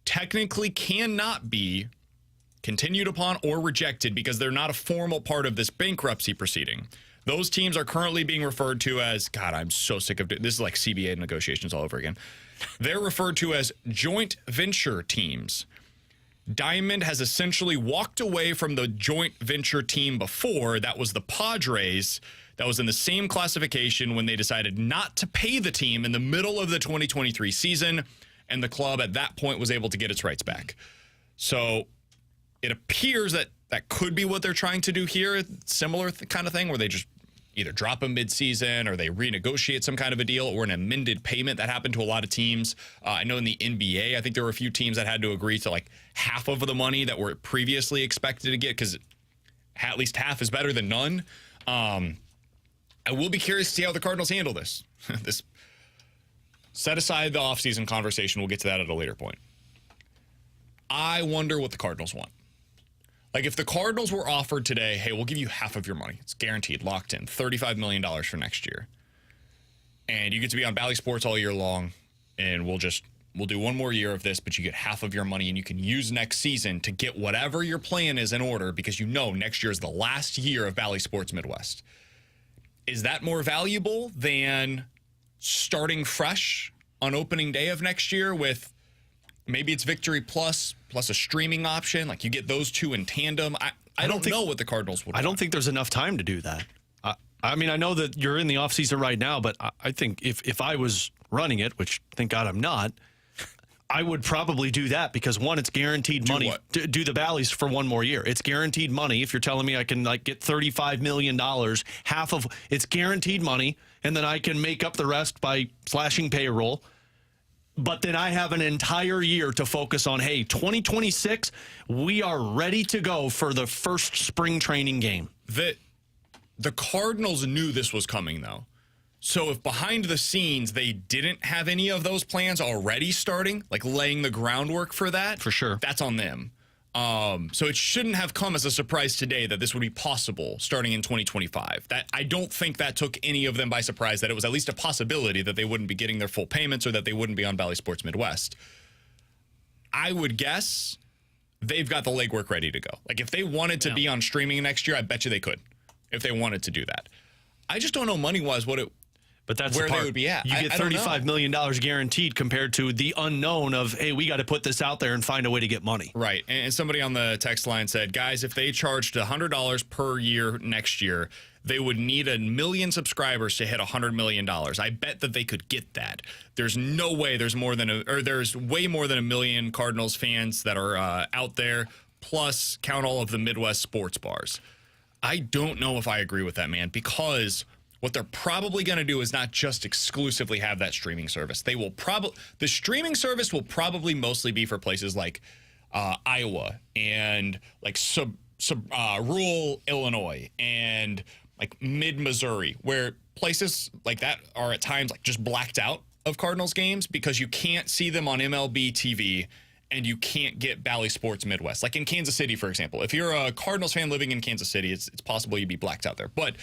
technically cannot be continued upon or rejected because they're not a formal part of this bankruptcy proceeding. Those teams are currently being referred to as, God, I'm so sick of this is like CBA negotiations all over again. They're referred to as joint venture teams. Diamond has essentially walked away from the joint venture team before. That was the Padres. That was in the same classification when they decided not to pay the team in the middle of the 2023 season, and the club at that point was able to get its rights back. So it appears that that could be what they're trying to do here, similar kind of thing where they just either drop them mid-season or they renegotiate some kind of a deal or an amended payment. That happened to a lot of teams. I know in the NBA, I think there were a few teams that had to agree to like half of the money that were previously expected to get because at least half is better than none. I will be curious to see how the Cardinals handle this. Set aside the offseason conversation. We'll get to that at a later point. I wonder what the Cardinals want. Like if the Cardinals were offered today, hey, we'll give you half of your money. It's guaranteed, locked in, $35 million for next year. And you get to be on Bally Sports all year long, and we'll just we'll do one more year of this, but you get half of your money and you can use next season to get whatever your plan is in order because you know next year is the last year of Bally Sports Midwest. Is that more valuable than starting fresh on opening day of next year with maybe it's Victory Plus a streaming option? Like you get those two in tandem. I don't know what the Cardinals would want. I don't think there's enough time to do that. I mean, I know that you're in the offseason right now, but I think if I was running it, which thank God I'm not, I would probably do that because, one, it's guaranteed money. Do the Bally's for one more year. It's guaranteed money. If you're telling me I can get $35 million, half of it's guaranteed money, and then I can make up the rest by slashing payroll. But then I have an entire year to focus on, hey, 2026, we are ready to go for the first spring training game. The Cardinals knew this was coming, though. So if behind the scenes they didn't have any of those plans already starting, like laying the groundwork for that, for sure, that's on them. So it shouldn't have come as a surprise today that this would be possible starting in 2025. That I don't think that took any of them by surprise, that it was at least a possibility that they wouldn't be getting their full payments or that they wouldn't be on Bally Sports Midwest. I would guess they've got the legwork ready to go. Like if they wanted to be on streaming next year, I bet you they could if they wanted to do that. I just don't know money-wise where they would be at. You get $35 million guaranteed compared to the unknown of, hey, we got to put this out there and find a way to get money. Right. And somebody on the text line said, guys, if they charged $100 per year next year, they would need 1 million subscribers to hit $100 million. I bet that they could get that. There's no way there's way more than 1 million Cardinals fans that are out there, plus count all of the Midwest sports bars. I don't know if I agree with that, man, because what they're probably going to do is not just exclusively have that streaming service. The streaming service will probably mostly be for places like Iowa and like rural Illinois and like mid-Missouri, where places like that are at times like just blacked out of Cardinals games because you can't see them on MLB TV and you can't get Bally Sports Midwest. Like in Kansas City, for example. If you're a Cardinals fan living in Kansas City, it's possible you'd be blacked out there. But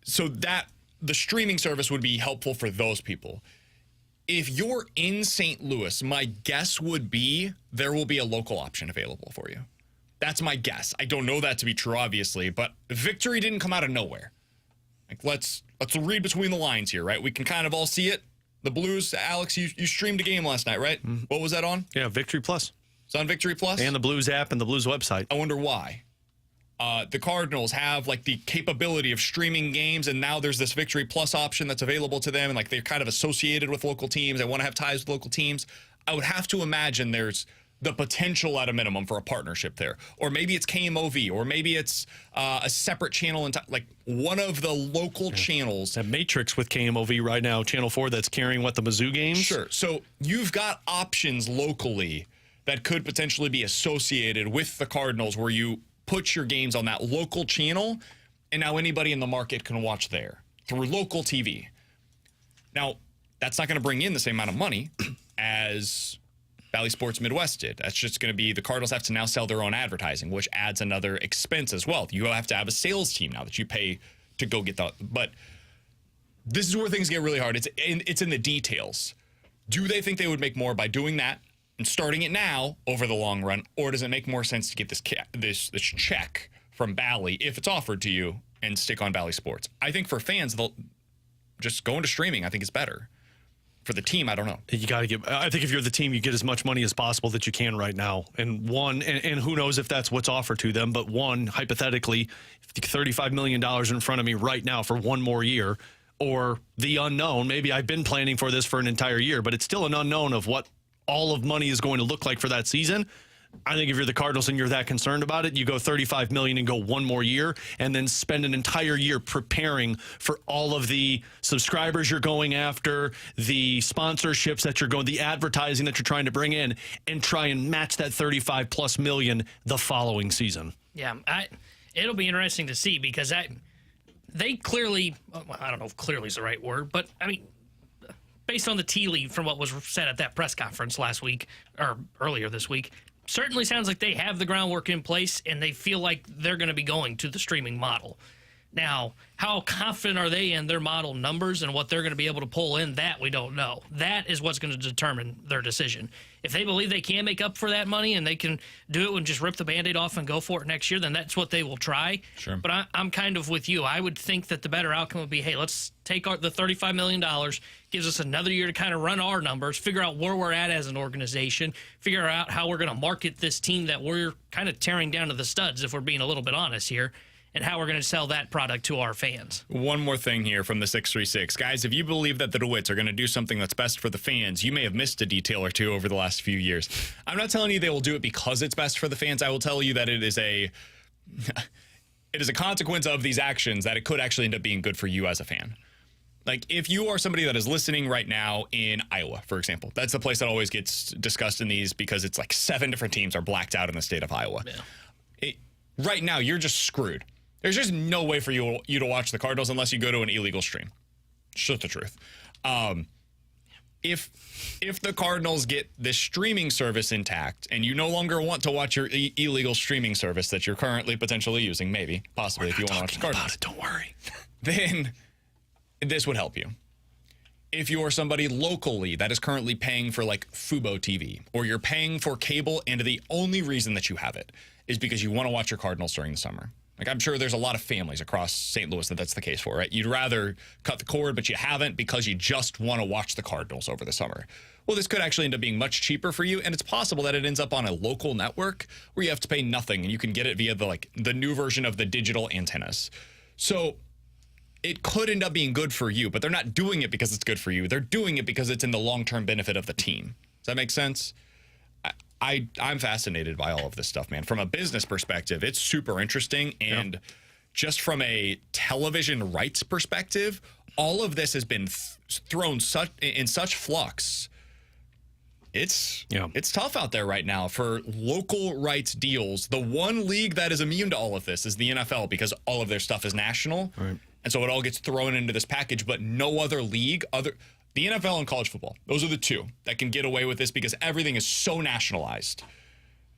so that the streaming service would be helpful for those people. If you're in St. Louis, my guess would be there will be a local option available for you. That's my guess. I don't know that to be true, obviously, but Victory didn't come out of nowhere. Like let's read between the lines here, right? We can kind of all see it. The Blues, Alex, you streamed a game last night, right? Mm-hmm. What was that on? Yeah, Victory Plus. It's on Victory Plus? And the Blues app and the Blues website. I wonder why. The Cardinals have like the capability of streaming games, and now there's this Victory Plus option that's available to them, and like they're kind of associated with local teams. They want to have ties with local teams. I would have to imagine there's the potential at a minimum for a partnership there. Or maybe it's KMOV, or maybe it's a separate channel, like one of the local channels. That Matrix with KMOV right now, Channel 4, that's carrying the Mizzou games? Sure. So you've got options locally that could potentially be associated with the Cardinals where you put your games on that local channel, and now anybody in the market can watch there through local TV. Now, that's not going to bring in the same amount of money as Bally Sports Midwest did. That's just going to be the Cardinals have to now sell their own advertising, which adds another expense as well. You have to have a sales team now that you pay to go get that. But this is where things get really hard. It's in the details. Do they think they would make more by doing that and starting it now over the long run, or does it make more sense to get this check from Bally if it's offered to you and stick on Bally Sports? I think for fans, they'll just go into streaming. I think it's better. For the team, I don't know. You got to get. I think if you're the team, you get as much money as possible that you can right now. And who knows if that's what's offered to them. But one, hypothetically, $35 million in front of me right now for one more year, or the unknown. Maybe I've been planning for this for an entire year, but it's still an unknown of what all of money is going to look like for that season. I think if you're the Cardinals and you're that concerned about it, you go $35 million and go one more year and then spend an entire year preparing for all of the subscribers you're going after, the sponsorships that you're going, the advertising that you're trying to bring in, and try and match that $35+ million the following season. Yeah, it'll be interesting to see because they clearly, I don't know if clearly is the right word, but I mean, based on the tea leaf from what was said at that press conference last week or earlier this week, certainly sounds like they have the groundwork in place and they feel like they're going to be going to the streaming model. Now, how confident are they in their model numbers and what they're going to be able to pull in? That we don't know. That is what's going to determine their decision. If they believe they can make up for that money and they can do it and just rip the Band-Aid off and go for it next year, then that's what they will try. Sure. But I'm kind of with you. I would think that the better outcome would be, hey, let's take the $35 million, gives us another year to kind of run our numbers, figure out where we're at as an organization, figure out how we're going to market this team that we're kind of tearing down to the studs, if we're being a little bit honest here, and how we're going to sell that product to our fans. One more thing here from the 636. Guys, if you believe that the DeWitts are going to do something that's best for the fans, you may have missed a detail or two over the last few years. I'm not telling you they will do it because it's best for the fans. I will tell you that it is a consequence of these actions that it could actually end up being good for you as a fan. Like, if you are somebody that is listening right now in Iowa, for example, that's the place that always gets discussed in these because it's like 7 different teams are blacked out in the state of Iowa. Yeah. Right now, you're just screwed. There's just no way for you to watch the Cardinals unless you go to an illegal stream. It's just the truth. If the Cardinals get this streaming service intact and you no longer want to watch your illegal streaming service that you're currently potentially using, maybe, possibly, if you want to watch the Cardinals. Don't worry. Then this would help you. If you're somebody locally that is currently paying for like Fubo TV, or you're paying for cable and the only reason that you have it is because you want to watch your Cardinals during the summer. Like, I'm sure there's a lot of families across St. Louis that's the case for, right? You'd rather cut the cord, but you haven't because you just want to watch the Cardinals over the summer. Well, this could actually end up being much cheaper for you, and it's possible that it ends up on a local network where you have to pay nothing, and you can get it via the new version of the digital antennas. So it could end up being good for you, but they're not doing it because it's good for you. They're doing it because it's in the long-term benefit of the team. Does that make sense? I'm fascinated by all of this stuff, man. From a business perspective, it's super interesting. And just from a television rights perspective, all of this has been thrown in such flux. It's tough out there right now for local rights deals. The one league that is immune to all of this is the NFL because all of their stuff is national. Right. And so it all gets thrown into this package, but no other league the NFL and college football, those are the two that can get away with this because everything is so nationalized.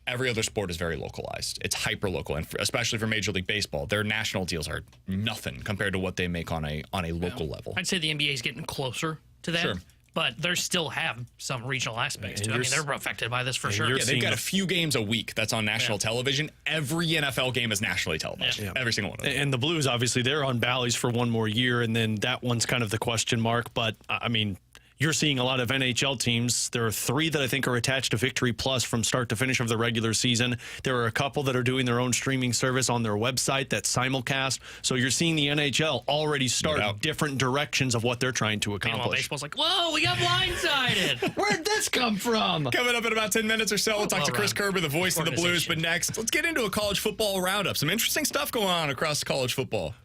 Every other sport is very localized. It's hyper-local, and especially for Major League Baseball, their national deals are nothing compared to what they make on a local level. I'd say the NBA is getting closer to that. Sure. But they still have some regional aspects, too. I mean, they're affected by this for sure. Yeah, they've got a few games a week that's on national television. Every NFL game is nationally televised. Yeah. Every single one of them. And the Blues, obviously, they're on Bally's for one more year, and then that one's kind of the question mark. But, I mean, you're seeing a lot of NHL teams. There are 3 that I think are attached to Victory Plus from start to finish of the regular season. There are a couple that are doing their own streaming service on their website that's simulcast. So you're seeing the NHL already start different directions of what they're trying to accomplish. Meanwhile, baseball's like, whoa, we got blindsided. Where'd this come from? Coming up in about 10 minutes or so, we'll talk to Chris Kerber, the voice of the Blues. But next, let's get into a college football roundup. Some interesting stuff going on across college football.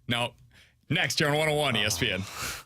Now, next here on 101 ESPN.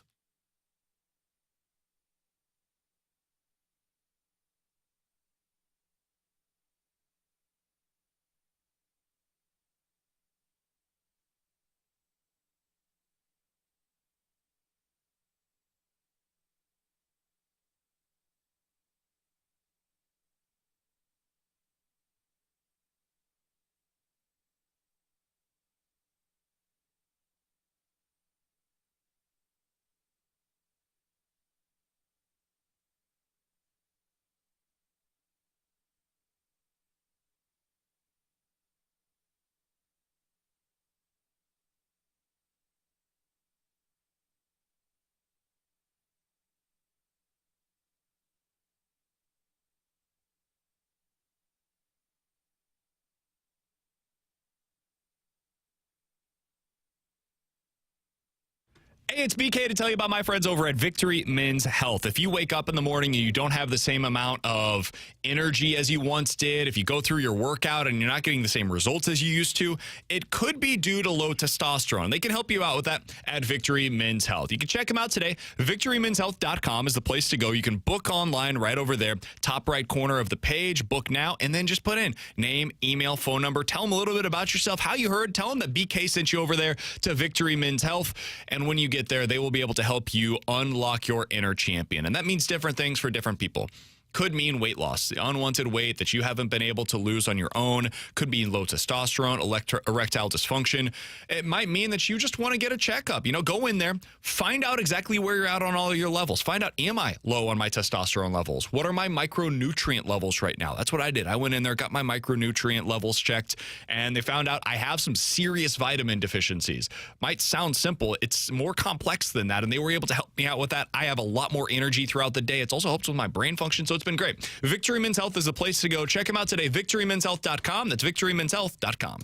Hey, it's BK to tell you about my friends over at Victory Men's Health. If you wake up in the morning and you don't have the same amount of energy as you once did, if you go through your workout and you're not getting the same results as you used to, it could be due to low testosterone. They can help you out with that at Victory Men's Health. You can check them out today. VictoryMen'sHealth.com is the place to go. You can book online right over there, top right corner of the page, book now, and then just put in name, email, phone number. Tell them a little bit about yourself, how you heard. Tell them that BK sent you over there to Victory Men's Health. And when you get there, they will be able to help you unlock your inner champion. And that means different things for different people. could mean weight loss. The unwanted weight that you haven't been able to lose on your own could mean low testosterone, erectile dysfunction. It might mean that you just want to get a checkup. Go in there, find out exactly where you're at on all of your levels. Find out, am I low on my testosterone levels? What are my micronutrient levels right now? That's what I did. I went in there, got my micronutrient levels checked, and they found out I have some serious vitamin deficiencies. Might sound simple. It's more complex than that, and they were able to help me out with that. I have a lot more energy throughout the day. It's also helped with my brain function, so it's been great. Victory Men's Health is the place to go. Check them out today, victorymenshealth.com. That's victorymenshealth.com.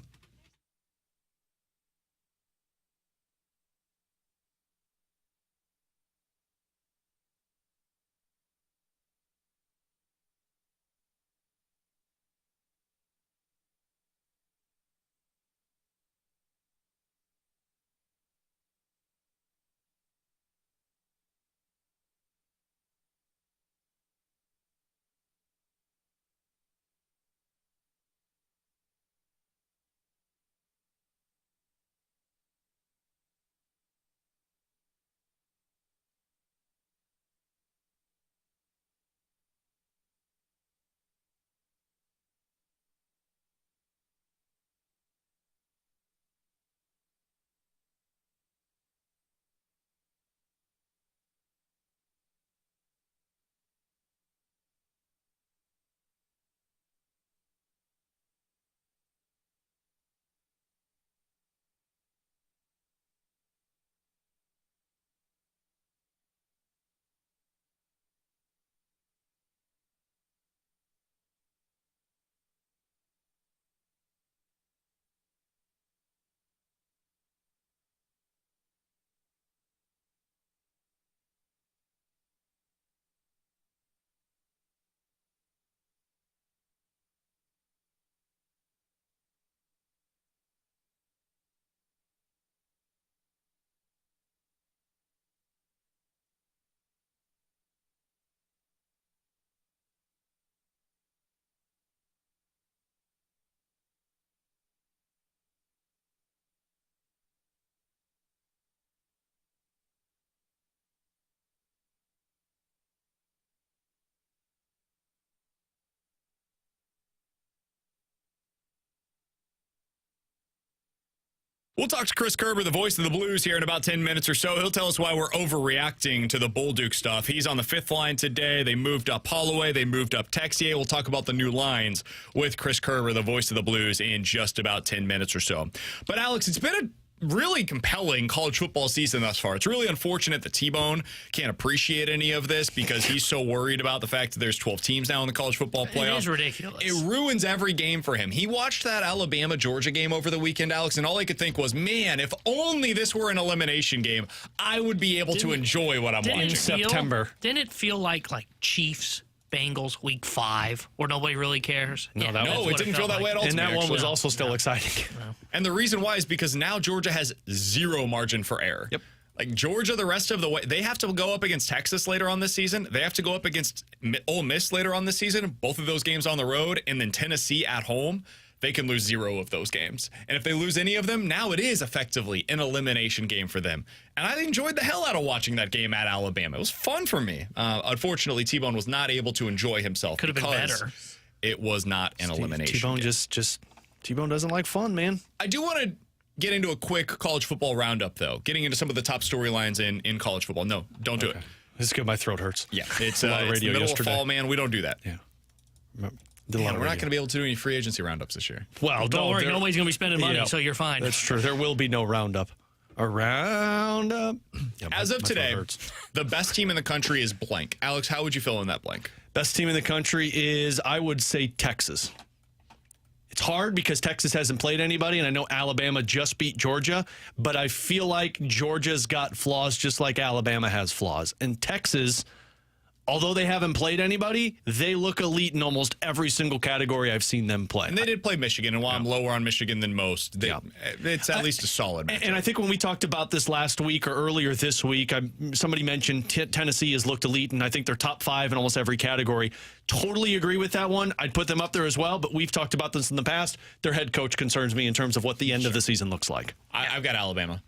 We'll talk to Chris Kerber, the voice of the Blues, here in about 10 minutes or so. He'll tell us why we're overreacting to the Bolduc stuff. He's on the fifth line today. They moved up Holloway. They moved up Texier. We'll talk about the new lines with Chris Kerber, the voice of the Blues, in just about 10 minutes or so. But, Alex, it's been a really compelling college football season thus far. It's really unfortunate that T-Bone can't appreciate any of this because he's so worried about the fact that there's 12 teams now in the college football playoff. It is ridiculous. It ruins every game for him. He watched that Alabama-Georgia game over the weekend, Alex, and all he could think was, man, if only this were an elimination game, I would be able to enjoy what I'm watching. In September. Didn't it feel like Chiefs, Bengals, week 5, where nobody really cares? No, it didn't feel that way at all. And that one was actually. also still exciting. And the reason why is because now Georgia has zero margin for error. Yep. Like Georgia, the rest of the way, they have to go up against Texas later on this season. They have to go up against Ole Miss later on this season. Both of those games on the road, and then Tennessee at home. They can lose 0 of those games. And if they lose any of them, now it is effectively an elimination game for them. And I enjoyed the hell out of watching that game at Alabama. It was fun for me. Unfortunately, T-Bone was not able to enjoy himself. Could have been better. It was not an elimination T-Bone game. T-Bone doesn't like fun, man. I do want to get into a quick college football roundup, though. Getting into some of the top storylines in college football. No, don't do it. This is good. My throat hurts. Yeah, it's a lot of it's the radio middle yesterday. of fall, man. We don't do that. Yeah. We're not going to be able to do any free agency roundups this year. Well, Don't worry, nobody's going to be spending money, so you're fine. That's true. There will be no roundup. A roundup. Yeah, As of my today, throat hurts. the best team in the country is blank. Alex, how would you fill in that blank? Best team in the country is, I would say, Texas. It's hard because Texas hasn't played anybody, and I know Alabama just beat Georgia, but I feel like Georgia's got flaws just like Alabama has flaws. And Texas, although they haven't played anybody, they look elite in almost every single category I've seen them play. And they did play Michigan, and while I'm lower on Michigan than most, it's at least a solid matchup. And I think when we talked about this last week or earlier this week, somebody mentioned Tennessee has looked elite, and I think they're top 5 in almost every category. Totally agree with that one. I'd put them up there as well, but we've talked about this in the past. Their head coach concerns me in terms of what the end of the season looks like. I've got Alabama.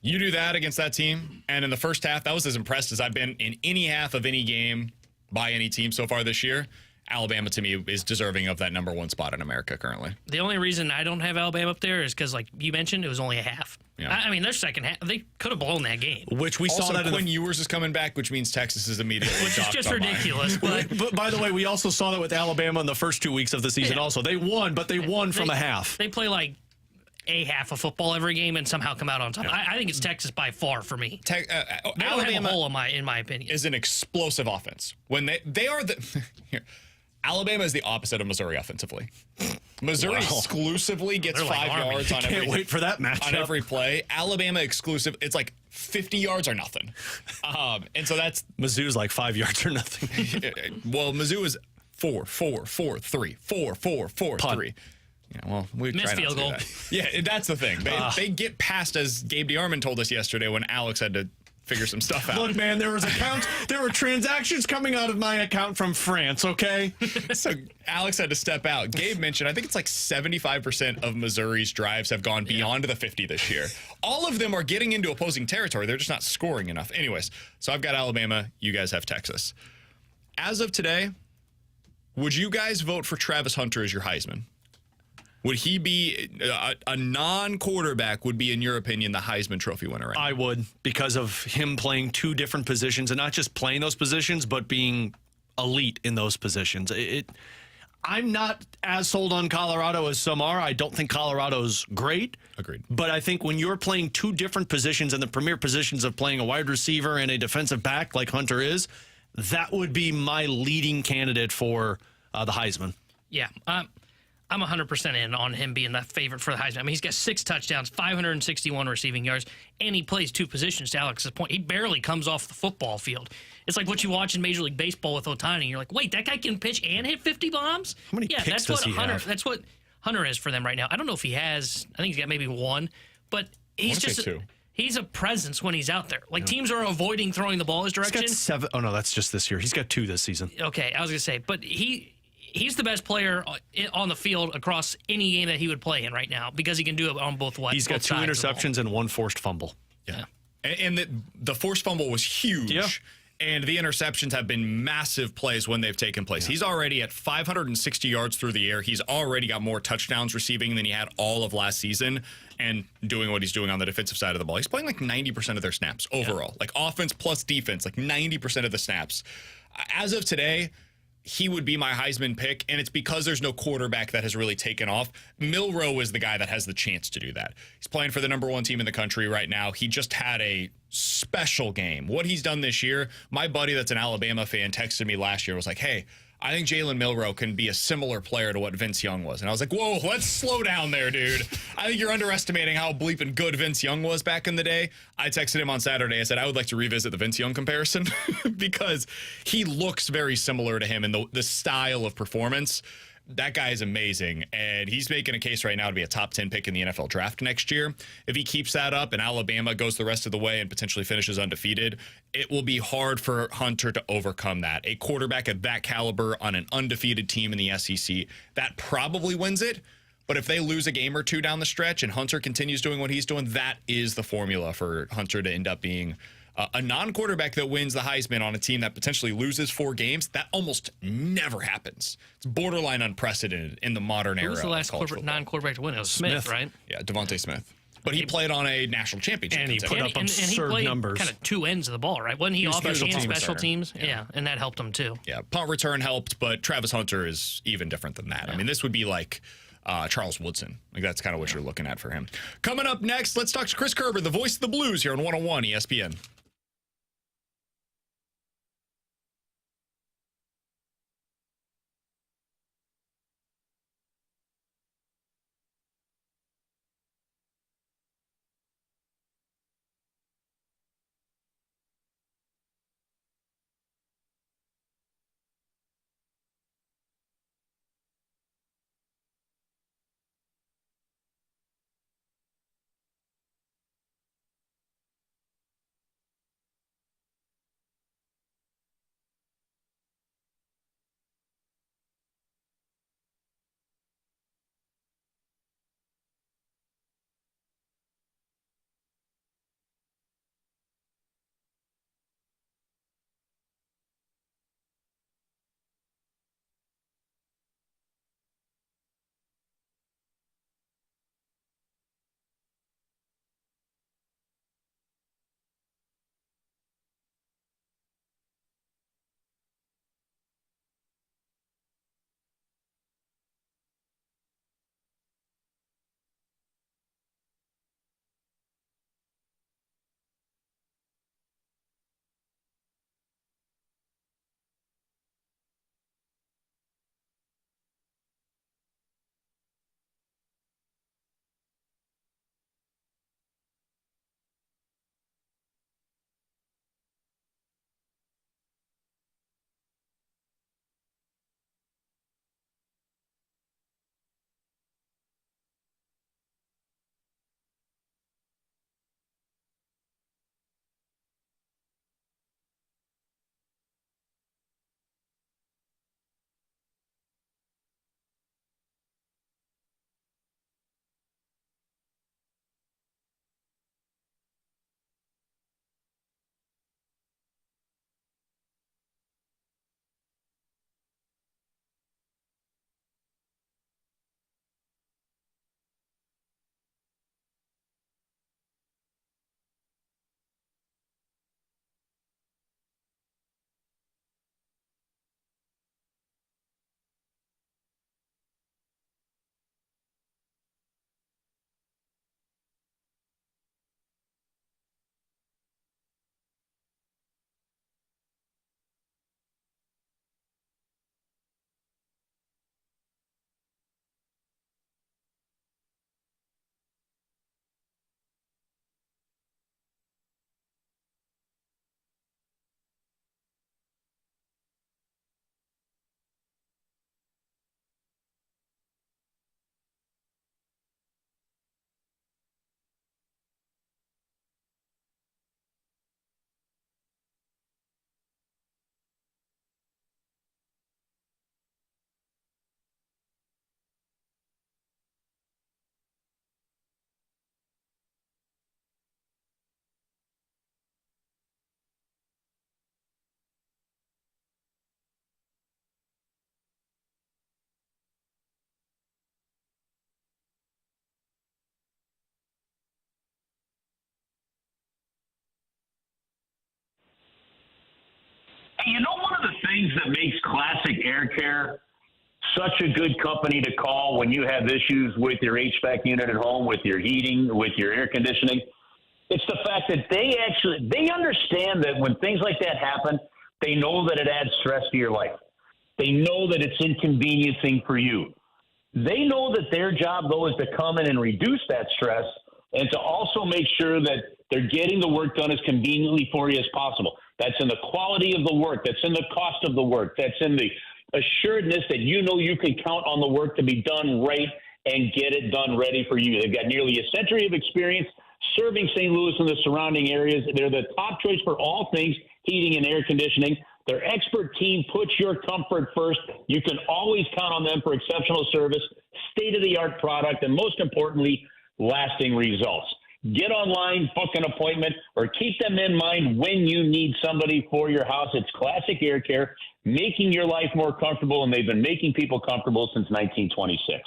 You do that against that team, and in the first half, that was as impressed as I've been in any half of any game by any team so far this year, Alabama, to me, is deserving of that number 1 spot in America currently. The only reason I don't have Alabama up there is because, like you mentioned, it was only a half. Yeah. I mean, their second half, they could have blown that game. Which we Also, saw that Quinn Ewers is coming back, which means Texas is immediately Which is docked just on mine. ridiculous. But by the way, we also saw that with Alabama in the first 2 weeks of the season. Yeah. Also, they won, but they won from a half. They play like a half of football every game and somehow come out on top. I think it's Texas by far for me. They don't have a Alabama hole in my opinion. is an explosive offense. When they are the here, Alabama is the opposite of Missouri offensively. Missouri exclusively gets They're like 5 Army. yards on Can't every wait for that matchup. on every play. Alabama exclusive, it's like 50 yards or nothing. And so that's Mizzou's like 5 yards or nothing. well, Mizzou is 4, 4, 4, 3, 4, 4, 4, Punt. 3. Yeah, well, we Missed try not field to do goal. that. Yeah, that's the thing. They get past, as Gabe DeArmond told us yesterday when Alex had to figure some stuff out. Look, man, there were transactions coming out of my account from France, okay? So Alex had to step out. Gabe mentioned, I think it's like 75% of Missouri's drives have gone beyond the 50 this year. All of them are getting into opposing territory. They're just not scoring enough. Anyways, so I've got Alabama. You guys have Texas. As of today, would you guys vote for Travis Hunter as your Heisman? Would he be a non-quarterback? Would be, in your opinion, the Heisman Trophy winner? Right now? I would, because of him playing 2 different positions, and not just playing those positions, but being elite in those positions. I'm not as sold on Colorado as some are. I don't think Colorado's great. Agreed. But I think when you're playing 2 different positions and the premier positions of playing a wide receiver and a defensive back like Hunter is, that would be my leading candidate for the Heisman. Yeah. I'm 100% in on him being the favorite for the Heisman. I mean, he's got 6 touchdowns, 561 receiving yards, and he plays 2 positions, to Alex's point. He barely comes off the football field. It's like what you watch in Major League Baseball with Ohtani. You're like, wait, that guy can pitch and hit 50 bombs? How many picks does he have? That's what Hunter is for them right now. I don't know if he has. I think he's got maybe 1, but he's wanna say just 2. He's a presence when he's out there. Like, teams are avoiding throwing the ball his He's direction. got 7. Oh, no, that's just this year. He's got 2 this season. Okay, I was going to say, but he's the best player on the field across any game that he would play in right now because he can do it on both sides. He's got 2 interceptions and 1 forced fumble. Yeah. And the forced fumble was huge. Yeah. And the interceptions have been massive plays when they've taken place. He's already at 560 yards through the air. He's already got more touchdowns receiving than he had all of last season, and doing what he's doing on the defensive side of the ball. He's playing like 90% of their snaps overall. Like offense plus defense, like 90% of the snaps. As of today, he would be my Heisman pick, and it's because there's no quarterback that has really taken off. Milroe is the guy that has the chance to do that. He's playing for the number 1 team in the country right now. He just had a special game. What he's done this year, my buddy that's an Alabama fan texted me last year, was like, hey, I think Jalen Milroe can be a similar player to what Vince Young was. And I was like, whoa, let's slow down there, dude. I think you're underestimating how bleeping good Vince Young was back in the day. I texted him on Saturday. I said, I would like to revisit the Vince Young comparison because he looks very similar to him in the style of performance. That guy is amazing, and he's making a case right now to be a top 10 pick in the NFL draft next year. If he keeps that up and Alabama goes the rest of the way and potentially finishes undefeated, it will be hard for Hunter to overcome that. A quarterback of that caliber on an undefeated team in the SEC, that probably wins it. But if they lose a game or 2 down the stretch and Hunter continues doing what he's doing, that is the formula for Hunter to end up being a non-quarterback that wins the Heisman on a team that potentially loses 4 games. That almost never happens. It's borderline unprecedented in the modern era. Who was the last of college football. non-quarterback to win? It was Smith, right? Yeah, Devontae Smith. But he played on a national championship. And he team. put up and he absurd played numbers. kind of 2 ends of the ball, right? Wasn't he was offense special and teams special center. teams? Yeah, and that helped him too. Yeah, punt return helped, but Travis Hunter is even different than that. I mean, this would be like Charles Woodson. Like, that's kind of what you're looking at for him. Coming up next, let's talk to Chris Kerber, the voice of the Blues here on 101 ESPN. Hey, you know, one of the things that makes Classic Air Care such a good company to call when you have issues with your HVAC unit at home, with your heating, with your air conditioning, it's the fact that they understand that when things like that happen, they know that it adds stress to your life. They know that it's inconveniencing for you. They know that their job, though, is to come in and reduce that stress and to also make sure that they're getting the work done as conveniently for you as possible. That's in the quality of the work. That's in the cost of the work. That's in the assuredness that you know you can count on the work to be done right and get it done ready for you. They've got nearly a century of experience serving St. Louis and the surrounding areas. They're the top choice for all things heating and air conditioning. Their expert team puts your comfort first. You can always count on them for exceptional service, state-of-the-art product, and most importantly, lasting results. Get online, book an appointment, or keep them in mind when you need somebody for your house. It's Classic Air Care, making your life more comfortable, and they've been making people comfortable since 1926.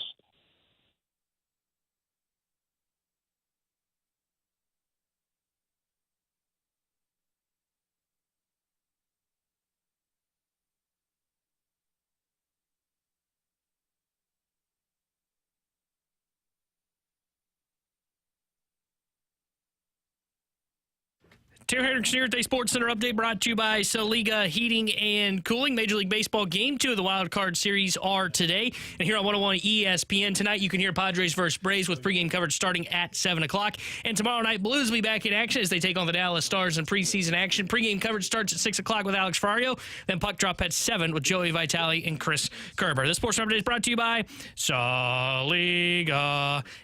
Terry Hendricks here at the Sports Center update brought to you by Saliga Heating and Cooling. Major League Baseball Game 2 of the Wild Card Series are today. And here on 101 ESPN tonight, you can hear Padres versus Braves with pregame coverage starting at 7 o'clock. And tomorrow night, Blues will be back in action as they take on the Dallas Stars in preseason action. Pregame coverage starts at 6 o'clock with Alex Ferrario. Then puck drop at 7 with Joey Vitale and Chris Kerber. The Sports Center update is brought to you by Saliga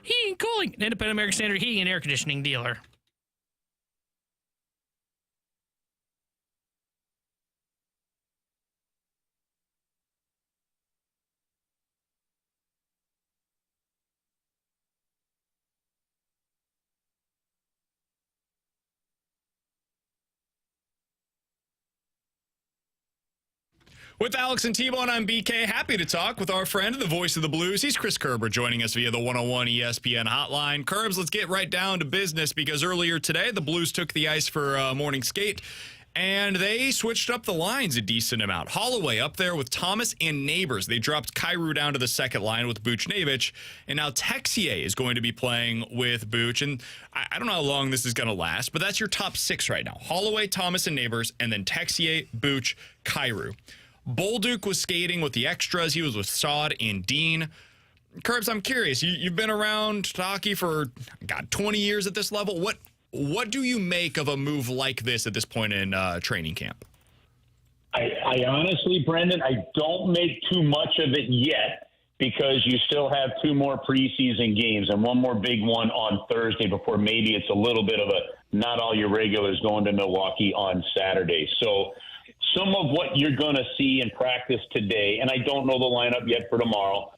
Heating and Cooling, an independent American Standard heating and air conditioning dealer. With Alex and T-Bone, I'm BK. Happy to talk with our friend, the voice of the Blues. He's Chris Kerber joining us via the 101 ESPN hotline. Kerbs, let's get right down to business because earlier today, the Blues took the ice for a morning skate, and they switched up the lines a decent amount. Holloway up there with Thomas and Neighbors. They dropped Kyrou down to the second line with Buchnevich, and now Texier is going to be playing with Buch. And I don't know how long this is going to last, but that's your top six right now. Holloway, Thomas, and Neighbors, and then Texier, Buch, Kyrou. Bolduc was skating with the extras. He was with Saad and Dean. Kerbs, I'm curious. You've been around hockey for, 20 years at this level. What do you make of a move like this at this point in training camp? I honestly, Brendan, I don't make too much of it yet because you still have two more preseason games and one more big one on Thursday before maybe it's a little bit of a not all your regulars going to Milwaukee on Saturday. So some of what you're going to see in practice today, and I don't know the lineup yet for tomorrow,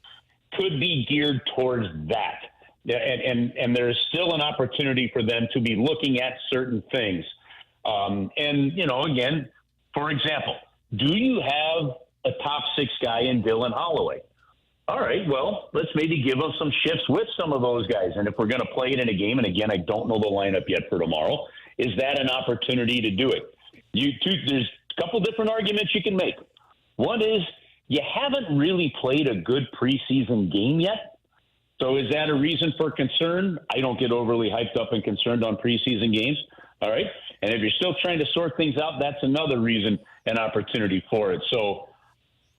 could be geared towards that. And there's still an opportunity for them to be looking at certain things. Again, for example, do you have a top six guy in Dylan Holloway? All right, well, let's maybe give them some shifts with some of those guys. And if we're going to play it in a game, and again, I don't know the lineup yet for tomorrow, is that an opportunity to do it? There's a couple different arguments you can make. One is you haven't really played a good preseason game yet. So is that a reason for concern? I don't get overly hyped up and concerned on preseason games. All right. And if you're still trying to sort things out, that's another reason and opportunity for it. So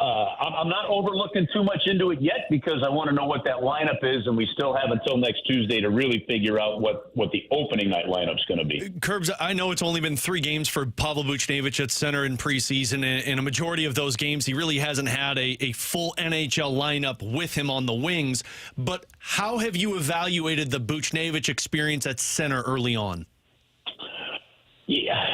I'm not overlooking too much into it yet because I want to know what that lineup is, and we still have until next Tuesday to really figure out what the opening night lineup's going to be. Kerbs, I know it's only been 3 games for Pavel Buchnevich at center in preseason, and in a majority of those games, he really hasn't had a full NHL lineup with him on the wings. But how have you evaluated the Buchnevich experience at center early on? Yeah,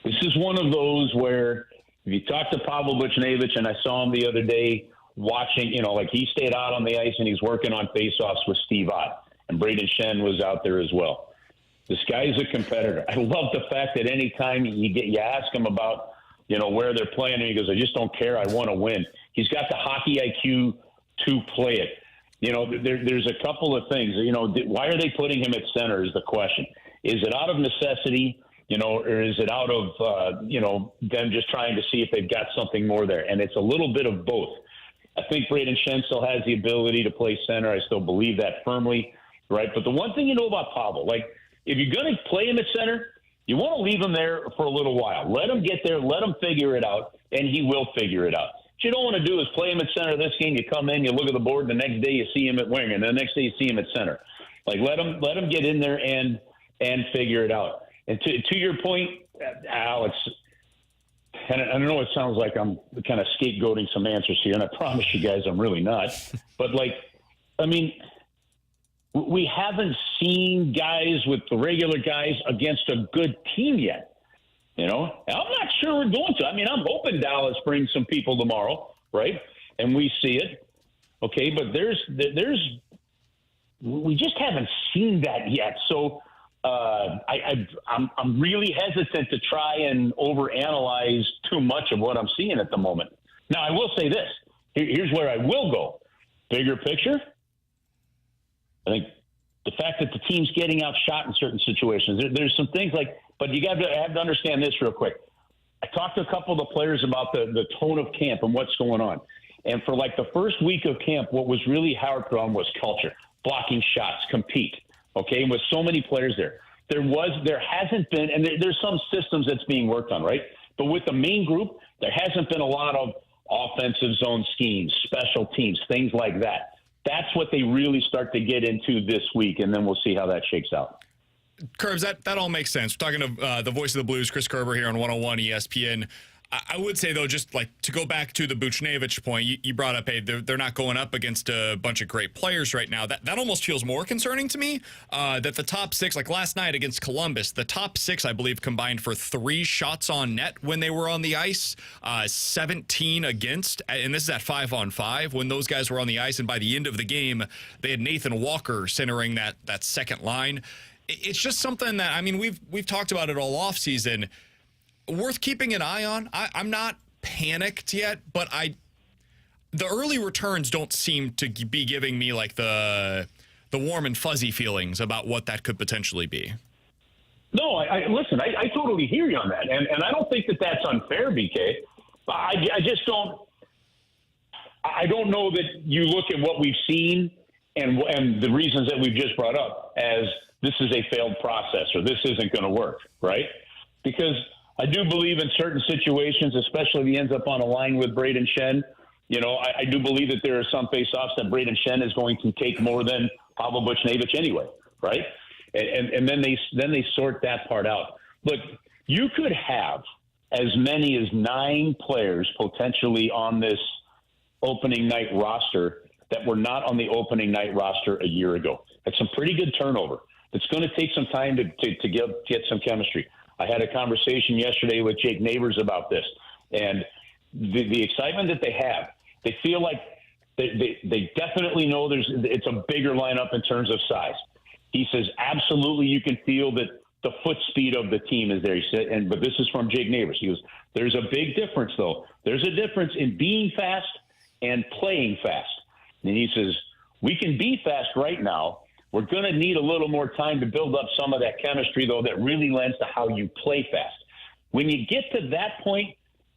this is one of those where if you talk to Pavel Buchnevich, and I saw him the other day watching, he stayed out on the ice and he's working on faceoffs with Steve Ott, and Braden Shen was out there as well. This guy's a competitor. I love the fact that anytime you ask him about, where they're playing, and he goes, I just don't care. I want to win. He's got the hockey IQ to play it. There's a couple of things. Why are they putting him at center is the question. Is it out of necessity? or is it out of, them just trying to see if they've got something more there? And it's a little bit of both. I think Braden Shen still has the ability to play center. I still believe that firmly, right? But the one thing you know about Pavel, like, if you're going to play him at center, you want to leave him there for a little while. Let him get there. Let him figure it out, and he will figure it out. What you don't want to do is play him at center this game. You come in, you look at the board, the next day you see him at wing, and the next day you see him at center. Like, let him get in there and figure it out. And to your point, Alex, and I know it sounds like I'm kind of scapegoating some answers here, and I promise you guys I'm really not. But, we haven't seen guys with the regular guys against a good team yet. I'm not sure we're going to. I'm hoping Dallas brings some people tomorrow, right? And we see it. Okay, but we just haven't seen that yet. So I'm really hesitant to try and overanalyze too much of what I'm seeing at the moment. Now, I will say this. Here's where I will go. Bigger picture, I think the fact that the team's getting outshot in certain situations, there's some things but you have to understand this real quick. I talked to a couple of the players about the tone of camp and what's going on. And for the first week of camp, what was really hard for them was culture, blocking shots, compete. Okay, with so many players there. There hasn't been, and there's some systems that's being worked on, right? But with the main group, there hasn't been a lot of offensive zone schemes, special teams, things like that. That's what they really start to get into this week, and then we'll see how that shakes out. Curbs, that all makes sense. We're talking to the voice of the Blues, Chris Kerber, here on 101 ESPN. I would say, though, just to go back to the Buchnevich point, you brought up, hey, they're not going up against a bunch of great players right now. That almost feels more concerning to me, that the top six, like last night against Columbus, the top six, I believe, combined for 3 shots on net when they were on the ice, 17 against, and this is at 5-on-5 when those guys were on the ice, and by the end of the game, they had Nathan Walker centering that second line. It's just something that, we've talked about it all offseason. Worth keeping an eye on. I'm not panicked yet, but the early returns don't seem to be giving me the warm and fuzzy feelings about what that could potentially be. No, listen, I totally hear you on that, and I don't think that that's unfair, BK. I just don't. I don't know that you look at what we've seen and the reasons that we've just brought up as this is a failed process or this isn't going to work, right? Because I do believe in certain situations, especially if he ends up on a line with Braden Shen, I do believe that there are some face-offs that Braden Shen is going to take more than Pavel Buchnevich anyway, right? And then they sort that part out. Look, you could have as many as 9 players potentially on this opening night roster that were not on the opening night roster a year ago. That's some pretty good turnover. It's going to take some time to get some chemistry. I had a conversation yesterday with Jake Neighbors about this, and the excitement that they have, they feel like they definitely know it's a bigger lineup in terms of size. He says, absolutely, you can feel that the foot speed of the team is there. He said, but this is from Jake Neighbors. He goes, there's a big difference, though. There's a difference in being fast and playing fast. And he says, we can be fast right now. We're going to need a little more time to build up some of that chemistry, though, that really lends to how you play fast. When you get to that point,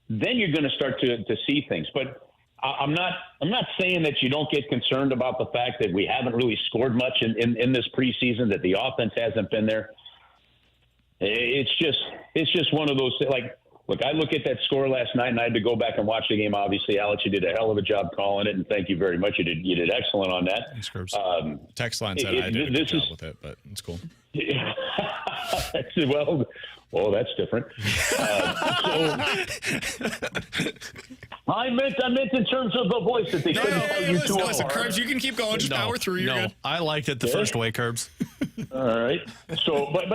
then you're going to start to see things. But I'm not saying that you don't get concerned about the fact that we haven't really scored much in this preseason, that the offense hasn't been there. It's just one of those, look, I look at that score last night, and I had to go back and watch the game. Obviously, Alex, you did a hell of a job calling it, and thank you very much. You did excellent on that. Thanks, Curbs. Text line said I did a good job with it, but it's cool. Well, that's different. I meant in terms of the voice that they couldn't tell you too hard. Listen, Curbs, you can keep going. Just power through. You're good. I liked it the first way, Curbs. All right. So, but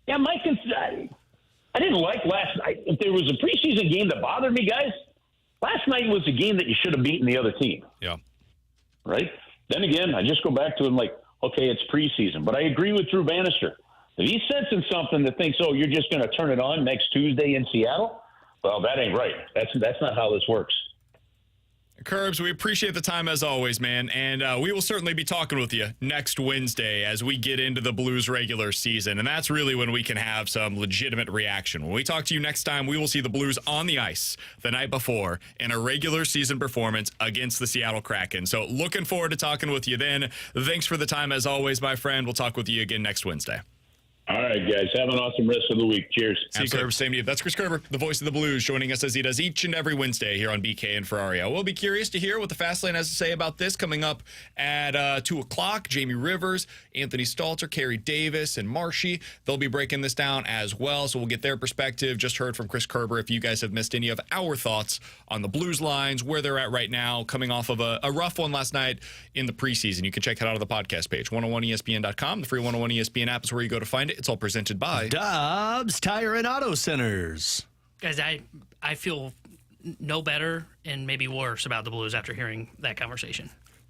yeah, I didn't like last night. If there was a preseason game that bothered me, guys, last night was a game that you should have beaten the other team. Yeah. Right? Then again, I just go back to it okay, it's preseason. But I agree with Drew Bannister. If he's sensing something that thinks, you're just going to turn it on next Tuesday in Seattle, well, that ain't right. That's not how this works. Curbs, we appreciate the time as always, man. And we will certainly be talking with you next Wednesday as we get into the Blues regular season. And that's really when we can have some legitimate reaction. When we talk to you next time, we will see the Blues on the ice the night before in a regular season performance against the Seattle Kraken. So looking forward to talking with you then. Thanks for the time as always, my friend. We'll talk with you again next Wednesday. All right, guys. Have an awesome rest of the week. Cheers. See you, Kerber. Same to you. That's Chris Kerber, the voice of the Blues, joining us as he does each and every Wednesday here on BK and Ferrario. We'll be curious to hear what the Fast Lane has to say about this coming up at 2 o'clock. Jamie Rivers, Anthony Stalter, Kerry Davis, and Marshy. They'll be breaking this down as well, so we'll get their perspective. Just heard from Chris Kerber. If you guys have missed any of our thoughts on the Blues lines, where they're at right now, coming off of a rough one last night in the preseason, you can check it out on the podcast page, 101ESPN.com. The free 101 ESPN app is where you go to find it. It's all presented by Dobbs Tire and Auto Centers. Guys, I feel no better and maybe worse about the Blues after hearing that conversation.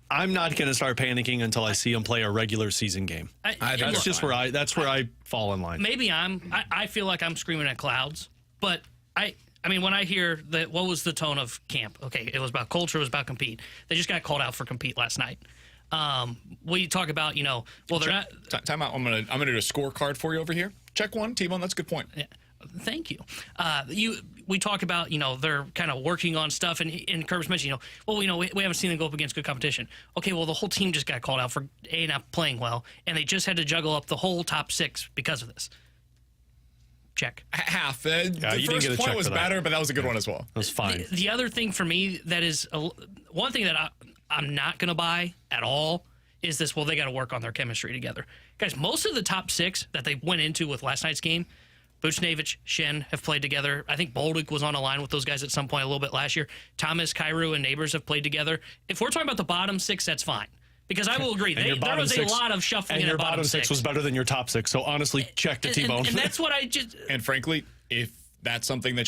I'm not going to start panicking until I see them play a regular season game. That's where I fall in line. Maybe I feel like I'm screaming at clouds, but I mean, when I hear that, what was the tone of camp? Okay, it was about culture, it was about compete. They just got called out for compete last night. We talk about, well, they're not. Time out. I'm gonna do a scorecard for you over here. Check one, T-Bone. That's a good point. Yeah, thank you. We talk about, they're kind of working on stuff, and Kerber's mentioned, we haven't seen them go up against good competition. Okay, well, the whole team just got called out for not playing well, and they just had to juggle up the whole top six because of this. Check. Half. The first point was better, but that was a good one as well. It was fine. The other thing for me that is one thing that I'm not going to buy at all is this, well, they got to work on their chemistry together. Guys, most of the top six that they went into with last night's game, Buchnevich, Shen have played together. I think Bolduc was on a line with those guys at some point a little bit last year. Thomas, Kyrou, and Neighbors have played together. If we're talking about the bottom six, that's fine. Because I will agree, there was a lot of shuffling in the bottom six. Your bottom six was better than your top six, so honestly, check to T-Bone. And that's what I just... And frankly, if that's something that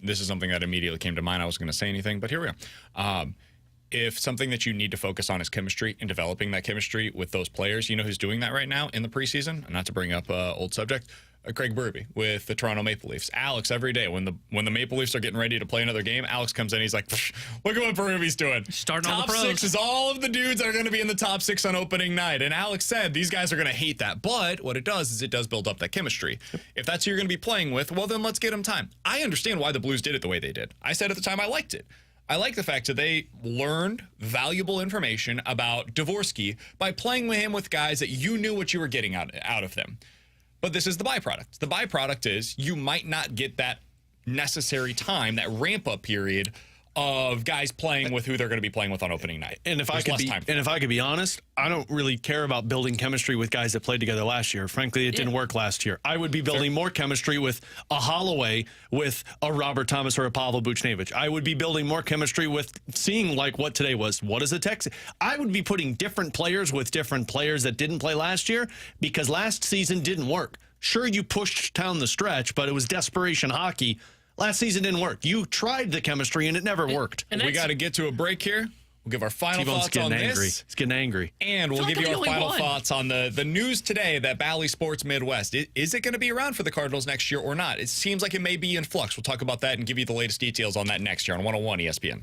this is something that immediately came to mind, I wasn't going to say anything, but here we are. If something that you need to focus on is chemistry and developing that chemistry with those players, you know who's doing that right now in the preseason? Not to bring up old subject, Craig Berube with the Toronto Maple Leafs. Alex, every day when the Maple Leafs are getting ready to play another game, Alex comes in, he's like, look at what Berube's doing. Starting top all the pros. six is all of the dudes that are going to be in the top six on opening night. And Alex said these guys are going to hate that. But what it does is it does build up that chemistry. If that's who you're going to be playing with, well, then let's get them time. I understand why the Blues did it the way they did. I said at the time I liked it. I like the fact that they learned valuable information about Dvorsky by playing with him with guys that you knew what you were getting out of them. But this is the byproduct. The byproduct is you might not get that necessary time, that ramp-up period of guys playing with who they're going to be playing with on opening night. And if I could be honest, I don't really care about building chemistry with guys that played together last year. Frankly, it didn't work last year. I would be building more chemistry with a Holloway, with a Robert Thomas or a Pavel Buchnevich. I would be building more chemistry with seeing like what today was. What is a Texas? I would be putting different players with different players that didn't play last year because last season didn't work. Sure, you pushed down the stretch, but it was desperation hockey. Last season didn't work. You tried the chemistry, and it never worked. And we got to get to a break here. We'll give our final thoughts on this. He's getting angry. And we'll give you our final thoughts on the news today that Bally Sports Midwest. Is it going to be around for the Cardinals next year or not? It seems like it may be in flux. We'll talk about that and give you the latest details on that next year on 101 ESPN.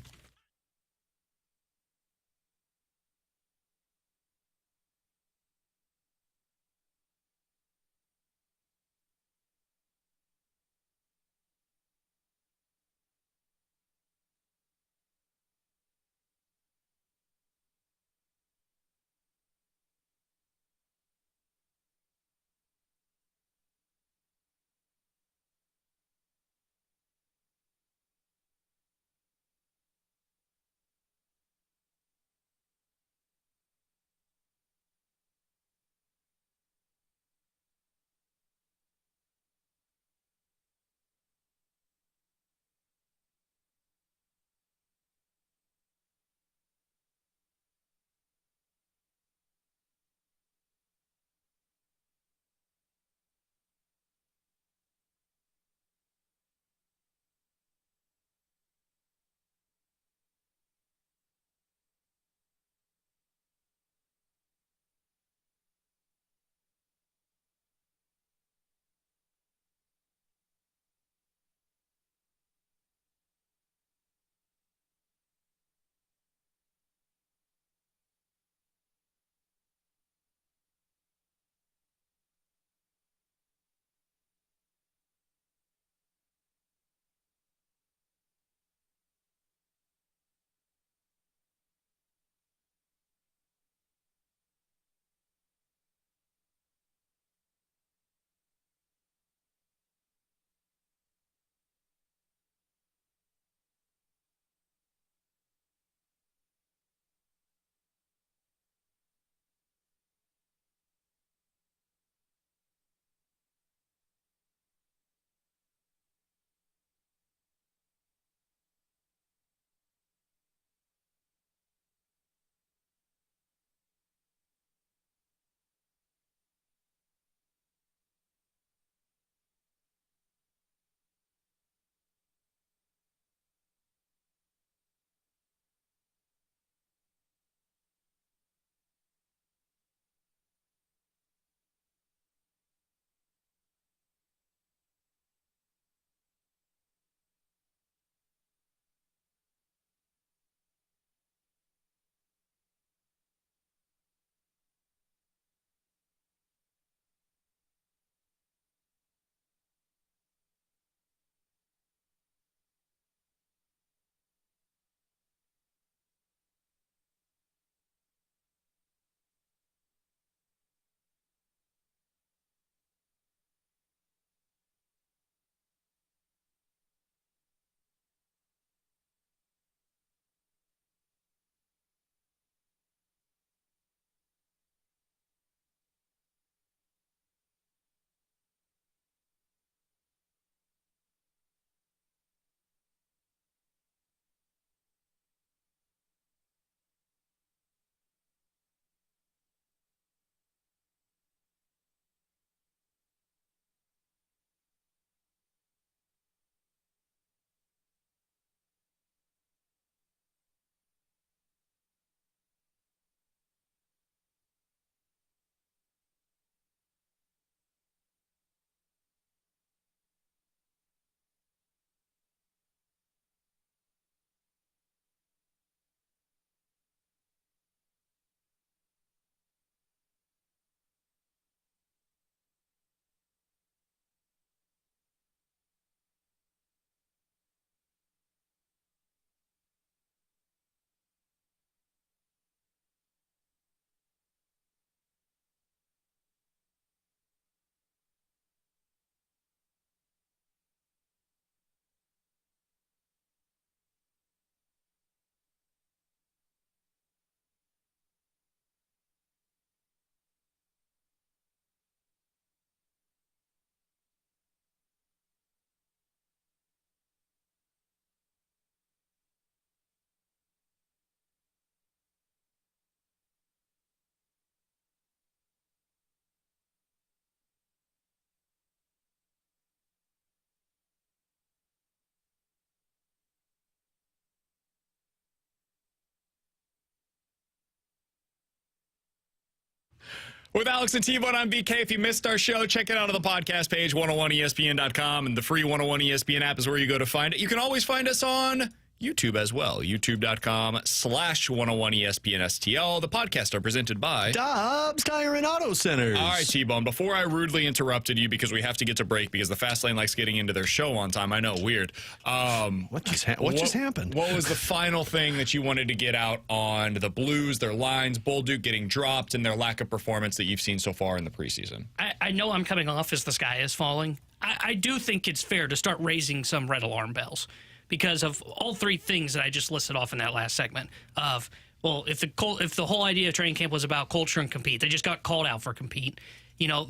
With Alex and T-Bone, I'm BK. If you missed our show, check it out on the podcast page, 101ESPN.com, and the free 101 ESPN app is where you go to find it. You can always find us on YouTube as well, youtube.com/101ESPNSTL. The podcast are presented by Dobbs Tire and Auto Centers. All right, T-Bone, before I rudely interrupted you because we have to get to break because the Fast Lane likes getting into their show on time. I know, weird. What just happened? What was the final thing that you wanted to get out on the Blues, their lines, Bolduc getting dropped, and their lack of performance that you've seen so far in the preseason? I know I'm coming off as the sky is falling. I do think it's fair to start raising some red alarm bells, because of all three things that I just listed off in that last segment of, well, if the whole idea of training camp was about culture and compete, they just got called out for compete. You know,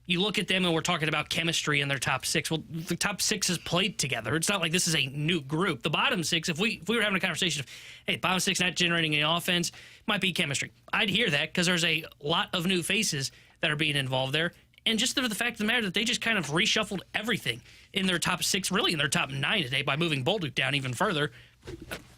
you look at them and we're talking about chemistry in their top six. Well, the top six has played together. It's not like this is a new group. The bottom six, if we were having a conversation of, hey, bottom six not generating any offense, might be chemistry. I'd hear that because there's a lot of new faces that are being involved there. And just the fact of the matter that they just kind of reshuffled everything in their top six, really in their top nine today by moving Bolduc down even further.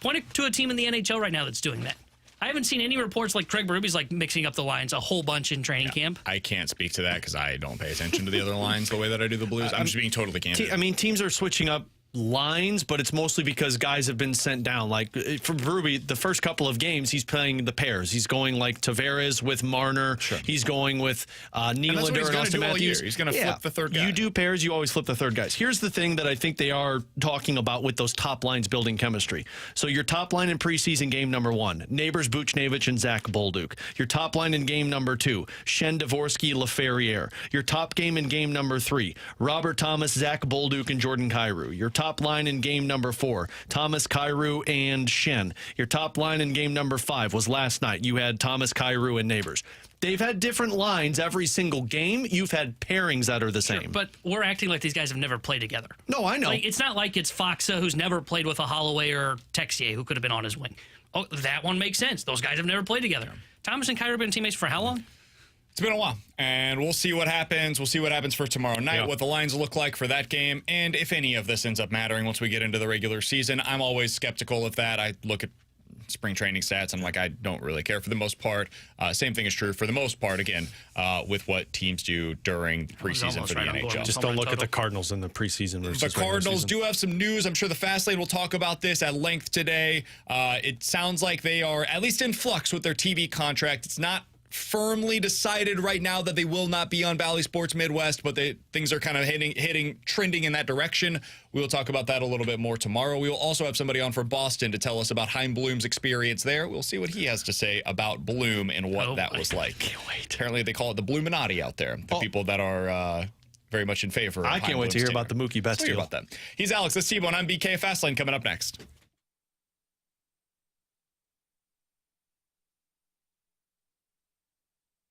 Point it to a team in the NHL right now that's doing that. I haven't seen any reports like Craig Berube's like mixing up the lines a whole bunch in training camp. I can't speak to that because I don't pay attention to the other lines the way that I do the Blues. I'm just being totally candid. I mean, teams are switching up lines, but it's mostly because guys have been sent down. Like for Berube, the first couple of games, he's playing the pairs. He's going like Tavares with Marner. Sure. He's going with Nylander and Austin Matthews. He's going to flip the third guy. You do pairs, you always flip the third guys. Here's the thing that I think they are talking about with those top lines building chemistry. So your top line in preseason game number 1, Neighbors, Buchnevich, and Zach Bolduc. Your top line in game number 2, Shen, Dvorsky, Laferriere. Your top game in game number 3, Robert Thomas, Zach Bolduc, and Jordan Kyrou. Your top line in game number 4, Thomas, Kyrou, and Shen. Your top line in game number 5 was last night. You had Thomas, Kyrou, and Neighbors. They've had different lines every single game. You've had pairings that are the same. But we're acting like these guys have never played together. No, I know. Like, it's not like it's Foxa who's never played with a Holloway or Texier who could have been on his wing. Oh, that one makes sense. Those guys have never played together. Thomas and Kyrou have been teammates for how long? It's been a while, and we'll see what happens. We'll see what happens for tomorrow night, what the lines look like for that game, and if any of this ends up mattering once we get into the regular season. I'm always skeptical of that. I look at spring training stats. I'm like, I don't really care for the most part. Same thing is true for the most part, again, with what teams do during the preseason for the NHL. Just don't look at the Cardinals in the preseason versus the Cardinals do have some news. I'm sure the Fast Lane will talk about this at length today. It sounds like they are at least in flux with their TV contract. It's not firmly decided right now that they will not be on Bally Sports Midwest, but things are kind of trending in that direction. We will talk about that a little bit more tomorrow. We will also have somebody on from Boston to tell us about Chaim Bloom's experience there. We'll see what he has to say about Bloom and what that was like. Can't wait. Apparently they call it the Bloominati out there, the people that are very much in favor of I can't wait to hear about the Mookie Betts deal. About that. He's Alex, that's T-Bone. I'm BK. Fastlane coming up next.